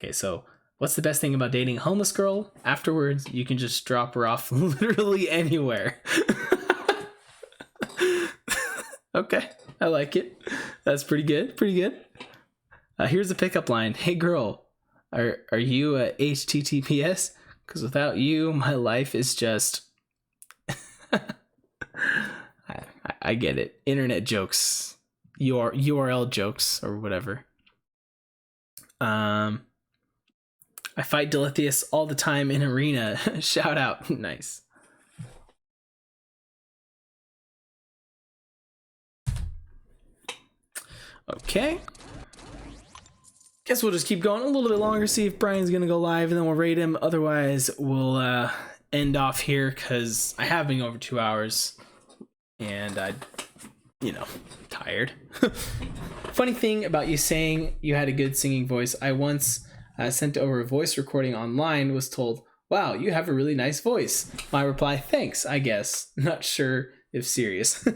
Okay, so what's the best thing about dating a homeless girl? Afterwards, you can just drop her off literally anywhere. Okay, I like it. That's pretty good. Here's a pickup line. Hey girl, are you a HTTPS? Because without you, my life is just... I get it. Internet jokes. URL jokes or whatever. I fight Delithius all the time in arena. Shout out. Nice. Okay. Guess we'll just keep going a little bit longer, see if Brian's gonna go live, and then we'll rate him. Otherwise, we'll end off here because I have been over 2 hours. and I, tired. Funny thing about you saying you had a good singing voice, I once sent over a voice recording online, was told, wow, you have a really nice voice. My reply, thanks, I guess. Not sure if serious.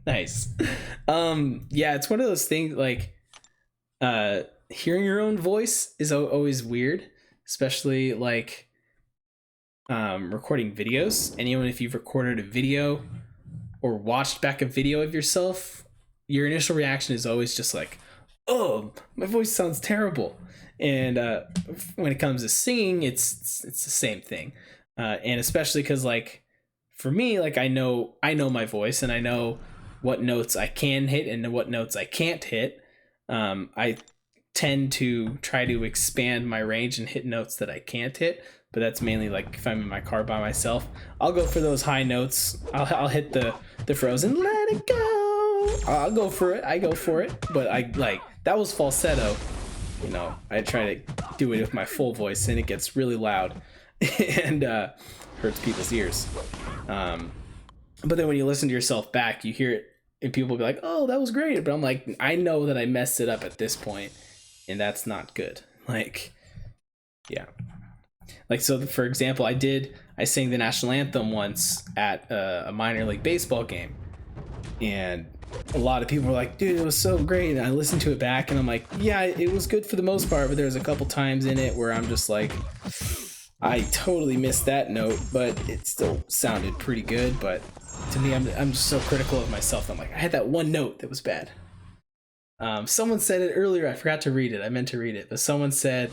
Nice. Yeah, it's one of those things, like, hearing your own voice is always weird, especially like recording videos. And even if you've recorded a video or watched back a video of yourself, your initial reaction is always just like, oh, my voice sounds terrible. And when it comes to singing, it's the same thing. And especially because, like, for me, like, I know my voice, and I know what notes I can hit and what notes I can't hit. I tend to try to expand my range and hit notes that I can't hit, but that's mainly like if I'm in my car by myself. I'll go for those high notes. I'll hit the Frozen Let It Go. I'll go for it. I go for it. But I, like, that was falsetto. I try to do it with my full voice, and it gets really loud and hurts people's ears. But then when you listen to yourself back, you hear it, and people will be like, oh, that was great. But I'm like, I know that I messed it up at this point, and that's not good. Like, yeah. Like, so for example, I sang the national anthem once at a minor league baseball game, and a lot of people were like, dude, it was so great. And I listened to it back, and I'm like, yeah, it was good for the most part, but there's a couple times in it where I'm just like, I totally missed that note, but it still sounded pretty good. But to me, I'm just so critical of myself. I'm like, I had that one note that was bad. Someone said it earlier. I forgot to read it. I meant to read it, but someone said,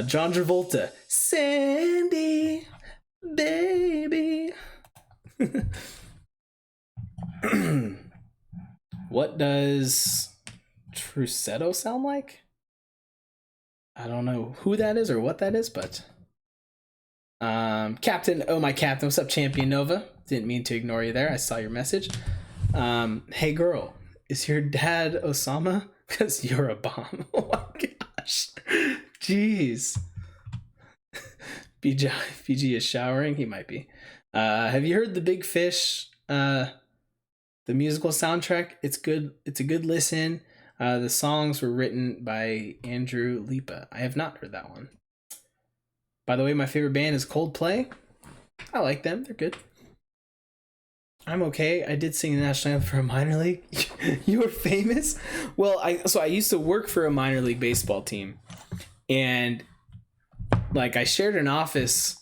John Travolta, Sandy, baby. What does Trucetto sound like? I don't know who that is or what that is, but Captain, oh my Captain, what's up, Champion Nova? Didn't mean to ignore you there. I saw your message. Hey girl, is your dad Osama? Because you're a bomb. Oh my gosh. Jeez. BG is showering. He might be. Have you heard the Big Fish, the musical soundtrack? It's good. It's a good listen. The songs were written by Andrew Lipa. I have not heard that one. By the way, my favorite band is Coldplay. I like them. They're good. I'm okay. I did sing the national anthem for a minor league. You were famous? Well, I used to work for a minor league baseball team, and like I shared an office.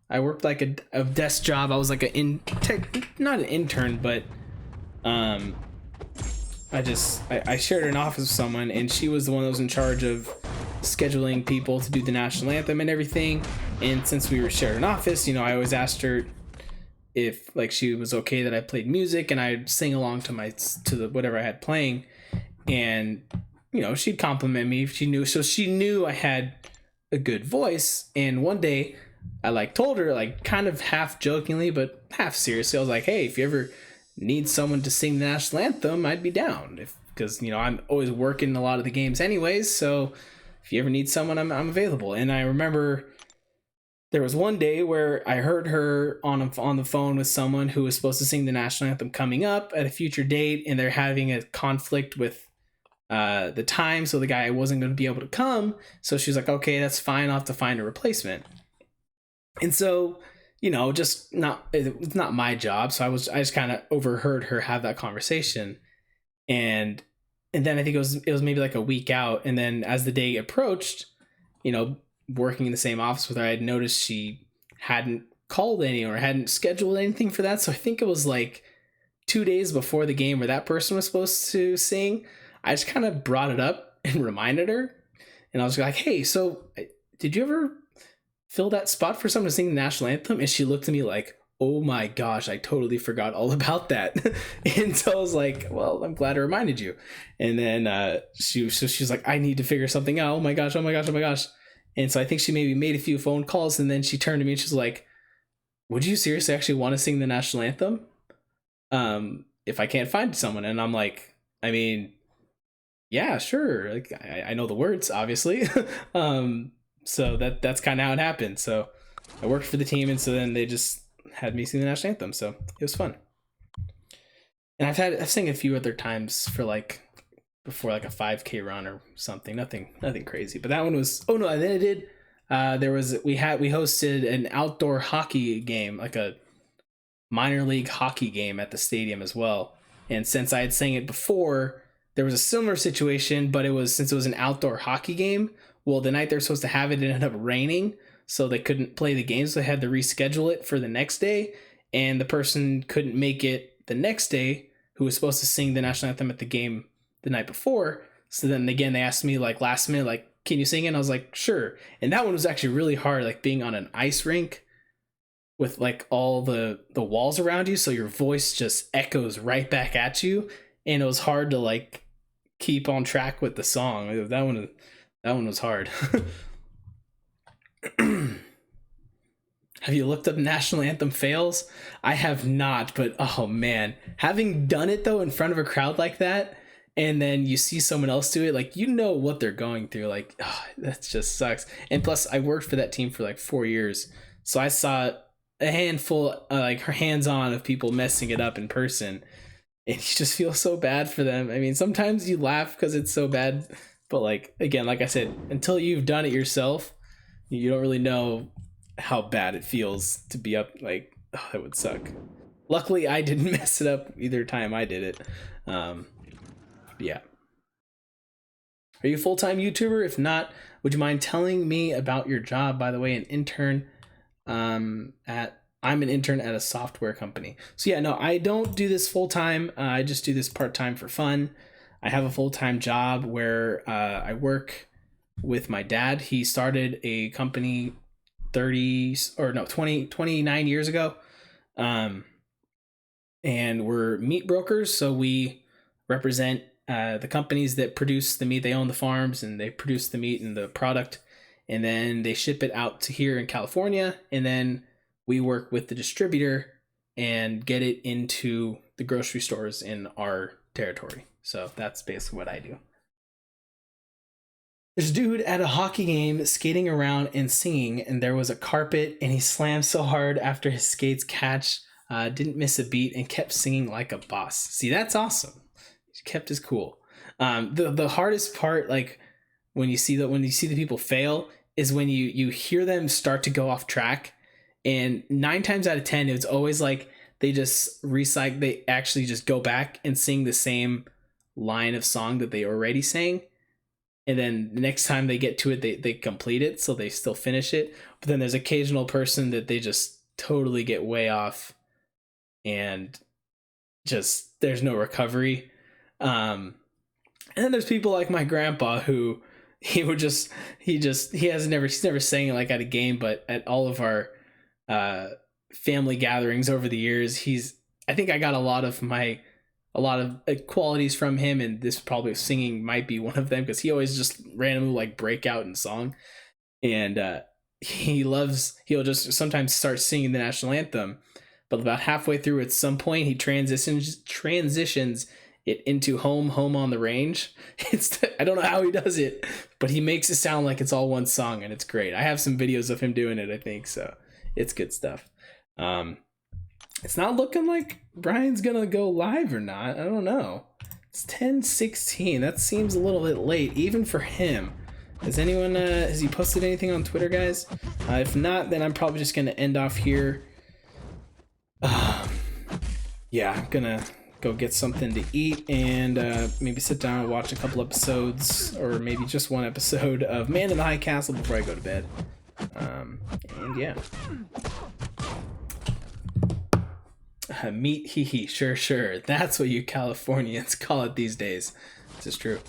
I worked like a desk job. I was like not an intern, but I shared an office with someone, and she was the one that was in charge of scheduling people to do the national anthem and everything. And since we were shared an office, I always asked her if like she was okay that I played music and I'd sing along to the whatever I had playing, and she'd compliment me if she knew. So she knew I had a good voice. And one day I like told her, like, kind of half jokingly but half seriously, I was like, hey, if you ever need someone to sing the national anthem, I'd be down, because I'm always working a lot of the games anyways, so if you ever need someone, I'm available. And I remember there was one day where I heard her on the phone with someone who was supposed to sing the national anthem coming up at a future date, and they're having a conflict with the time, so the guy wasn't going to be able to come. So she's like, okay, that's fine, I'll have to find a replacement. And so it's not my job, so I just kind of overheard her have that conversation, and then I think it was maybe like a week out, and then as the day approached, working in the same office with her, I had noticed she hadn't called any or hadn't scheduled anything for that. So I think it was like 2 days before the game where that person was supposed to sing. I just kind of brought it up and reminded her, and I was like, hey, so did you ever fill that spot for someone to sing the national anthem? And she looked at me like, oh my gosh, I totally forgot all about that. And so I was like, well, I'm glad I reminded you. And then she was like, I need to figure something out. Oh my gosh. And so I think she maybe made a few phone calls, and then she turned to me and she's like, would you seriously actually want to sing the national anthem if I can't find someone? And I'm like, I mean, yeah, sure. Like, I know the words, obviously. So that's kind of how it happened. So I worked for the team, and so then they just had me sing the national anthem. So it was fun. And I've sang a few other times for like before like a 5K run or something. Nothing crazy. But that one was, oh no, and then it did. We hosted an outdoor hockey game, like a minor league hockey game at the stadium as well. And since I had sang it before, there was a similar situation, but since it was an outdoor hockey game. Well, the night they're supposed to have it, it ended up raining, so they couldn't play the game. So they had to reschedule it for the next day, and the person couldn't make it the next day who was supposed to sing the national anthem at the game the night before. So then again, they asked me like last minute, like, "Can you sing it?" And I was like, "Sure." And that one was actually really hard, like being on an ice rink with like all the walls around you, so your voice just echoes right back at you, and it was hard to like keep on track with the song. That one was hard. Have you looked up national anthem fails? I have not, but oh man, having done it though in front of a crowd like that, and then you see someone else do it, like you know what they're going through. Like, oh, that just sucks. And plus, I worked for that team for like 4 years, so I saw a handful, like hands-on, of people messing it up in person, and you just feel so bad for them. I mean, sometimes you laugh because it's so bad, but like again, like I said, until you've done it yourself, you don't really know how bad it feels to be up. Like, oh, that would suck. Luckily, I didn't mess it up either time I did it. Yeah. Are you a full-time YouTuber? If not, would you mind telling me about your job? By the way, I'm an intern at a software company. So yeah, no, I don't do this full time. I just do this part time for fun. I have a full time job where I work with my dad. He started a company 29 years ago. Um, and we're meat brokers. So we represent the companies that produce the meat. They own the farms and they produce the meat and the product. And then they ship it out to here in California. And then we work with the distributor and get it into the grocery stores in our territory. So that's basically what I do. There's a dude at a hockey game skating around and singing, and there was a carpet, and he slammed so hard after his skates catch, didn't miss a beat, and kept singing like a boss. See, that's awesome. He kept his cool. The hardest part, like when you see the people fail, is when you hear them start to go off track, and 9 times out of 10, it's always like they just recycle. They actually just go back and sing the same line of song that they already sang, and then the next time they get to it, they complete it, so they still finish it. But then there's occasional person that they just totally get way off, and just there's no recovery. And then there's people like my grandpa who he's never sang it like at a game, but at all of our family gatherings over the years, I think I got a lot of qualities from him, and this probably singing might be one of them, because he always just randomly like break out in song. And he'll just sometimes start singing the national anthem, but about halfway through at some point he transitions it into home on the range. I don't know how he does it, but he makes it sound like it's all one song, and it's great. I have some videos of him doing it, I think, so it's good stuff. It's not looking like Brian's gonna go live or not. I don't know. It's 10:16. That seems a little bit late, even for him. Has he posted anything on Twitter, guys? If not, then I'm probably just gonna end off here. Yeah, I'm gonna go get something to eat and maybe sit down and watch a couple episodes, or maybe just one episode of Man in the High Castle before I go to bed. And yeah. Meat, hee hee, sure. That's what you Californians call it these days. This is true.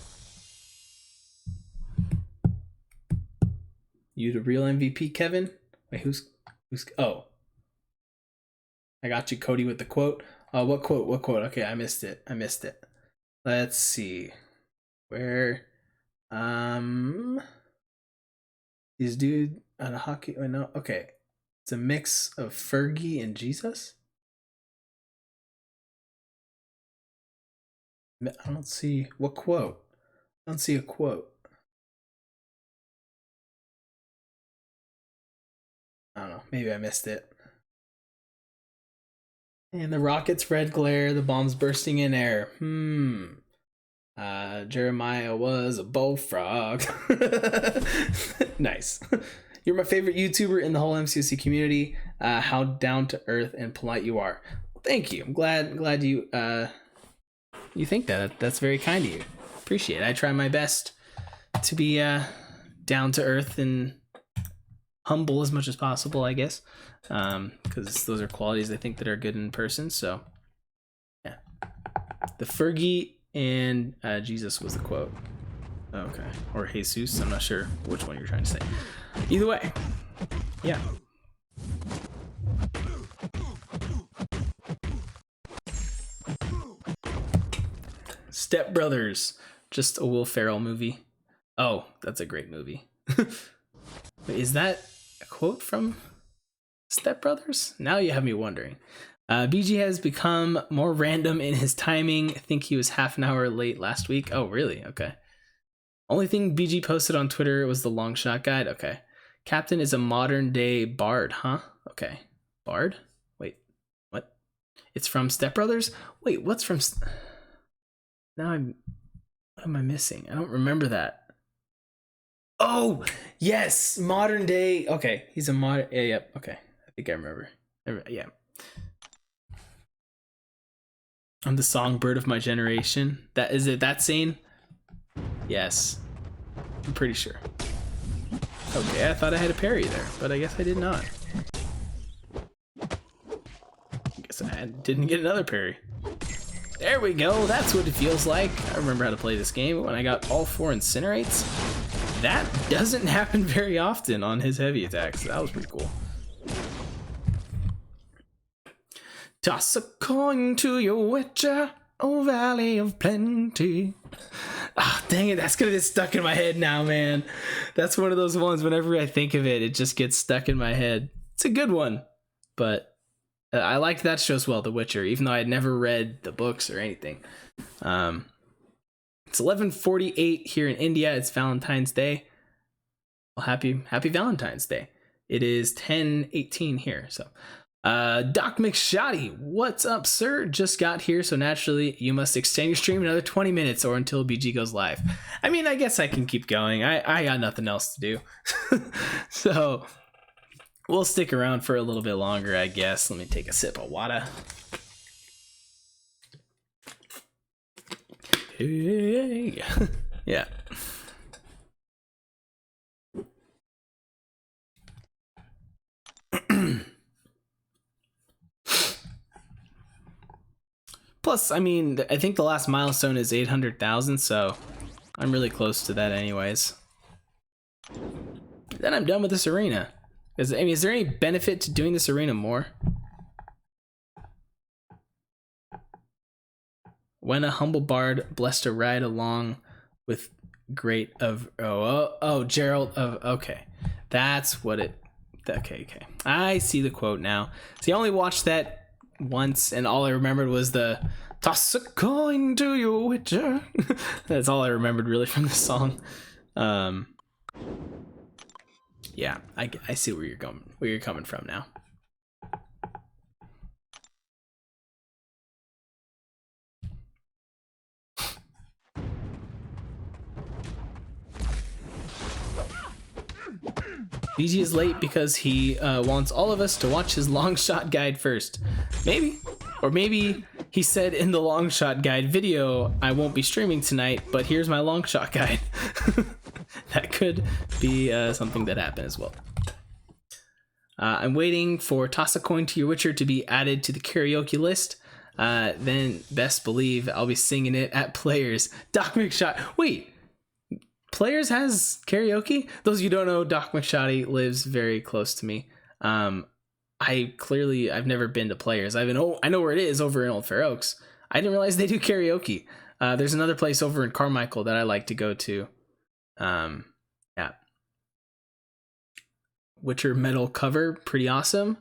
You the real MVP, Kevin? Wait, who's? Oh, I got you, Cody, with the quote. What quote? Okay, I missed it. Let's see. Where? These dude on a hockey. Oh, no. Okay, it's a mix of Fergie and Jesus. I don't see what quote. I don't see a quote. I don't know. Maybe I missed it. And the rocket's red glare, the bombs bursting in air. Jeremiah was a bullfrog. Nice. You're my favorite YouTuber in the whole MCC community. How down to earth and polite you are. Thank you. I'm glad you you think that. That's very kind of you. Appreciate it. I try my best to be down to earth and humble as much as possible, I guess, because those are qualities I think that are good in person. So yeah, the Fergie and Jesus was the quote. Okay, or Jesus, I'm not sure which one you're trying to say. Either way, yeah. Step Brothers, just a Will Ferrell movie. Oh, that's a great movie. Wait, is that a quote from Step Brothers? Now you have me wondering. BG has become more random in his timing. I think he was half an hour late last week. Oh, really? Okay. Only thing BG posted on Twitter was the Longshot guide. Okay. Captain is a modern day bard, huh? Okay. Bard? Wait, what? It's from Step Brothers? Wait, what's from... Now what am I missing? I don't remember that. Oh, yes, modern day. Okay, he's a modern... Yeah, yep, okay. I think I remember. Yeah. I'm the songbird of my generation. That is it, that scene? Yes. I'm pretty sure. Okay, I thought I had a parry there, but I guess I did not. I guess I didn't get another parry. There we go, that's what it feels like. I remember how to play this game when I got all 4 incinerates. That doesn't happen very often on his heavy attacks. That was pretty cool. Toss a coin to your witcher, oh valley of plenty. Ah, dang it, that's gonna get stuck in my head now, man. That's one of those ones, whenever I think of it, it just gets stuck in my head. It's a good one, but I liked that show as well, The Witcher, even though I had never read the books or anything. It's 11:48 here in India. It's Valentine's Day. Well, happy Valentine's Day. It is 10:18 here, so... Doc McShoddy, what's up, sir? Just got here, so naturally you must extend your stream another 20 minutes or until BG goes live. I mean, I guess I can keep going. I got nothing else to do. So we'll stick around for a little bit longer, I guess. Let me take a sip of water. Hey. Yeah. Plus, I mean, I think the last milestone is 800,000, so I'm really close to that anyways. Then I'm done with this arena. I mean, is there any benefit to doing this arena more? When a humble bard blessed to ride along with great of... Oh, Gerald of... Okay, that's what it... Okay. I see the quote now. See, I only watched that once, and all I remembered was the toss a coin to your witcher. That's all I remembered really from the song. Yeah, I see where you're coming from now. BG is late because he wants all of us to watch his Longshot guide first. Maybe. Or maybe he said in the Longshot guide video, I won't be streaming tonight, but here's my Longshot guide. That could be something that happened as well. I'm waiting for Toss a Coin to Your Witcher to be added to the karaoke list. Then best believe I'll be singing it at Players. Doc McShot. Wait. Players has karaoke? Those of you who don't know, Doc McShoddy lives very close to me. I've never been to Players. I know where it is, over in Old Fair Oaks. I didn't realize they do karaoke. There's another place over in Carmichael that I like to go to. Yeah. Witcher metal cover, pretty awesome.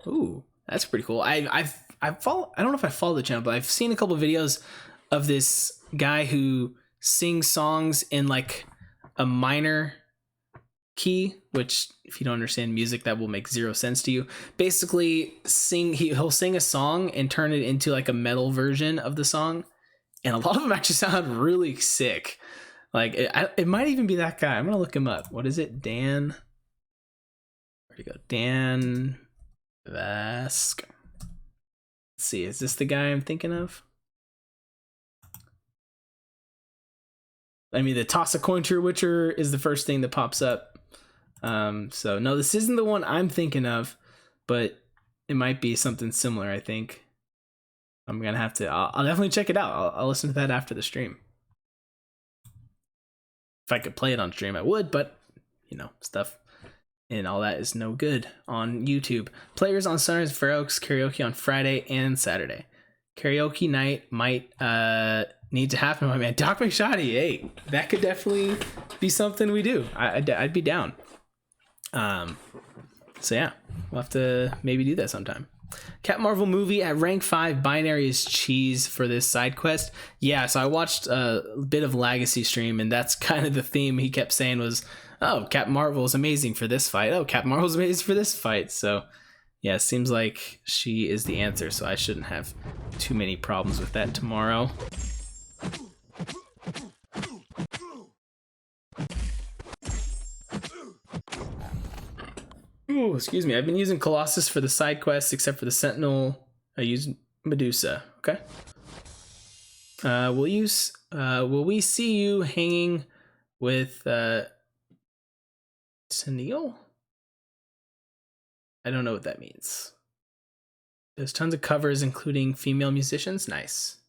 Ooh, that's pretty cool. I don't know if I follow the channel, but I've seen a couple of videos of this guy who sings songs in like a minor key, which if you don't understand music, that will make zero sense to you. Basically, he'll sing a song and turn it into like a metal version of the song, and a lot of them actually sound really sick. Like it might even be that guy. I'm gonna look him up. What is it? Dan. Where'd he go? Dan Vask. Let's see. Is this the guy I'm thinking of? I mean, the toss a coin to your Witcher is the first thing that pops up. So no, this isn't the one I'm thinking of, but it might be something similar. I think I'm gonna have to. I'll definitely check it out. I'll listen to that after the stream. If I could play it on stream, I would, but stuff and all that is no good on YouTube. Players on Sunrise and Fair Oaks, karaoke on Friday and Saturday. Karaoke night might need to happen, my man. Doc McShoddy, hey, that could definitely be something we do. I'd be down. So yeah, we'll have to maybe do that sometime. Captain Marvel movie at rank 5. Binary is cheese for this side quest. Yeah, so I watched a bit of Legacy stream, and that's kind of the theme he kept saying was, oh, Captain Marvel is amazing for this fight. Oh, Captain Marvel is amazing for this fight. So yeah, it seems like she is the answer, so I shouldn't have too many problems with that tomorrow. Ooh, excuse me. I've been using Colossus for the side quests, except for the Sentinel. I use Medusa. Okay. Will we see you hanging with Tennille? I don't know what that means. There's tons of covers, including female musicians. Nice.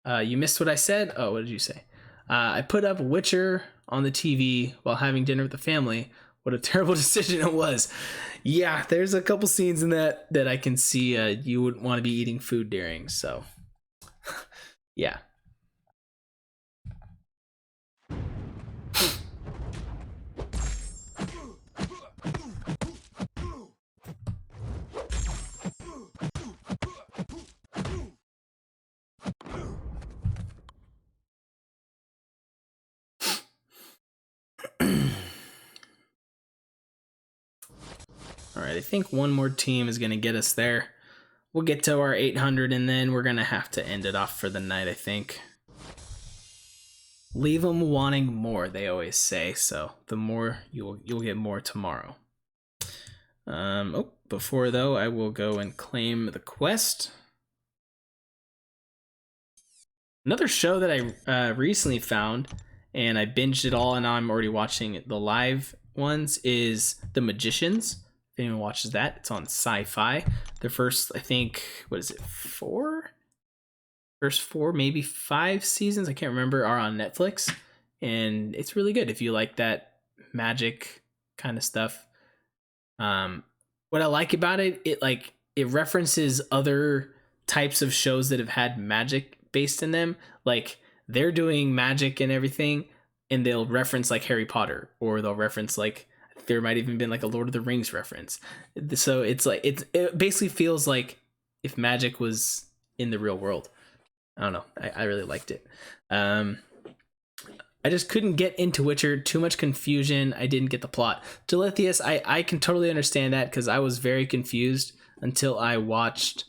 You missed what I said? Oh, what did you say? I put up Witcher on the TV while having dinner with the family. What a terrible decision it was. Yeah, there's a couple scenes in that I can see you wouldn't want to be eating food during. So, yeah. All right, I think one more team is going to get us there. We'll get to our 800, and then we're going to have to end it off for the night, I think. Leave them wanting more, they always say. So the more, you'll get more tomorrow. Before, though, I will go and claim the quest. Another show that I recently found, and I binged it all, and now I'm already watching the live ones, is The Magicians. If anyone watches that, it's on Sci-Fi. The first, I think, what is it, 4? First 4, maybe 5 seasons, I can't remember, are on Netflix. And it's really good if you like that magic kind of stuff. What I like about it, it references other types of shows that have had magic based in them. Like, they're doing magic and everything, and they'll reference like Harry Potter, or they'll reference like, there might even been like a Lord of the Rings reference. So it's like, it basically feels like if magic was in the real world. I don't know. I really liked it. I just couldn't get into Witcher. Too much confusion. I didn't get the plot. Delithius, I can totally understand that, because I was very confused until I watched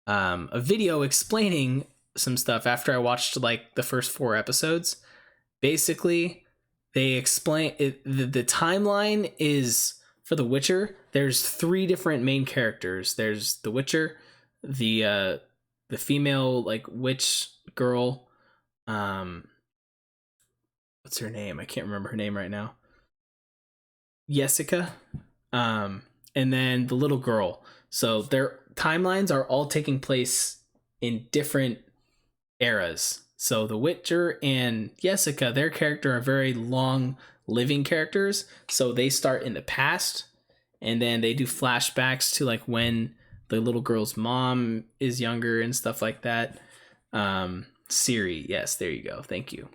a video explaining some stuff after I watched like the first 4 episodes. Basically, they explain it. The timeline is, for The Witcher, there's 3 different main characters. There's The Witcher, the female like witch girl, what's her name? I can't remember her name right now. Jessica, and then the little girl. So their timelines are all taking place in different eras. So The Witcher and Jessica, their character are very long living characters. So they start in the past, and then they do flashbacks to like when the little girl's mom is younger and stuff like that. Ciri, yes, there you go. Thank you.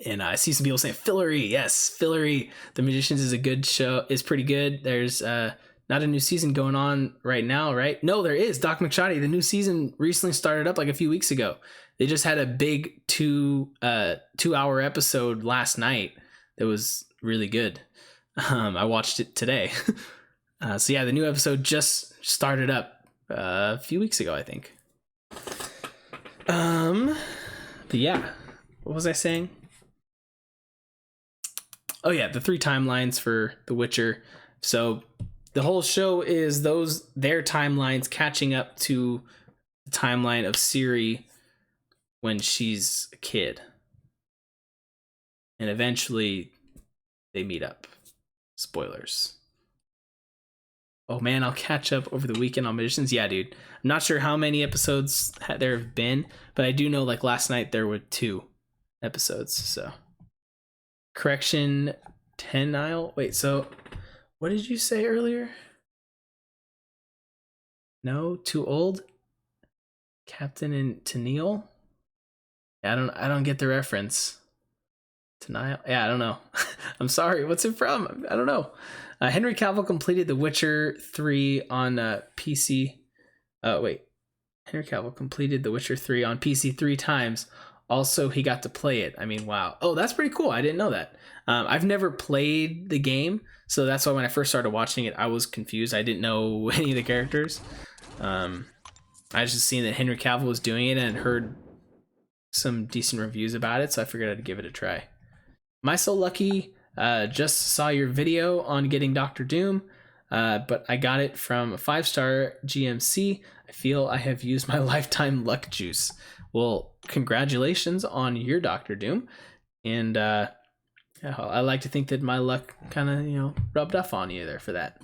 And I see some people saying Fillory. Yes, Fillory. The Magicians is a good show. It's pretty good. There's not a new season going on right now, right? No, there is. Doc McShoddy. The new season recently started up like a few weeks ago. They just had a big 2-hour episode last night that was really good. I watched it today. So yeah, the new episode just started up a few weeks ago, I think. But yeah, what was I saying? Oh yeah, the 3 timelines for The Witcher. So the whole show is their timelines catching up to the timeline of Ciri when she's a kid. And eventually they meet up. Spoilers. Oh man, I'll catch up over the weekend on Magicians. Yeah, dude. I'm not sure how many episodes there have been, but I do know like last night there were 2 episodes. So correction, 10 Nile. Wait, so what did you say earlier? No, too old. Captain and Tennille. Yeah, I don't get the reference. Tennille. Yeah, I don't know. I'm sorry. What's it from? I don't know. Henry Cavill completed The Witcher 3 on PC. Wait. Henry Cavill completed The Witcher 3 on PC 3 times. Also, he got to play it. I mean, wow. Oh, that's pretty cool. I didn't know that. I've never played the game, so that's why when I first started watching it, I was confused. I didn't know any of the characters. I was just seeing that Henry Cavill was doing it and heard some decent reviews about it, so I figured I'd give it a try. Am I so lucky? Just saw your video on getting Doctor Doom, but I got it from a 5-star GMC. I feel I have used my lifetime luck juice. Well, congratulations on your Doctor Doom. And I like to think that my luck kind of, rubbed off on you there for that.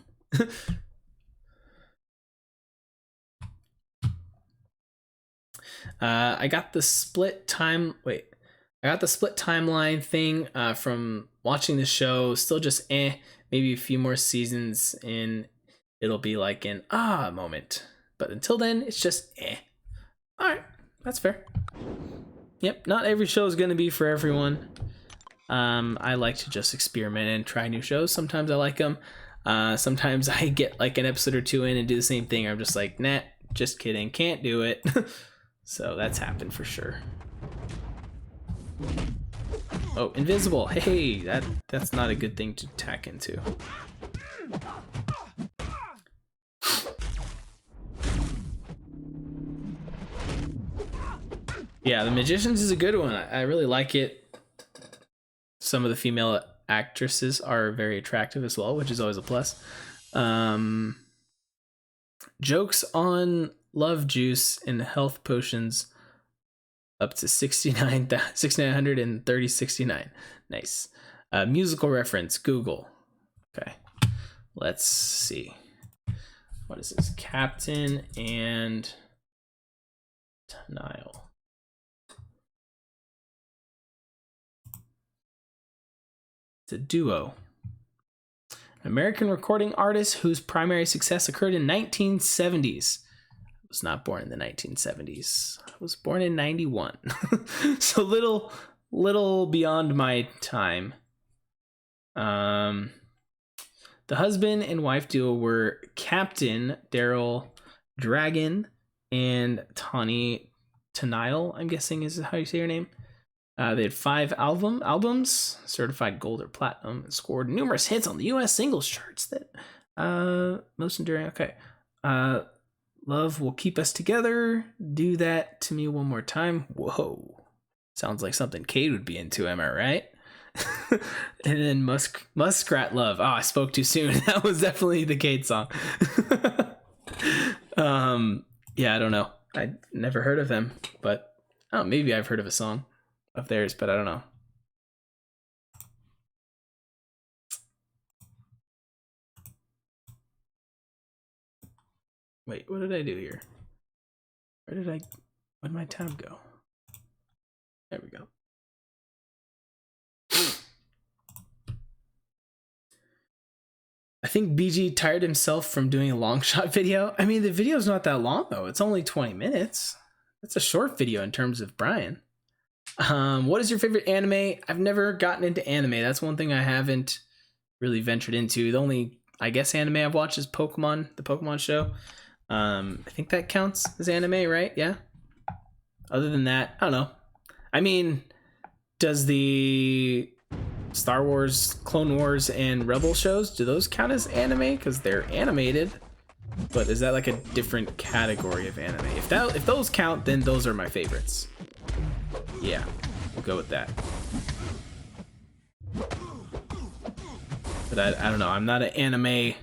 I got the split timeline thing from watching the show. Still just maybe a few more seasons and it'll be like an moment. But until then, it's just all right, that's fair. Yep, not every show is going to be for everyone. I like to just experiment and try new shows. Sometimes I like them. Sometimes I get like an episode or 2 in and do the same thing. I'm just like, nah, just kidding, can't do it. So that's happened for sure. Oh, invisible. Hey, that's not a good thing to tack into. Yeah, The Magicians is a good one. I really like it. Some of the female actresses are very attractive as well, which is always a plus. Jokes on love juice and health potions up to 6,900 and 3069. Nice. Musical reference, Google. Okay, let's see. What is this? Captain and Tennille. It's a duo. An American recording artist whose primary success occurred in 1970s. I was not born in the 1970s. I was born in 91. So little beyond my time. The husband and wife duo were Captain Daryl Dragon and Tawny Tennille, I'm guessing is how you say your name. They had 5 albums, certified gold or platinum, and scored numerous hits on the U.S. singles charts. That most enduring. Okay, love will keep us together. Do that to me one more time. Whoa, sounds like something Cade would be into. Am I right? And then Muskrat Love. Oh, I spoke too soon. That was definitely the Cade song. Yeah, I don't know. I never heard of them, but maybe I've heard of a song of theirs, but I don't know. Wait, what did I do here? Where'd my tab go? There we go. I think BG tired himself from doing a Longshot video. I mean, the video's not that long though. It's only 20 minutes. That's a short video in terms of Brian. What is your favorite anime? I've never gotten into anime. That's one thing I haven't really ventured into. The only, I guess, anime I've watched is Pokemon, the Pokemon show. I think that counts as anime, right? Yeah. Other than that, I don't know. I mean, does the Star Wars, Clone Wars, and Rebel shows, do those count as anime? Because they're animated, but is that like a different category of anime? If those count, then those are my favorites. Yeah, we'll go with that. But I don't know, I'm not an anime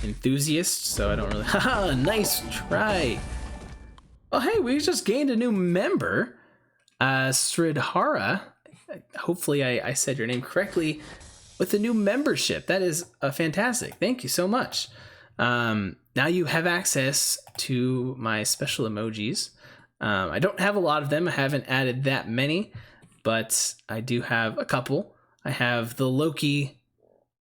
enthusiast, so I don't really... Haha, nice try! Oh hey, we just gained a new member. Sridhara. Hopefully I said your name correctly with a new membership. That is fantastic. Thank you so much. Now you have access to my special emojis. I don't have a lot of them. I haven't added that many, but I do have a couple. I have the Loki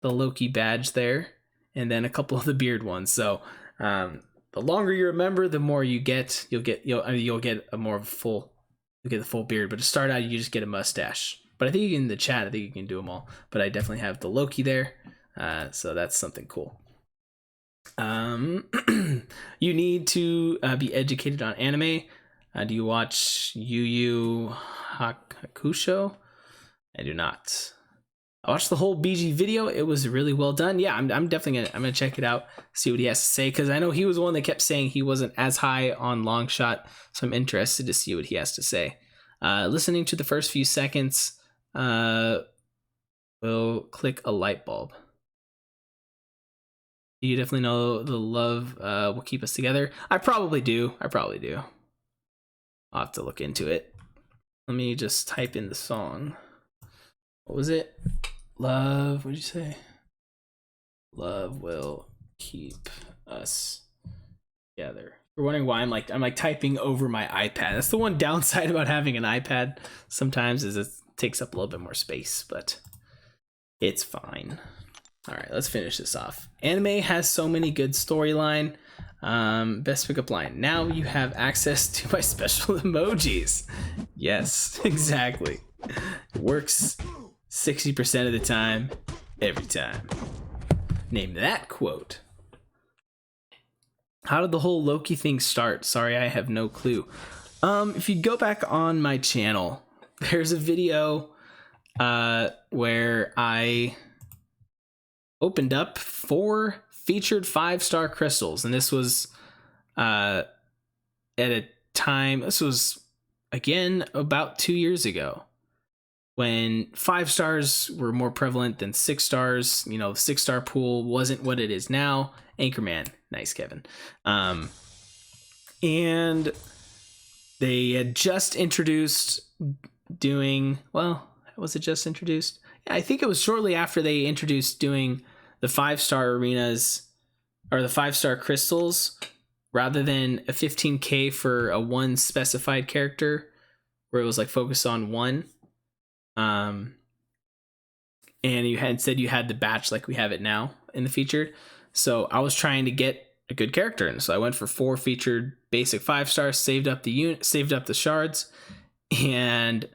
badge there, and then a couple of the beard ones. So the longer you remember, the more you get. You'll get a more full. You get the full beard, but to start out, you just get a mustache. But I think in the chat, I think you can do them all. But I definitely have the Loki there, so that's something cool. You need to be educated on anime. Do you watch Yu Yu Hakusho? I do not. I watched the whole BG video. It was really well done. Yeah, I'm definitely gonna check it out, see what he has to say, because I know he was one that kept saying he wasn't as high on Longshot, so I'm interested to see what he has to say. Listening to the first few seconds, will click a light bulb. You definitely know the love will keep us together. I probably do. I'll have to look into it. Let me just type in the song. What was it? Love, what'd you say? Love will keep us together. You're wondering why I'm like typing over my iPad. That's the one downside about having an iPad sometimes, is it takes up a little bit more space, but it's fine. All right, let's finish this off. Anime has so many good storyline. Best pickup line. Now you have access to my special emojis. Yes, exactly. It works 60% of the time, every time. Name that quote. How did the whole Loki thing start? Sorry, I have no clue. If you go back on my channel, there's a video where I opened up 4 featured 5-star crystals, and this was at a time, this was again about 2 years ago, when 5 stars were more prevalent than 6 stars. You know, the 6-star pool wasn't what it is now. Anchorman, nice, Kevin. And they had just introduced doing, well, was it just introduced? Yeah, I think it was shortly after they introduced doing the 5-star arenas, or the 5-star crystals, rather than a 15k for a one specified character, where it was like focused on one. And you had said you had the batch like we have it now in the featured. So I was trying to get a good character, and so I went for 4 featured basic 5 stars, saved up the shards, and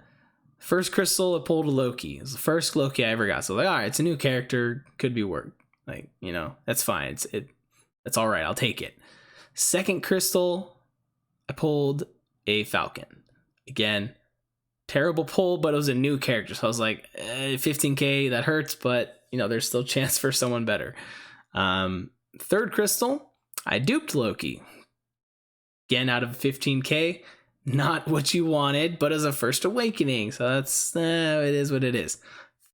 first crystal, I pulled a Loki. It was the first Loki I ever got. So I was like, all right, it's a new character, could be work. Like, you know, that's fine. It's all right. I'll take it. Second crystal, I pulled a Falcon. Again, terrible pull, but it was a new character. So I was like, 15k, that hurts, but you know, there's still a chance for someone better. Third crystal, I duped Loki. Again, out of 15k, not what you wanted, but as a first awakening. So that's, it is what it is.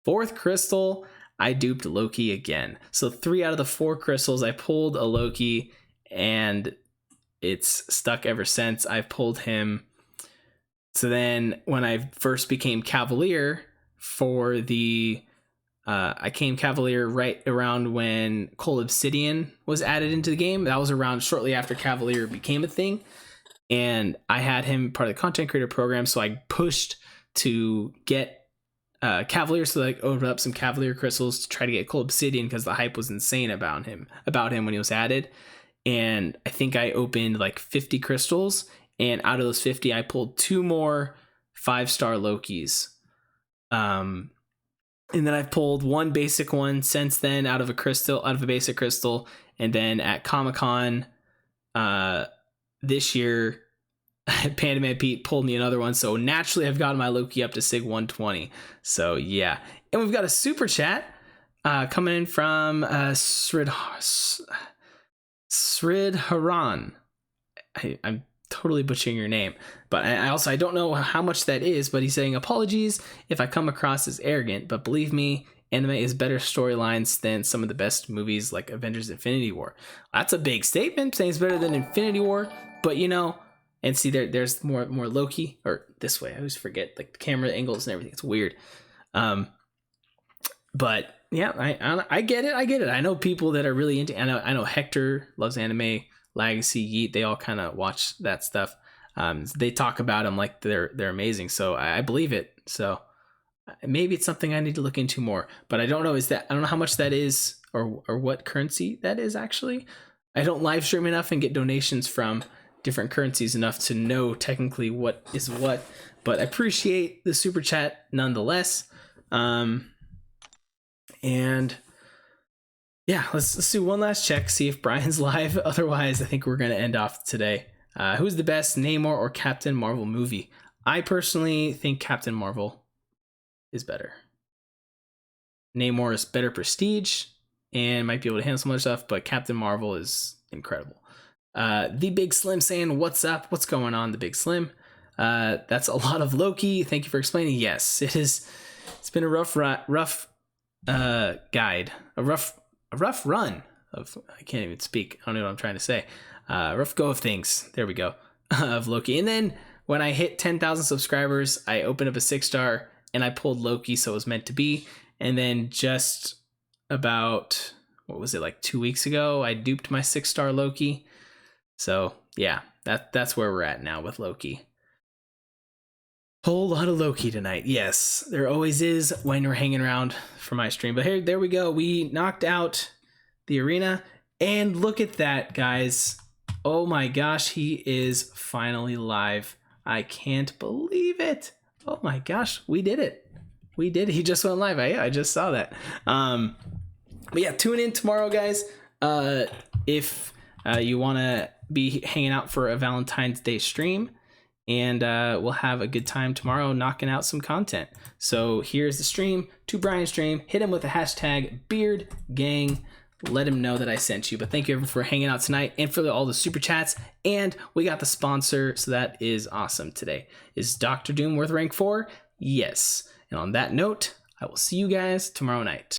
Fourth crystal, I duped Loki again. So 3 out of the 4 crystals, I pulled a Loki, and it's stuck ever since. I've pulled him. So then when I first became Cavalier for the, I came Cavalier right around when Cold Obsidian was added into the game. That was around shortly after Cavalier became a thing. And I had him part of the content creator program. So I pushed to get Cavalier, so I opened up some Cavalier crystals to try to get Cold Obsidian, because the hype was insane about him when he was added. And I think I opened like 50 crystals, and out of those 50, I pulled 2 more 5-star Lokis. And then I've pulled 1 basic one since then out of a basic crystal. And then at Comic-Con this year, Panda Man Pete pulled me another one. So naturally, I've gotten my Loki up to Sig 120. So yeah, And we've got a super chat coming in from Sridharan. I'm totally butchering your name, but I don't know how much that is, but he's saying, apologies if I come across as arrogant, but believe me, anime is better storylines than some of the best movies like Avengers Infinity War. That's a big statement, saying it's better than Infinity War, but you know, and see there's more Loki, or this way, I always forget, like the camera angles and everything, it's weird. But yeah, I get it. I know people that are really into, I know Hector loves anime, Legacy, Yeet, they all kind of watch that stuff. They talk about them like they're amazing, so I believe it. So maybe it's something I need to look into more, but I don't know I don't know how much that is, or what currency that is actually. I don't live stream enough and get donations from different currencies enough to know technically what is what, but I appreciate the super chat nonetheless. And yeah, let's do one last check, see if Brian's live. Otherwise, I think we're going to end off today. Who's the best Namor or Captain Marvel movie? I personally think Captain Marvel is better. Namor is better prestige and might be able to handle some other stuff, but Captain Marvel is incredible. The Big Slim saying, what's up? What's going on, The Big Slim? That's a lot of Loki. Thank you for explaining. Yes, it is. It's been a rough guide, a rough run of, I can't even speak, I don't know what I'm trying to say, rough go of things, there we go, of Loki. And then when I hit 10,000 subscribers, I opened up a 6-star and I pulled Loki, so it was meant to be. And then just about, what was it, like 2 weeks ago, I duped my 6-star Loki. So yeah, that's where we're at now with Loki. Whole lot of Loki tonight. Yes, there always is when we're hanging around for my stream. But there we go. We knocked out the arena, and look at that, guys. Oh my gosh, he is finally live. I can't believe it. Oh my gosh, we did it. We did it. He just went live. I just saw that. But yeah, tune in tomorrow, guys. If you want to be hanging out for a Valentine's Day stream. And we'll have a good time tomorrow knocking out some content. So here's the stream to Brian's stream. Hit him with the hashtag BeardGang. Let him know that I sent you. But thank you everyone for hanging out tonight and for all the super chats. And we got the sponsor, so that is awesome today. Is Dr. Doom worth rank 4? Yes. And on that note, I will see you guys tomorrow night.